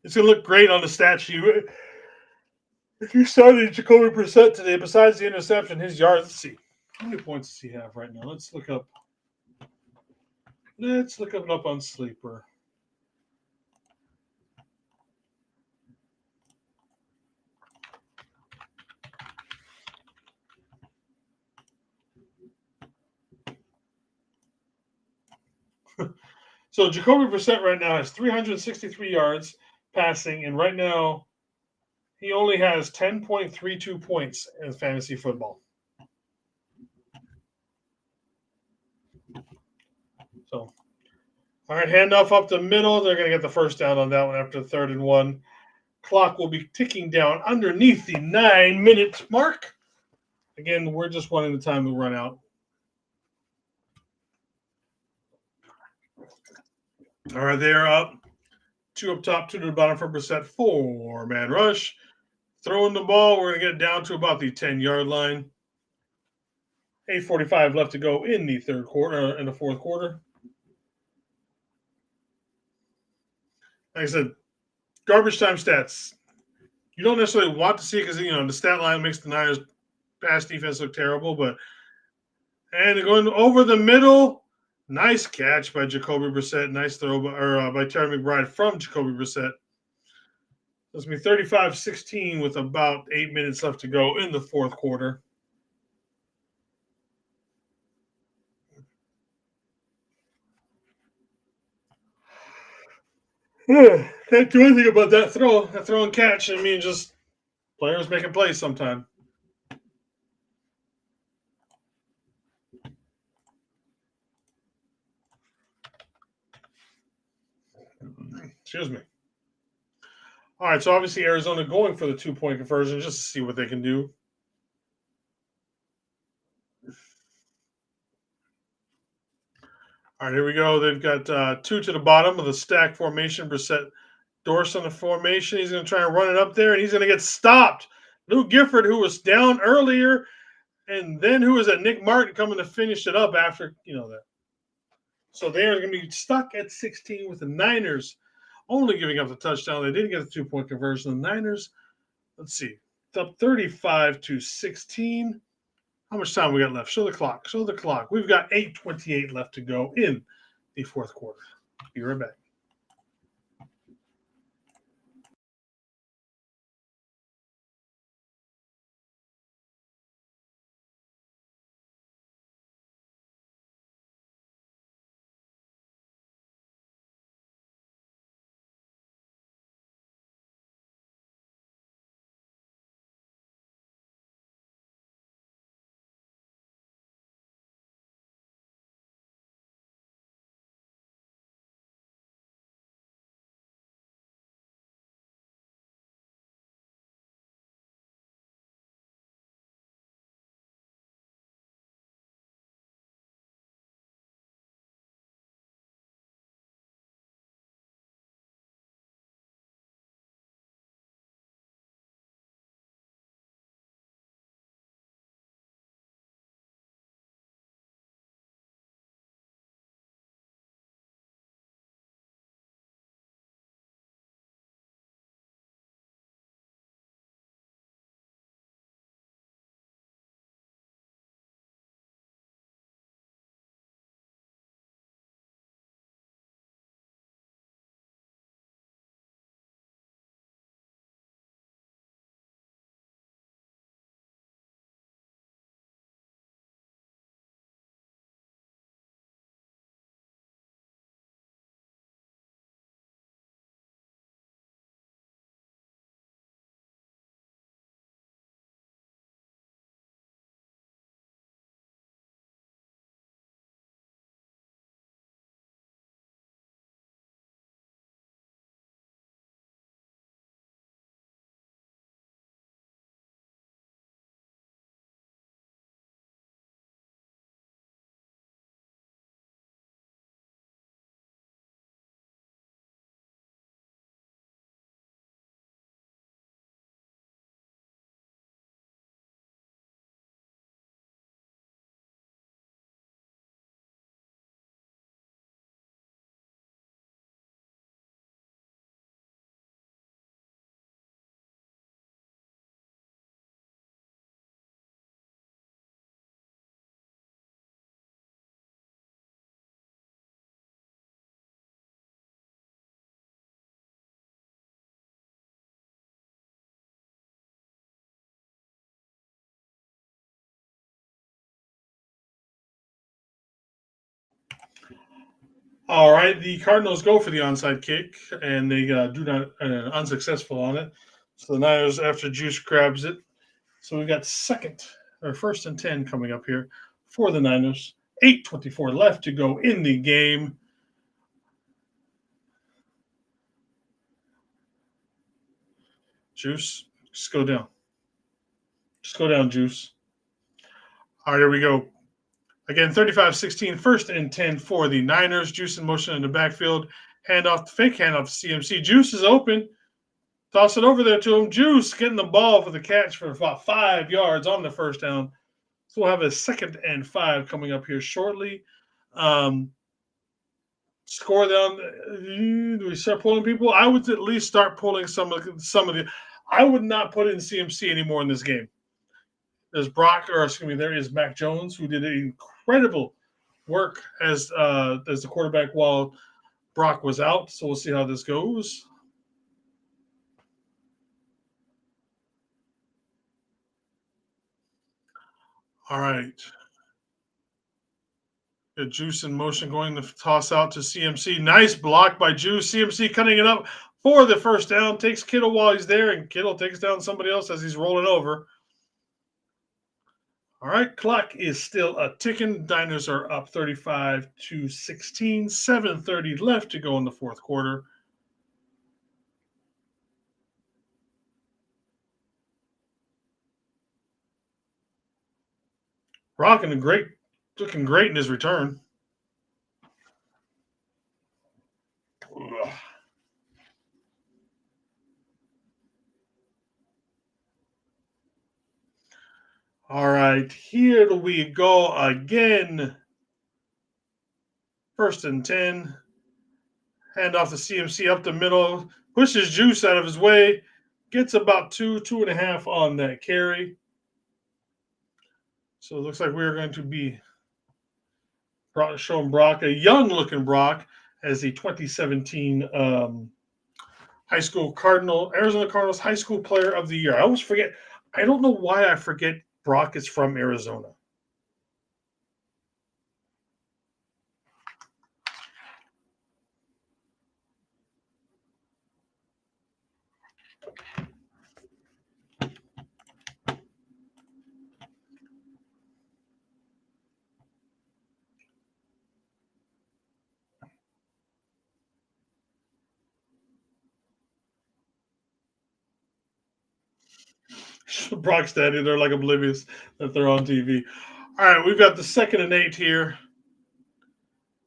It's going to look great on the stat sheet. If you started Jacoby Brissett today, besides the interception, his yards, let's see. How many points does he have right now? Let's look up it up on Sleeper. So Jacoby Brissett right now has 363 yards passing, and right now he only has 10.32 points in fantasy football. So, all right, handoff up the middle. They're going to get the first down on that one after 3rd and 1. Clock will be ticking down underneath the 9-minute mark. Again, we're just wanting the time to run out. All right, they're up. 2 up top, 2 to the bottom for Brissett. 4-man rush. Throwing the ball, we're going to get down to about the 10-yard line. 8:45 left to go in the fourth quarter. Like I said, garbage time stats. You don't necessarily want to see it because the stat line makes the Niners pass defense look terrible, and going over the middle, nice catch by Jacoby Brissett. Nice throw by Terry McBride from Jacoby Brissett. It's going to be 35-16 with about 8 minutes left to go in the fourth quarter. Can't do anything about that throw and catch. I mean, just players making plays sometime. Excuse me. All right, so obviously Arizona going for the 2-point conversion just to see what they can do. All right, here we go. They've got 2 to the bottom of the stack formation. Brissett Dorse on the formation. He's going to try and run it up there, and he's going to get stopped. Lou Gifford, who was down earlier, and then who was at Nick Martin coming to finish it up after that. So they are going to be stuck at 16 with the Niners only giving up the touchdown. They didn't get the 2-point conversion. The Niners, let's see, it's up 35-16. How much time we got left? Show the clock. We've got 8:28 left to go in the fourth quarter. Be right back. All right, the Cardinals go for the onside kick, and they do not unsuccessful on it. So the Niners, after Juice grabs it, so we got first and 10 coming up here for the Niners. 8:24 left to go in the game. Juice, just go down. Just go down, Juice. All right, here we go. Again, 35-16, first and 10 for the Niners. Juice in motion in the backfield. Fake handoff to CMC. Juice is open. Toss it over there to him. Juice getting the ball for the catch for about 5 yards on the first down. So we'll have a 2nd and 5 coming up here shortly. Score down. Do we start pulling people? I would at least start pulling some of the. I would not put in CMC anymore in this game. There is Mac Jones, who did incredible work as the quarterback while Brock was out. So we'll see how this goes. All right. Got Juice in motion, going to toss out to CMC. Nice block by Juice. CMC cutting it up for the first down. Takes Kittle while he's there, and Kittle takes down somebody else as he's rolling over. All right, clock is still a ticking. Niners are up 35-16. 7:30 left to go in the fourth quarter. Looking great in his return. Ugh. All right, here we go again. First and 10. Hand off to CMC up the middle. Pushes Juice out of his way. Gets about 2.5 on that carry. So it looks like we're going to be showing Brock, a young-looking Brock, as the 2017 Arizona Cardinals High School Player of the Year. I always forget. I don't know why I forget Brock is from Arizona. Brock's standing there like oblivious that they're on TV. All right, we've got the 2nd and 8 here.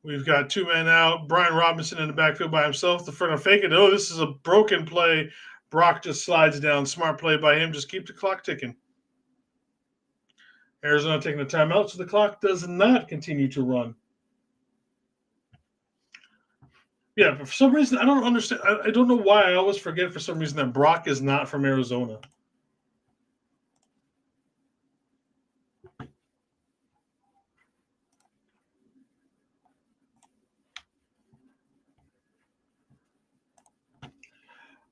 We've got 2 men out. Brian Robinson in the backfield by himself. The front of fake it. Oh, this is a broken play. Brock just slides down. Smart play by him. Just keep the clock ticking. Arizona taking a timeout, so the clock does not continue to run. Yeah, but for some reason, I don't understand. I don't know why I always forget for some reason that Brock is not from Arizona.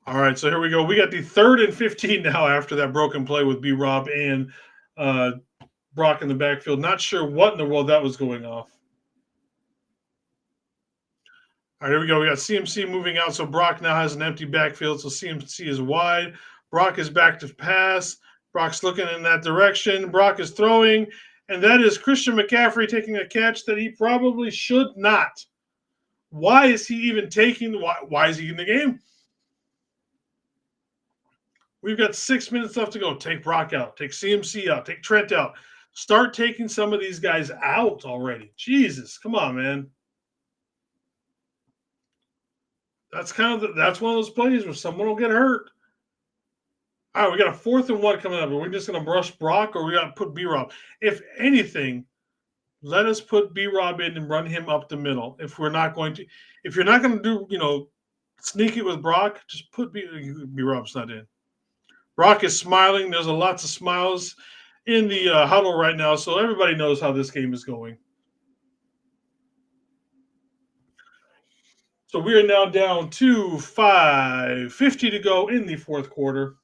All right, so here we go. We got the 3rd and 15 now after that broken play with B-Rob and Brock in the backfield. Not sure what in the world that was going off. All right, here we go. We got CMC moving out, so Brock now has an empty backfield, so CMC is wide. Brock is back to pass. Brock's looking in that direction. Brock is throwing, and that is Christian McCaffrey taking a catch that he probably should not. Why is he even taking – why is he in the game? We've got 6 minutes left to go. Take Brock out. Take CMC out. Take Trent out. Start taking some of these guys out already. Jesus, come on, man. That's one of those plays where someone will get hurt. All right, we got a 4th and 1 coming up. Are we just going to brush Brock, or we got to put B-Rob? If anything, let us put B-Rob in and run him up the middle. If you're not going to do, sneak it with Brock, just put B-Rob's not in. Brock is smiling. There's lots of smiles in the huddle right now, so everybody knows how this game is going. So we are now down to 5:50 to go in the fourth quarter.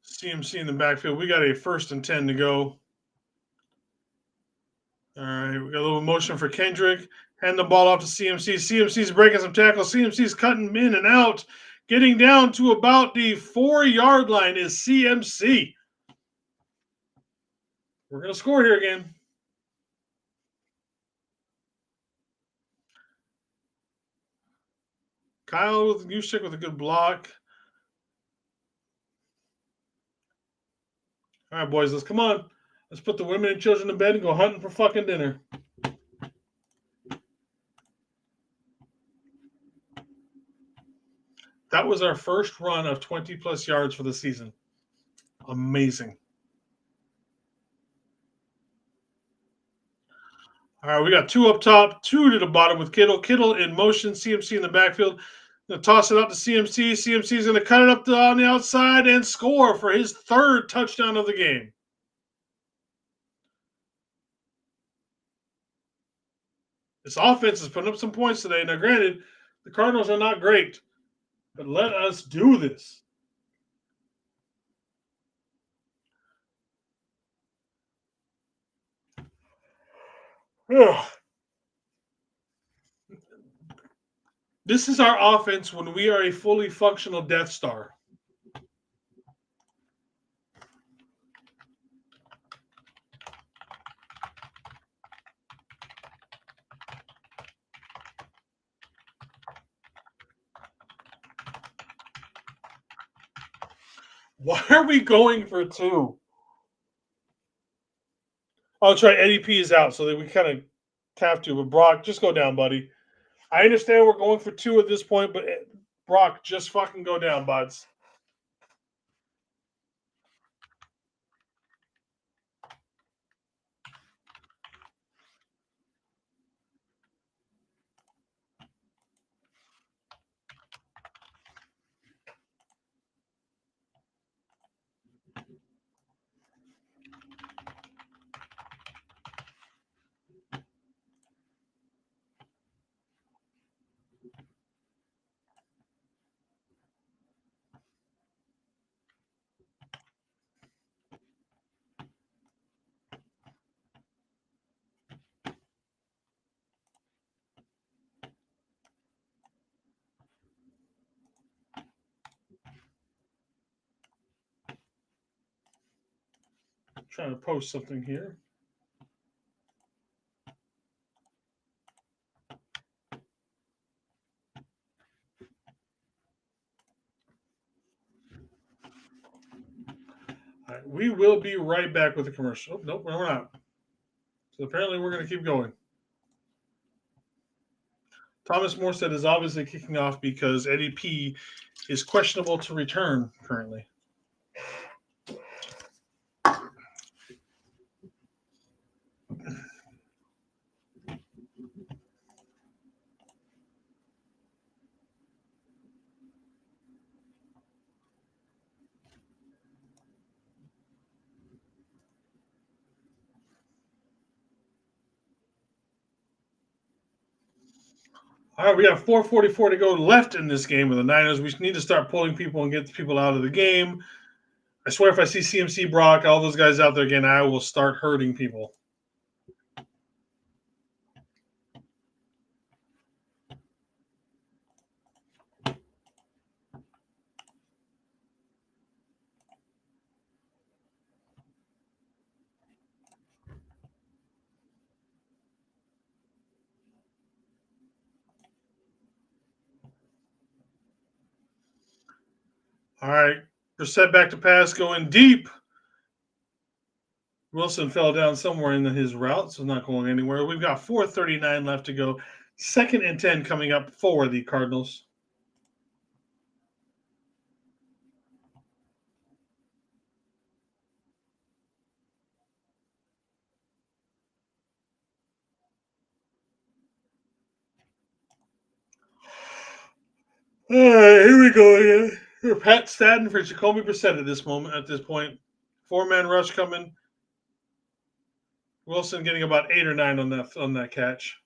CMC in the backfield. We got a 1st and 10 to go. All right, we got a little motion for Kendrick. Hand the ball off to CMC. CMC's breaking some tackles. CMC's cutting in and out. Getting down to about the 4-yard line is CMC. We're going to score here again. Kyle Juszczyk with a good block. All right, boys, let's come on. Let's put the women and children to bed and go hunting for fucking dinner. That was our first run of 20-plus yards for the season. Amazing. All right, we got 2 up top, 2 to the bottom with Kittle. Kittle in motion, CMC in the backfield. Going to toss it out to CMC. CMC is going to cut it up on the outside and score for his 3rd touchdown of the game. This offense is putting up some points today. Now, granted, the Cardinals are not great, but let us do this. Ugh. This is our offense when we are a fully functional Death Star. Why are we going for 2? Oh, that's right. Eddie P is out, so that we kind of have to. But Brock, just go down, buddy. I understand we're going for 2 at this point, but Brock, just fucking go down, buds. I'm trying to post something here. All right, we will be right back with the commercial. Oh, nope, we're not. So apparently we're going to keep going. Thomas Morstead is obviously kicking off because Eddie P is questionable to return currently. All right, we got 4:44 to go left in this game with the Niners. We need to start pulling people and get the people out of the game. I swear if I see CMC, Brock, all those guys out there again, I will start hurting people. All right, Brissett back to pass, going deep. Wilson fell down somewhere in his route, so not going anywhere. We've got 4:39 left to go. 2nd and 10 coming up for the Cardinals. All right, here we go again. Pat Stadden for Jacoby Brissett at this point. 4-man rush coming. Wilson getting about 8 or 9 on that catch.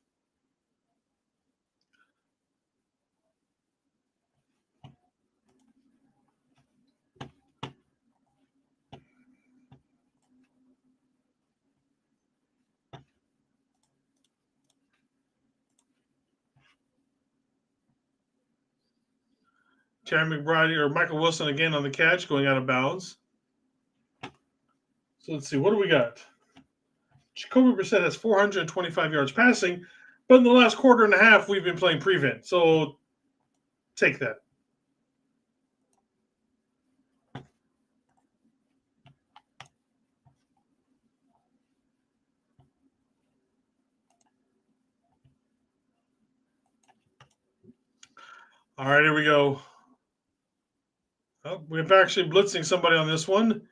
Terry McBride or Michael Wilson again on the catch, going out of bounds. So let's see, what do we got? Jacoby Brissett has 425 yards passing, but in the last quarter and a half, we've been playing prevent. So take that. All right, here we go. Oh, we're actually blitzing somebody on this one.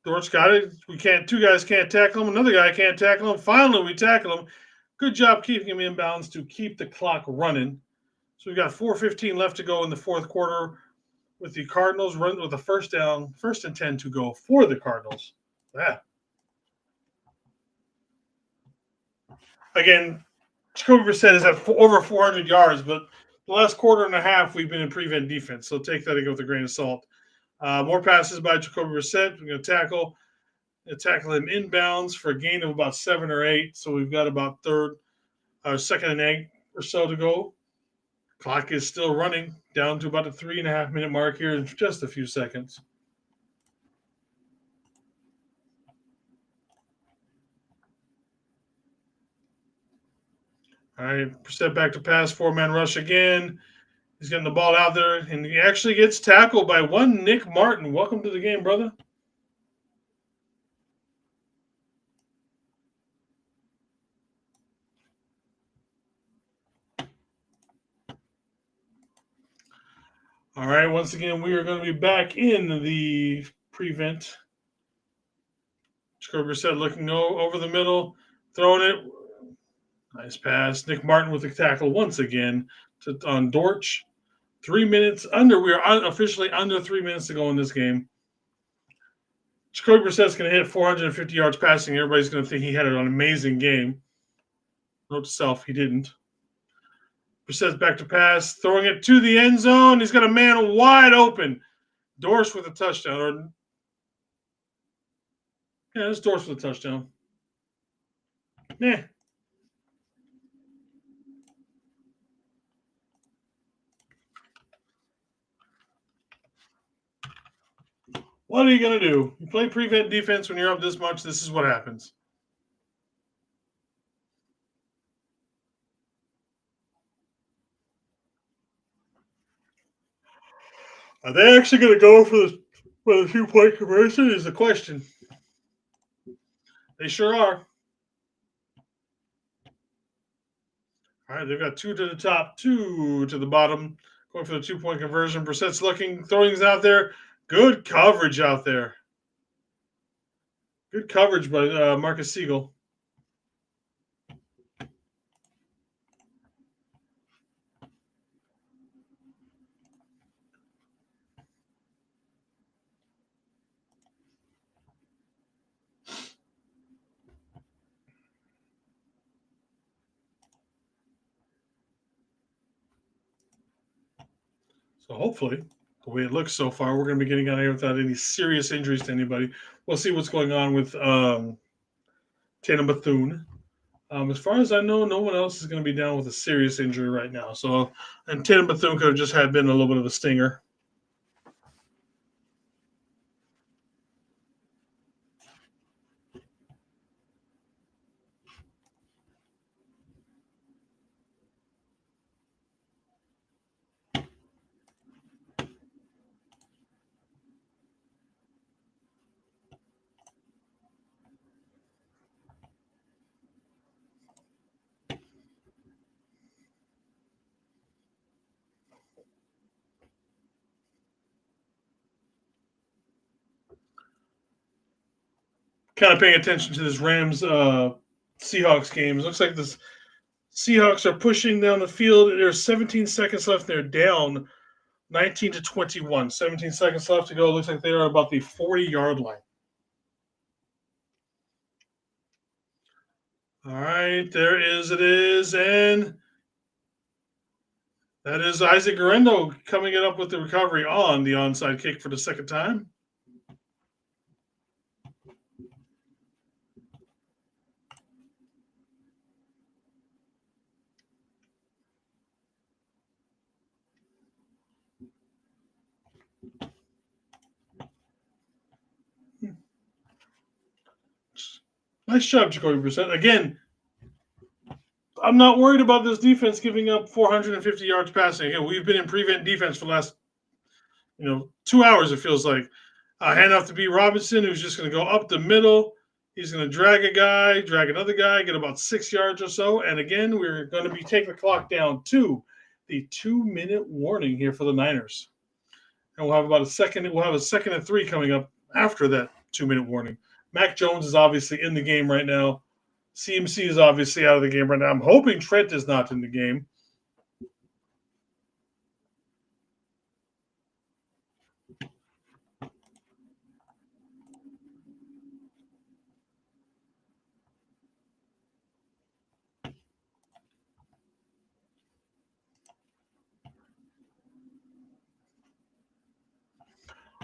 Dortch got it. We can't. Two guys can't tackle him. Another guy can't tackle him. Finally, we tackle him. Good job keeping him in bounds to keep the clock running. So we've got 4:15 left to go in the fourth quarter with the Cardinals run with a first down, 1st and 10 to go for the Cardinals. Yeah. Again, Jacoby Brissett is at over 400 yards, but the last quarter and a half we've been in prevent defense. So take that with a grain of salt. More passes by Jacoby Brissett. We're going to tackle him inbounds for a gain of about 7 or 8. So we've got about 2nd and 8 or so to go. Clock is still running down to about the 3.5 minute mark here in just a few seconds. All right, Brissett back to pass, 4-man rush again. He's getting the ball out there, and he actually gets tackled by one Nick Martin. Welcome to the game, brother. All right, once again, we are going to be back in the prevent. Jacoby Brissett looking over the middle, throwing it. Nice pass. Nick Martin with the tackle once again on Dortch. 3 minutes under. We are officially under 3 minutes to go in this game. Jacoby Brissett's going to hit 450 yards passing. Everybody's going to think he had an amazing game. Note to self, he didn't. Brissett's back to pass, throwing it to the end zone. He's got a man wide open. Dortch with a touchdown. It's Dortch with a touchdown. What are you going to do? You play prevent defense when you're up this much. This is what happens. Are they actually going to go for the 2-point conversion is the question. They sure are. All right, they've got 2 to the top, 2 to the bottom, going for the 2-point conversion. Brissett's looking, throwing out there. Good coverage out there. Good coverage by Marcus Siegel. So hopefully, the way it looks so far, we're going to be getting out of here without any serious injuries to anybody. We'll see what's going on with Tatum Bethune. As far as I know, no one else is going to be down with a serious injury right now. So, and Tatum Bethune could have just been a little bit of a stinger. Kind of paying attention to this Rams Seahawks game. It looks like the Seahawks are pushing down the field. There's 17 seconds left. They're down 19 to 21. 17 seconds left to go. Looks like they are about the 40-yard line. All right, it is, and that is Isaac Garendo coming it up with the recovery on the onside kick for the second time. Nice job, Jacoby Brissett. Again, I'm not worried about this defense giving up 450 yards passing. Again, we've been in prevent defense for the last 2 hours, it feels like. Hand off to B. Robinson, who's just going to go up the middle. He's going to drag a guy, drag another guy, get about 6 yards or so. And again, we're going to be taking the clock down to the 2-minute warning here for the Niners. And we'll have about a second. We'll have a 2nd and 3 coming up after that 2-minute warning. Mac Jones is obviously in the game right now. CMC is obviously out of the game right now. I'm hoping Trent is not in the game.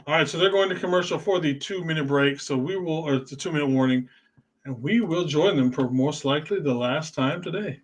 All right, so they're going to commercial for the 2-minute break. So we will, or the 2-minute warning, and we will join them for most likely the last time today.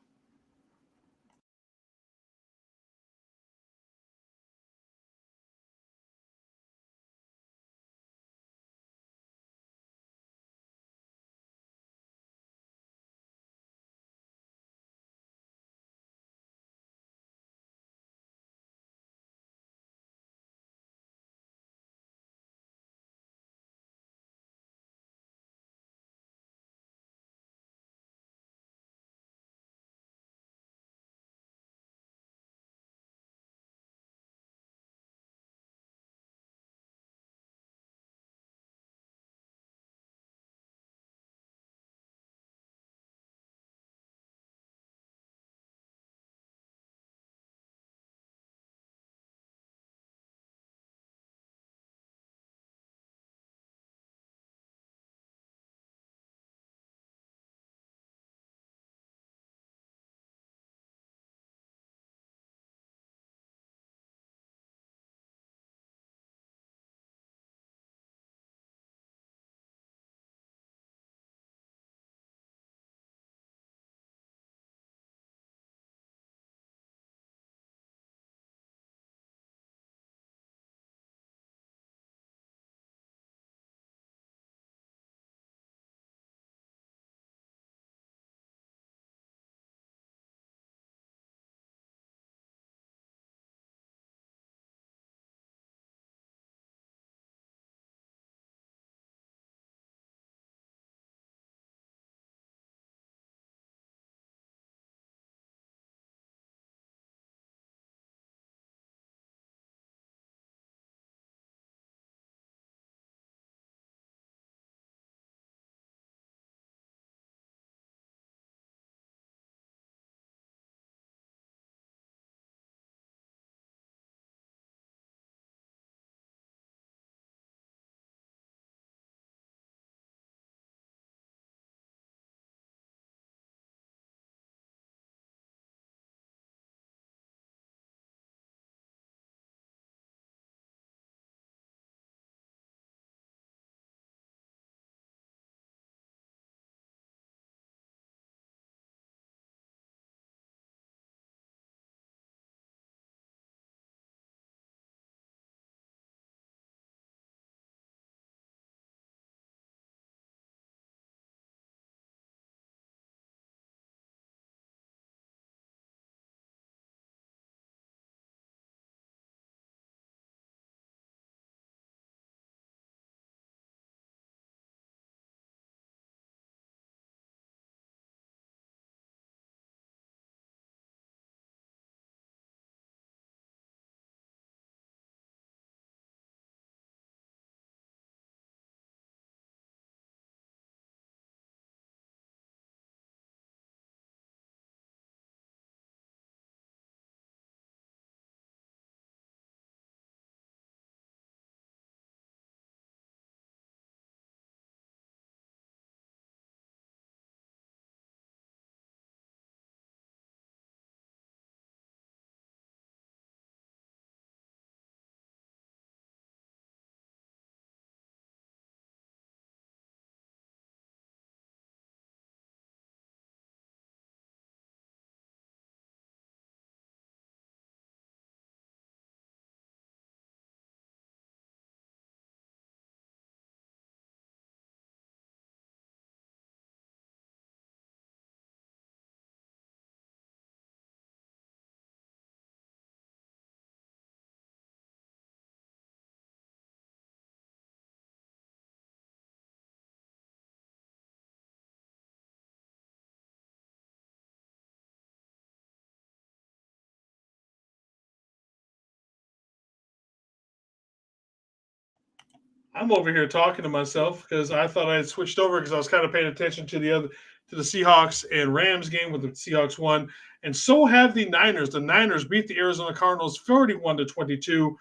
I'm over here talking to myself because I thought I had switched over because I was kind of paying attention to the Seahawks and Rams game with the Seahawks won, and so have the Niners. The Niners beat the Arizona Cardinals 41-22.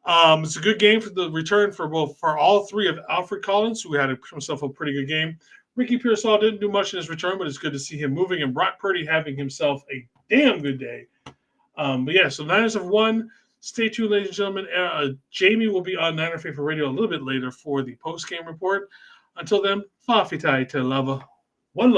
It's a good game for the return for all three of Alfred Collins, who had himself a pretty good game. Ricky Pearsall didn't do much in his return, but it's good to see him moving, and Brock Purdy having himself a damn good day. But yeah, so the Niners have won. Stay tuned, ladies and gentlemen. Jamie will be on Niner Faithful Radio a little bit later for the post-game report. Until then, Fafitai te lava. One love.